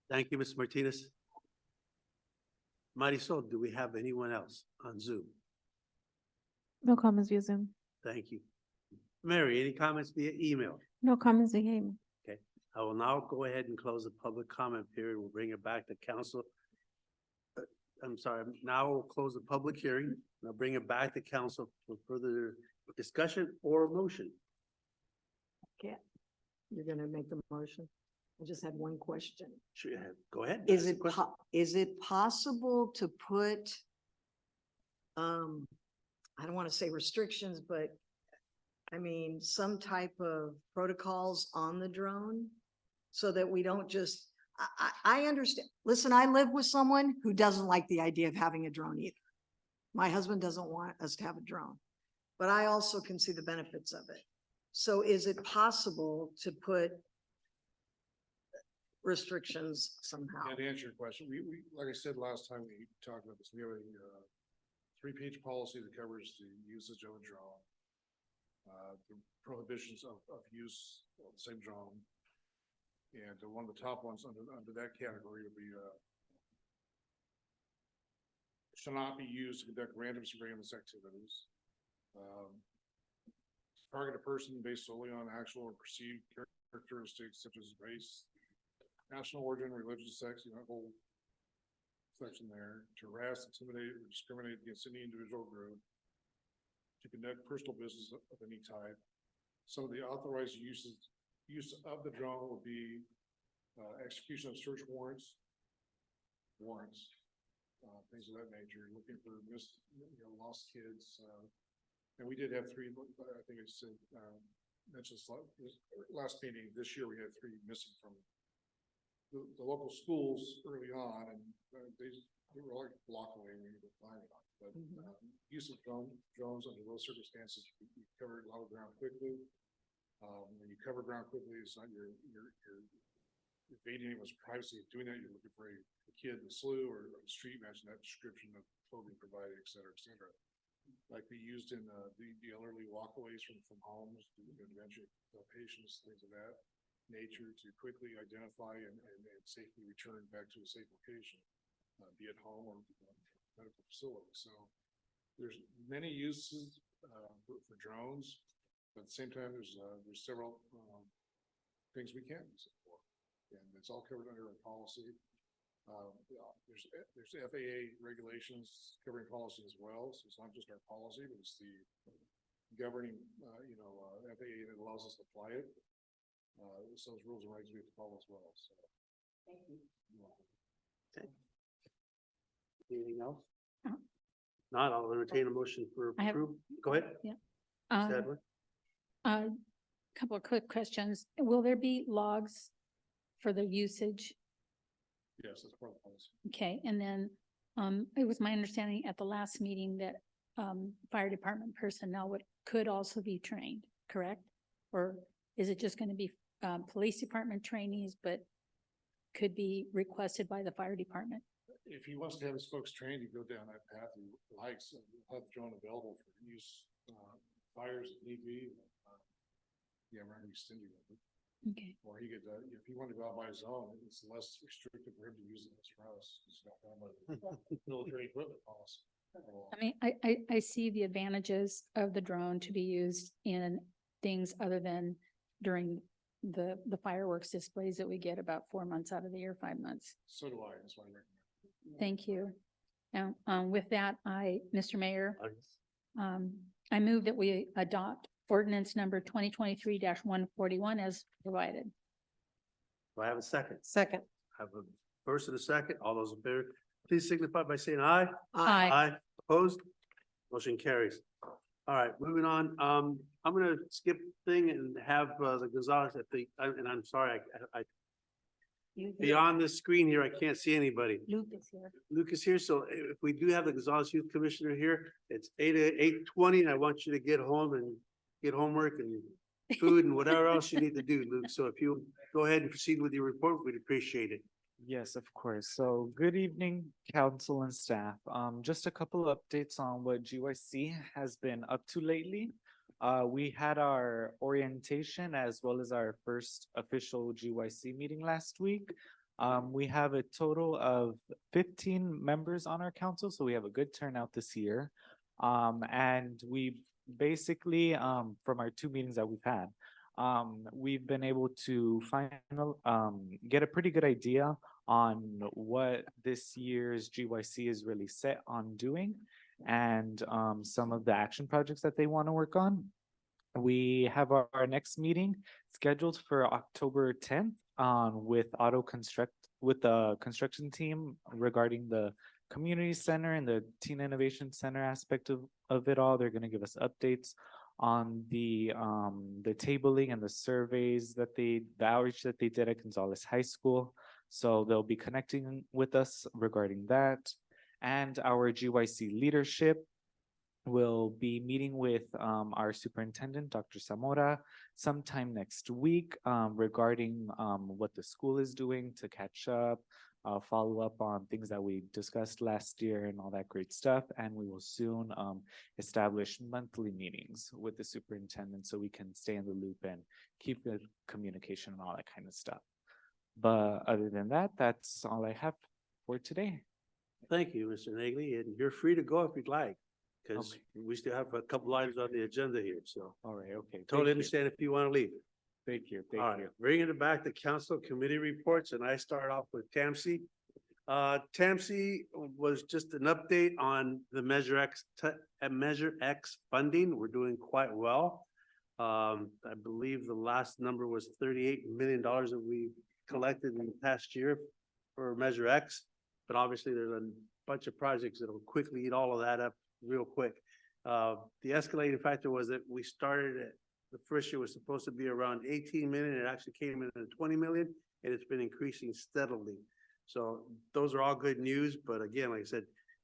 Thank you, Mr. Martinez. Marisol, do we have anyone else on Zoom? No comments via Zoom. Thank you. Mary, any comments via email? No comments via email. Okay, I will now go ahead and close the public comment period. We'll bring it back to council. I'm sorry, now we'll close the public hearing. And I'll bring it back to council for further discussion or motion. Okay, you're gonna make the motion? I just had one question. Sure, go ahead. Is Ask the it, question. is it possible to put, I don't want to say restrictions, but I mean, some type of protocols on the drone so that we don't just, I understand. Listen, I live with someone who doesn't like the idea of having a drone either. My husband doesn't want us to have a drone, but I also can see the benefits of it. So is it possible to put restrictions somehow? Yeah, to answer your question, we, like I said last time we talked about this, we have a 3-page policy that covers the usage of a drone, the prohibitions of use of the same drone, and one of the top ones under that category would be shall not be used to conduct random surveillance activities. Target a person based solely on actual or perceived characteristics such as race, national origin, religion, sex, whole section there, to harass, intimidate, or discriminate against any individual group, to conduct personal business of any type. Some of the authorized use of the drone will be execution of search warrants, things of that nature, looking for lost kids. And we did have 3, I think it's mentioned last meeting this year, we had 3 missing from the local schools early on, and they were like a block away when you were finding them. But use of drones under those circumstances, you cover a lot of ground quickly. When you cover ground quickly, it's not you're invading anyone's privacy. Doing that, you're looking for a kid in the slough or the street, matching that description of clothing provided, et cetera, et cetera. Like we used in the elderly walkaways from homes, dementia patients, things of that nature, to quickly identify and safely return back to a safe location, be it home or medical facility. So there's many uses for drones, but at the same time, there's several things we can't use it for. and it's all covered under a policy. Yeah, there's FAA regulations covering policy as well, so it's not just our policy, but it's the governing, FAA that allows us to apply it. So those rules and regs we have to follow as well, so. Thank you. Okay. Anything else? No. Not, I'll entertain a motion for I have- approval. Go ahead. Yeah. Ms. Adler. Couple of quick questions. Will there be logs for the usage? Yes, that's part of the policy. Okay, and then, it was my understanding at the last meeting that, fire department personnel could also be trained, correct? Or is it just gonna be, police department trainees, but could be requested by the fire department? If he wants to have his folks trained, you go down that path he likes, and we'll have the drone available for use, fires if need be. Yeah, we're gonna extend you with it. Okay. Or he could, if he wanted to go out by his own, it's less restrictive for him to use it as for us. It's not down by the military equipment policy. I mean, I see the advantages of the drone to be used in things other than during the fireworks displays that we get about 4 months out of the year, 5 months. So do I, that's why I recommend. Thank you. Now, with that, Mr. Mayor, I move that we adopt ordinance number 2023-141 as provided. Do I have a second? Second. I have a first and a second. All those in favor, please signify by saying aye. Aye. Aye. Opposed? Motion carries. All right, moving on. I'm gonna skip the thing and have the Gonzalez at the, and I'm sorry, I beyond the screen here, I can't see anybody. Luke is here. Luke is here, so if we do have the Gonzalez Youth Commissioner here, it's 8:20, and I want you to get home and get homework and food and whatever else you need to do, Luke. So if you go ahead and proceed with your report, we'd appreciate it. Yes, of course. So good evening, council and staff. Just a couple of updates on what GYC has been up to lately. We had our orientation as well as our first official GYC meeting last week. We have a total of 15 members on our council, so we have a good turnout this year. And we basically, from our 2 meetings that we've had, we've been able to get a pretty good idea on what this year's GYC is really set on doing and some of the action projects that they want to work on. We have our next meeting scheduled for October 10th with with the construction team regarding the community center and the teen innovation center aspect of it all. They're going to give us updates on the tabling and the surveys that the outreach that they did at Gonzalez High School. So they'll be connecting with us regarding that. And our GYC leadership will be meeting with our superintendent, Dr. Zamora, sometime next week regarding what the school is doing to catch up, follow up on things that we discussed last year and all that great stuff. And we will soon establish monthly meetings with the superintendent so we can stay in the loop and keep the communication and all that kind of stuff. But other than that, that's all I have for today. Thank you, Mr. Nagley, and you're free to go if you'd like, because we still have a couple items on the agenda here, so. All right, okay. Totally understand if you want to leave. Thank you, All right, bringing it back to council committee reports, and I start off with TAMC. TAMC was just an update on the Measure X funding. We're doing quite well. I believe the last number was $38 million that we collected in the past year for Measure X, but obviously there's a bunch of projects that'll quickly eat all of that up real quick. The escalating factor was that we started at the first year was supposed to be around 18 million. It actually came in at 20 million, and it's been increasing steadily. So those are all good news. But again, like I said,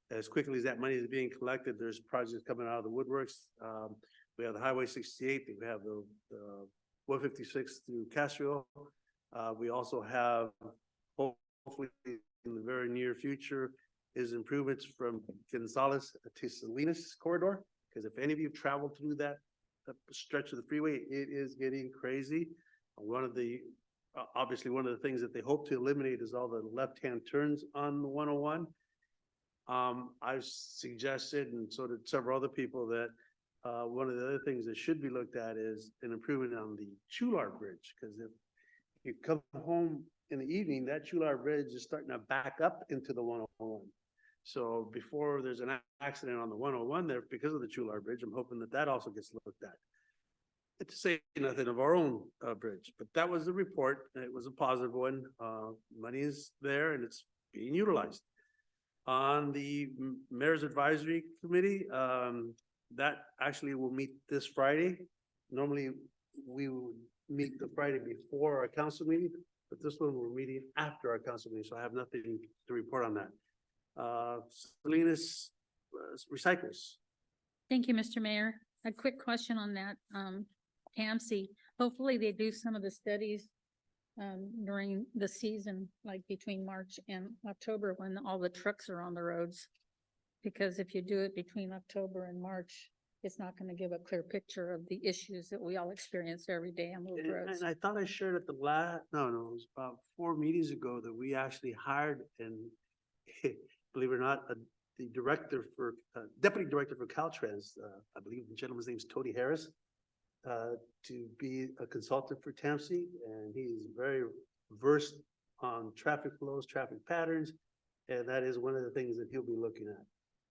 as quickly as that money is being collected, there's projects coming out of the woodworks. We have the Highway 68, we have the 156 through Castro. We also have, hopefully in the very near future, is improvements from Gonzalez to Salinas corridor. Because if any of you travel through that stretch of the freeway, it is getting crazy. Obviously one of the things that they hope to eliminate is all the left-hand turns on the 101. I've suggested, and so did several other people, that one of the other things that should be looked at is an improvement on the Chular Bridge, because if you come home in the evening, that Chular Bridge is starting to back up into the 101. So before there's an accident on the 101 there because of the Chular Bridge, I'm hoping that that also gets looked at. To say nothing of our own bridge, but that was the report. And it was a positive one. Money is there and it's being utilized. On the Mayor's Advisory Committee, that actually will meet this Friday. Normally, we would meet the Friday before our council meeting, but this one we're meeting after our council meeting, so I have nothing to report on that. Salinas Recycles. Thank you, Mr. Mayor. A quick question on that. TAMC, hopefully they do some of the studies during the season, like between March and October when all the trucks are on the roads. Because if you do it between October and March, it's not going to give a clear picture of the issues that we all experience every day on those roads. And I thought I shared at the no, it was about 4 meetings ago that we actually hired and believe it or not, the director for, deputy director for Caltrans, I believe the gentleman's name is Tony Harris, to be a consultant for TAMC, and he's very versed on traffic flows, traffic patterns, and that is one of the things that he'll be looking at.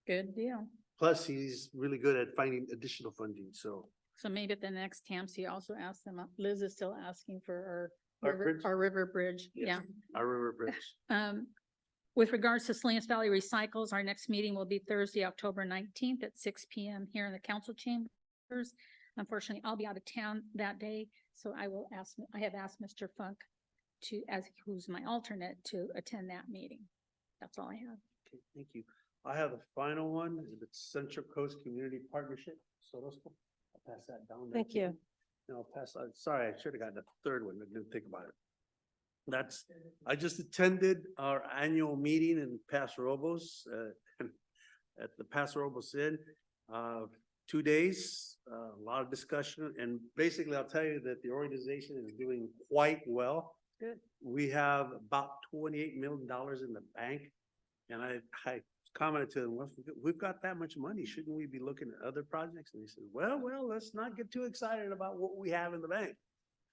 Good deal. Plus, he's really good at finding additional funding, so. So maybe at the next TAMC also ask them, Liz is still asking for Our bridge? our river bridge. Yes, Yeah. Our river bridge. With regards to Salinas Valley Recycles, our next meeting will be Thursday, October 19th at 6 p.m. here in the council chambers. Unfortunately, I'll be out of town that day, so I have asked Mr. Funk who's my alternate, to attend that meeting. That's all I have. Okay, thank you. I have the final one, it's Central Coast Community Partnership. So I'll pass that down. there Thank to you. No, I'll pass, sorry, I should have gotten the third one, I didn't think about it. I just attended our annual meeting in Paso Robles, at the Paso Robles Inn. 2 days, a lot of discussion, and basically I'll tell you that the organization is doing quite well. Good. We have about $28 million in the bank, and I commented to them, well, if we've got that much money, shouldn't we be looking at other projects? And they said, well, let's not get too excited about what we have in the bank.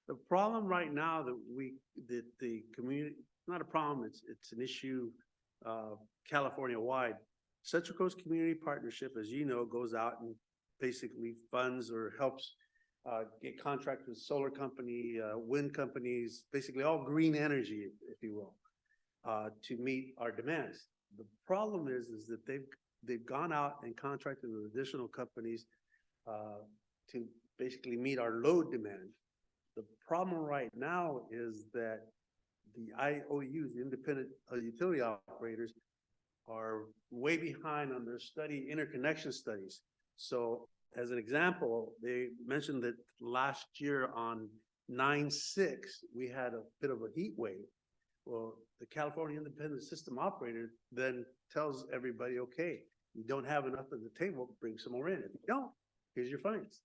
The problem right now that the community, not a problem, it's an issue, California-wide. Central Coast Community Partnership, as you know, goes out and basically funds or helps get contracts with solar company, wind companies, basically all green energy, if you will, to meet our demands. The problem is that they've gone out and contracted with additional companies to basically meet our load demand. The problem right now is that the IOUs, the independent utility operators, are way behind on their interconnection studies. So as an example, they mentioned that last year on 9/6, we had a bit of a heat wave. Well, the California Independent System Operator then tells everybody, okay, you don't have enough at the table, bring some more in. If you don't, here's your fines.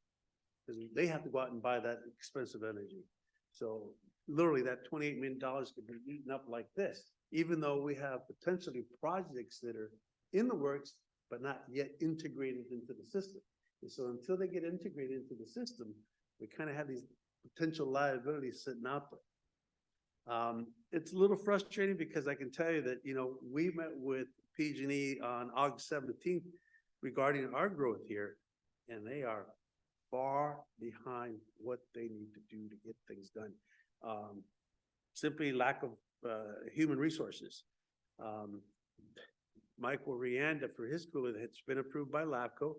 Because they have to go out and buy that expensive energy. So literally that $28 million could be eaten up like this, even though we have potentially projects that are in the works, but not yet integrated into the system. And so until they get integrated into the system, we kind of have these potential liabilities sitting out there. It's a little frustrating because I can tell you that, we met with PG&E on August 17th regarding our growth here, and they are far behind what they need to do to get things done. Simply lack of human resources. Michael Rianda for his school, it's been approved by LAFCO.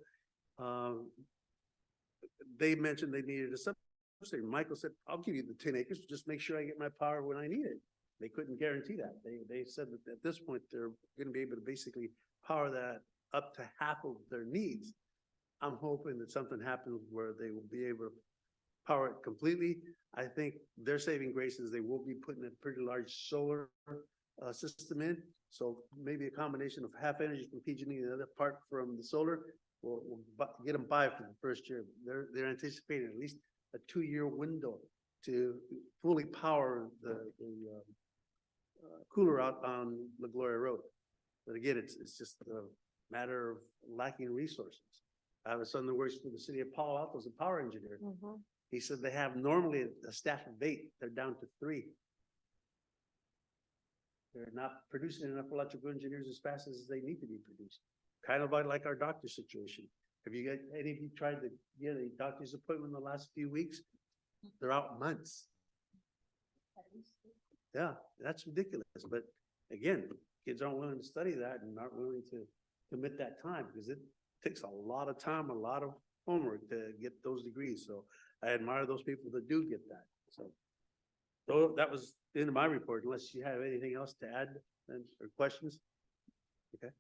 They mentioned they needed a substation. Michael said, I'll give you the 10 acres, just make sure I get my power when I need it. They couldn't guarantee that. They said that at this point, they're going to be able to basically power that up to half of their needs. I'm hoping that something happens where they will be able to power it completely. I think their saving grace is they will be putting a pretty large solar system in. So maybe a combination of half energy from PG&E and the other part from the solar will get them by for the first year. They're anticipating at least a 2-year window to fully power the cooler out on La Gloria Road. But again, it's just a matter of lacking resources. I have a son that works for the city of Palo Alto as a power engineer. He said they have normally a staff of 8, they're down to 3. They're not producing enough electrical engineers as fast as they need to be produced. Kind of like our doctor situation. Have you got, any of you tried to get a doctor's appointment in the last few weeks? They're out months. Yeah, that's ridiculous. But again, kids aren't willing to study that and aren't willing to commit that time because it takes a lot of time, a lot of homework to get those degrees. So I admire those people that do get that. So that was the end of my report, unless you have anything else to add or questions. Okay.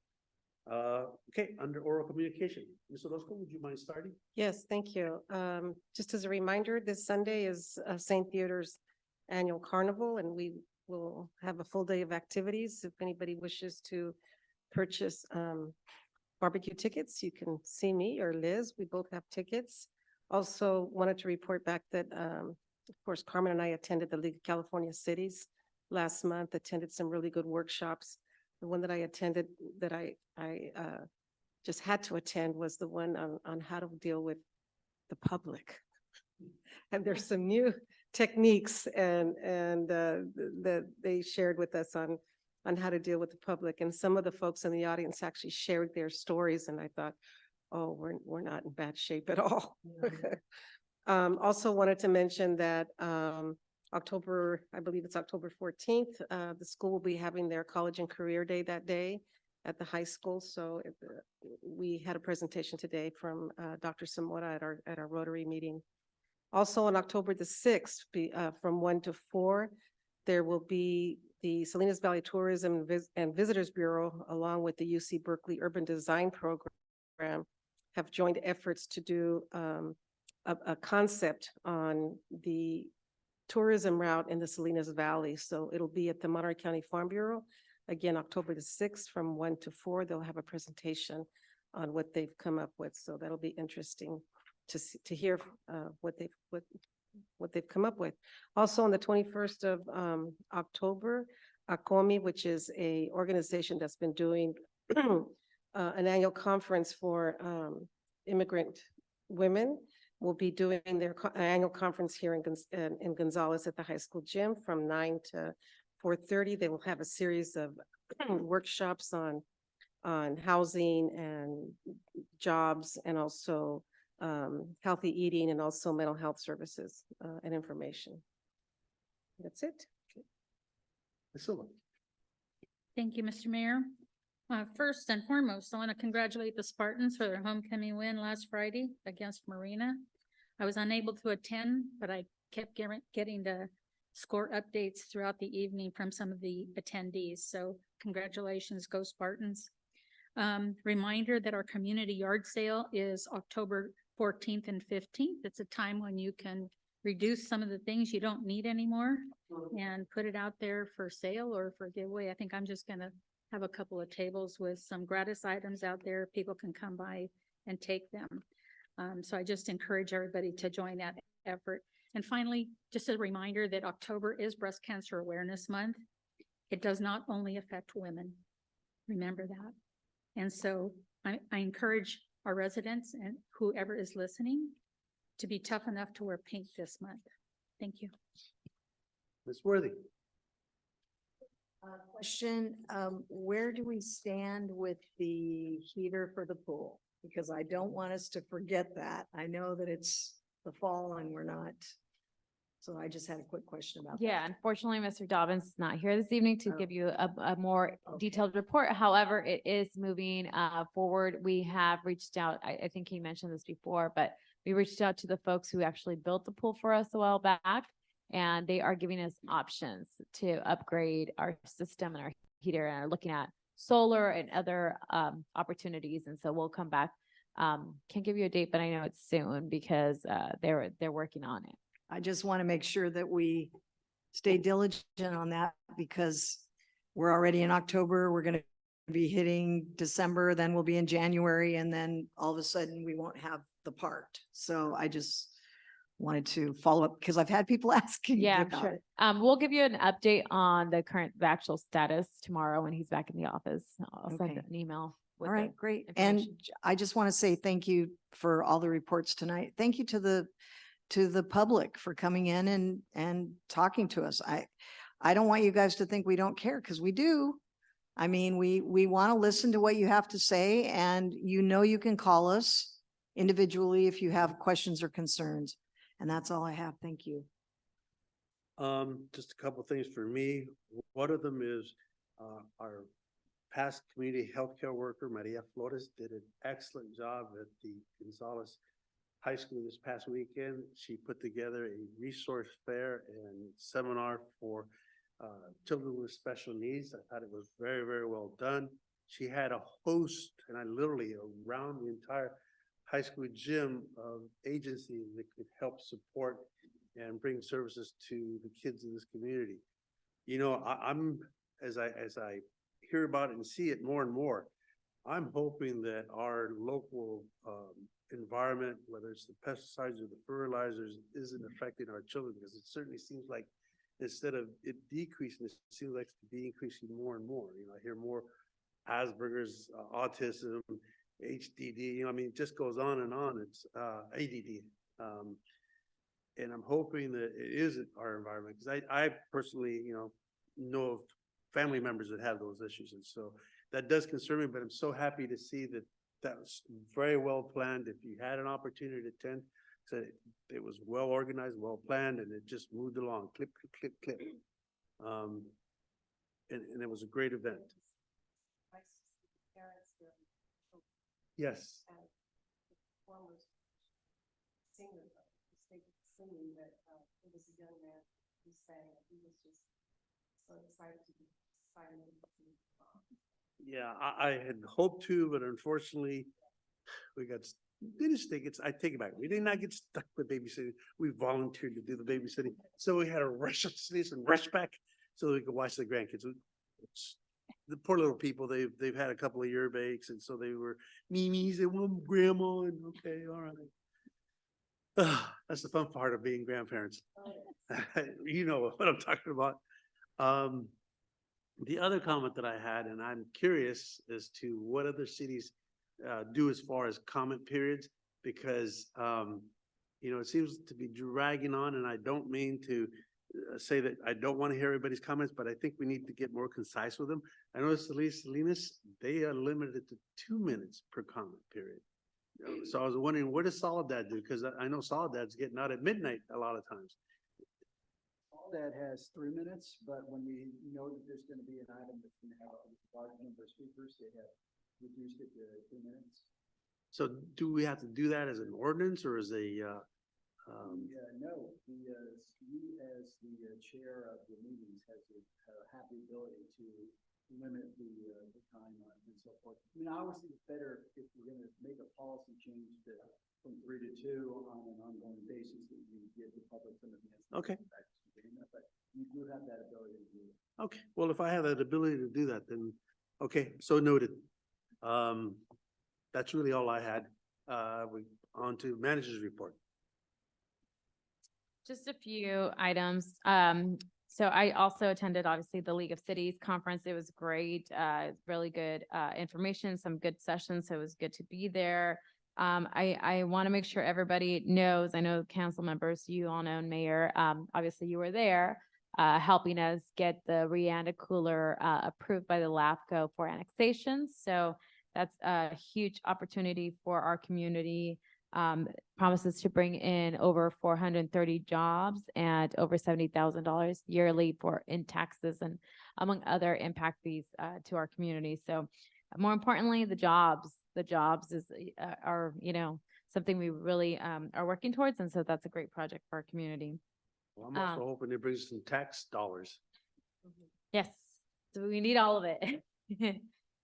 Okay, under oral communication, Ms. Orozco, would you mind starting? Yes, thank you. Just as a reminder, this Sunday is St. Theodore's annual carnival, and we will have a full day of activities. If anybody wishes to purchase barbecue tickets, you can see me or Liz. We both have tickets. Also wanted to report back that, of course, Carmen and I attended the League of California Cities last month, attended some really good workshops. The one that I attended that I just had to attend was the one on how to deal with the public. And there's some new techniques and that they shared with us on how to deal with the public. And some of the folks in the audience actually shared their stories. And I thought, oh, we're not in bad shape at all. Also wanted to mention that October, I believe it's October 14th, the school will be having their college and career day that day at the high school. So we had a presentation today from Dr. Zamora at our Rotary meeting. Also on October the 6th, from 1 to 4, there will be the Salinas Valley Tourism and Visitors Bureau, along with the UC Berkeley Urban Design Program, have joined efforts to do a concept on the tourism route in the Salinas Valley. So it'll be at the Monterey County Farm Bureau. Again, October the 6th from 1 to 4, they'll have a presentation on what they've come up with. So that'll be interesting to hear what they've come up with. Also on the 21st of October, ACOMI, which is a organization that's been doing an annual conference for immigrant women, will be doing their annual conference here in Gonzales at the high school gym from 9 to 4:30. They will have a series of workshops on housing and jobs, and also healthy eating, and also mental health services and information. That's it. Ms. Silva. Thank you, Mr. Mayor. First and foremost, I want to congratulate the Spartans for their homecoming win last Friday against Marina. I was unable to attend, but I kept getting the score updates throughout the evening from some of the attendees. So congratulations, go Spartans. Reminder that our community yard sale is October 14th and 15th. It's a time when you can reduce some of the things you don't need anymore and put it out there for sale or for giveaway. I think I'm just gonna have a couple of tables with some gratis items out there. People can come by and take them. So I just encourage everybody to join that effort. And finally, just a reminder that October is Breast Cancer Awareness Month. It does not only affect women. Remember that. And so I encourage our residents and whoever is listening to be tough enough to wear pink this month. Thank you. Ms. Worthy. Question, where do we stand with the heater for the pool? Because I don't want us to forget that. I know that it's the fall and we're not. So I just had a quick question about that. Yeah, unfortunately, Mr. Dobbins is not here this evening to Oh. give you a more detailed report. However, it is moving forward. We have reached out, I think he mentioned this before, but we reached out to the folks who actually built the pool for us a while back, and they are giving us options to upgrade our system and our heater, and are looking at solar and other opportunities. And so we'll come back. Can't give you a date, but I know it's soon because they're working on it. I just want to make sure that we stay diligent on that, because we're already in October. We're going to be hitting December, then we'll be in January, and then all of a sudden we won't have the part. So I just wanted to follow up because I've had people asking me Yeah, I'm about sure. it. We'll give you an update on the actual status tomorrow when he's back in the office. I'll send Okay. an email. All right, great. And I just want to say thank you for all the reports tonight. Thank you to the public for coming in and talking to us. I don't want you guys to think we don't care, because we do. I mean, we want to listen to what you have to say, and you can call us individually if you have questions or concerns. And that's all I have. Thank you. Just a couple things for me. One of them is, our past community healthcare worker, Maria Flores, did an excellent job at the Gonzalez High School this past weekend. She put together a resource fair and seminar for children with special needs. I thought it was very, very well done. She had a host, and I literally around the entire high school gym of agencies that could help support and bring services to the kids in this community. You know, I'm as I hear about it and see it more and more, I'm hoping that our local environment, whether it's the pesticides or the fertilizers, isn't affecting our children, because it certainly seems like instead of it decreasing, it seems like to be increasing more and more. You know, I hear more Asperger's, autism, HDD, you know, I mean, it just goes on and on. It's ADD. And I'm hoping that it isn't our environment, because I personally, know of family members that have those issues. And so that does concern me, but I'm so happy to see that that was very well planned. If you had an opportunity to attend, so it was well organized, well planned, and it just moved along, clip, clip, clip, clip. And it was a great event. Yes. Singing that it was a young man who sang. He was just so excited to be signing. Yeah, I had hoped to, but unfortunately, we got, I take it back. We did not get stuck with babysitting. We volunteered to do the babysitting. So we had to rush upstairs and rush back so that we could watch the grandkids. The poor little people, they've had a couple of year bakes, and so they were Mimi's, they want grandma, and okay, all right. That's the fun part of being grandparents. You know what I'm talking about. The other comment that I had, and I'm curious as to what other cities do as far as comment periods, because it seems to be dragging on, and I don't mean to say that I don't want to hear everybody's comments, but I think we need to get more concise with them. I know Salinas, they are limited to 2 minutes per comment period. So I was wondering, what does Soledad do? Because I know Soledad's getting out at midnight a lot of times. All that has 3 minutes, but when we know that there's going to be an item that's going to have a large number of speakers, they have reduced it to 2 minutes. So do we have to do that as an ordinance or as a? No, you as the chair of the meetings have the ability to limit the time and so forth. I mean, I always think it's better if we're going to make a policy change from 3 to 2 on an ongoing basis, that you give the public some of the. Okay. But you do have that ability to do it. Okay, well, if I have that ability to do that, then, okay, so noted. That's really all I had. On to manager's report. Just a few items. So I also attended, obviously, the League of Cities conference. It was great. Really good information, some good sessions. So it was good to be there. I want to make sure everybody knows, I know council members, you all know, and Mayor, obviously you were there, helping us get the Rianda Cooler approved by the LAFCO for annexation. So that's a huge opportunity for our community. Promises to bring in over 430 jobs and over $70,000 yearly in taxes and among other impact fees to our community. So more importantly, the jobs are something we really are working towards, and so that's a great project for our community. Well, I'm also hoping it brings some tax dollars. Yes, so we need all of it.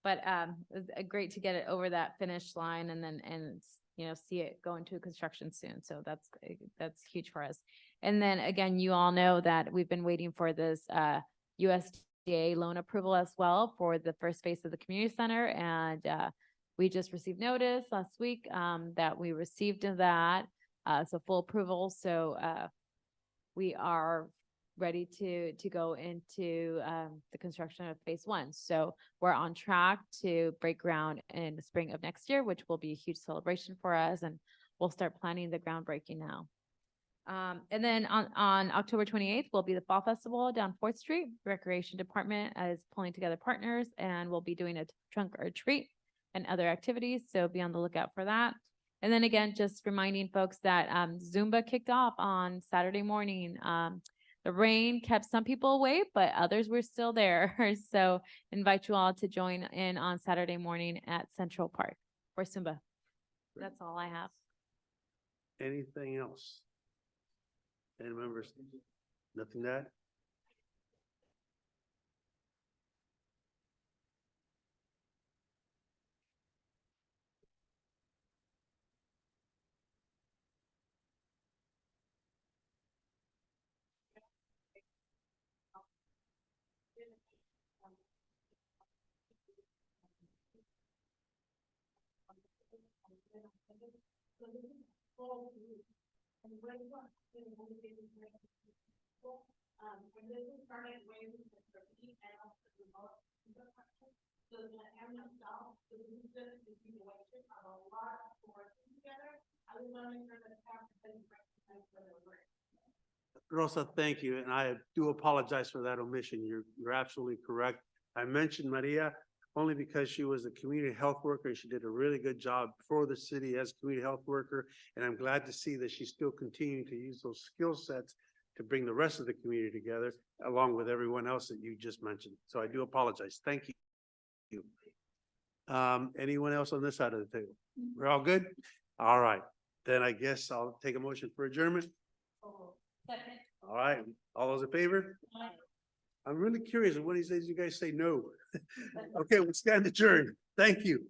But it was great to get it over that finish line and see it go into construction soon. So that's huge for us. And then again, you all know that we've been waiting for this USDA loan approval as well for the first phase of the community center. And we just received notice last week that we received that. So full approval. So we are ready to go into the construction of phase 1. So we're on track to break ground in the spring of next year, which will be a huge celebration for us. And we'll start planning the groundbreaking now. And then on October 28th will be the Fall Festival down Fourth Street. Recreation Department is pulling together partners and we'll be doing a trunk or treat and other activities. So be on the lookout for that. And then again, just reminding folks that Zumba kicked off on Saturday morning. The rain kept some people away, but others were still there. So invite you all to join in on Saturday morning at Central Park for Zumba. That's all I have. Anything else? Any members? Nothing to add? Rosa, thank you, and I do apologize for that omission. You're absolutely correct. I mentioned Maria only because she was a community health worker and she did a really good job for the city as a community health worker. And I'm glad to see that she's still continuing to use those skill sets to bring the rest of the community together, along with everyone else that you just mentioned. So I do apologize. Thank you. Anyone else on this side of the table? We're all good? All right, then I guess I'll take a motion for adjournment. All right, all those in favor? I'm really curious when he says you guys say no. Okay, we'll stand adjourned. Thank you.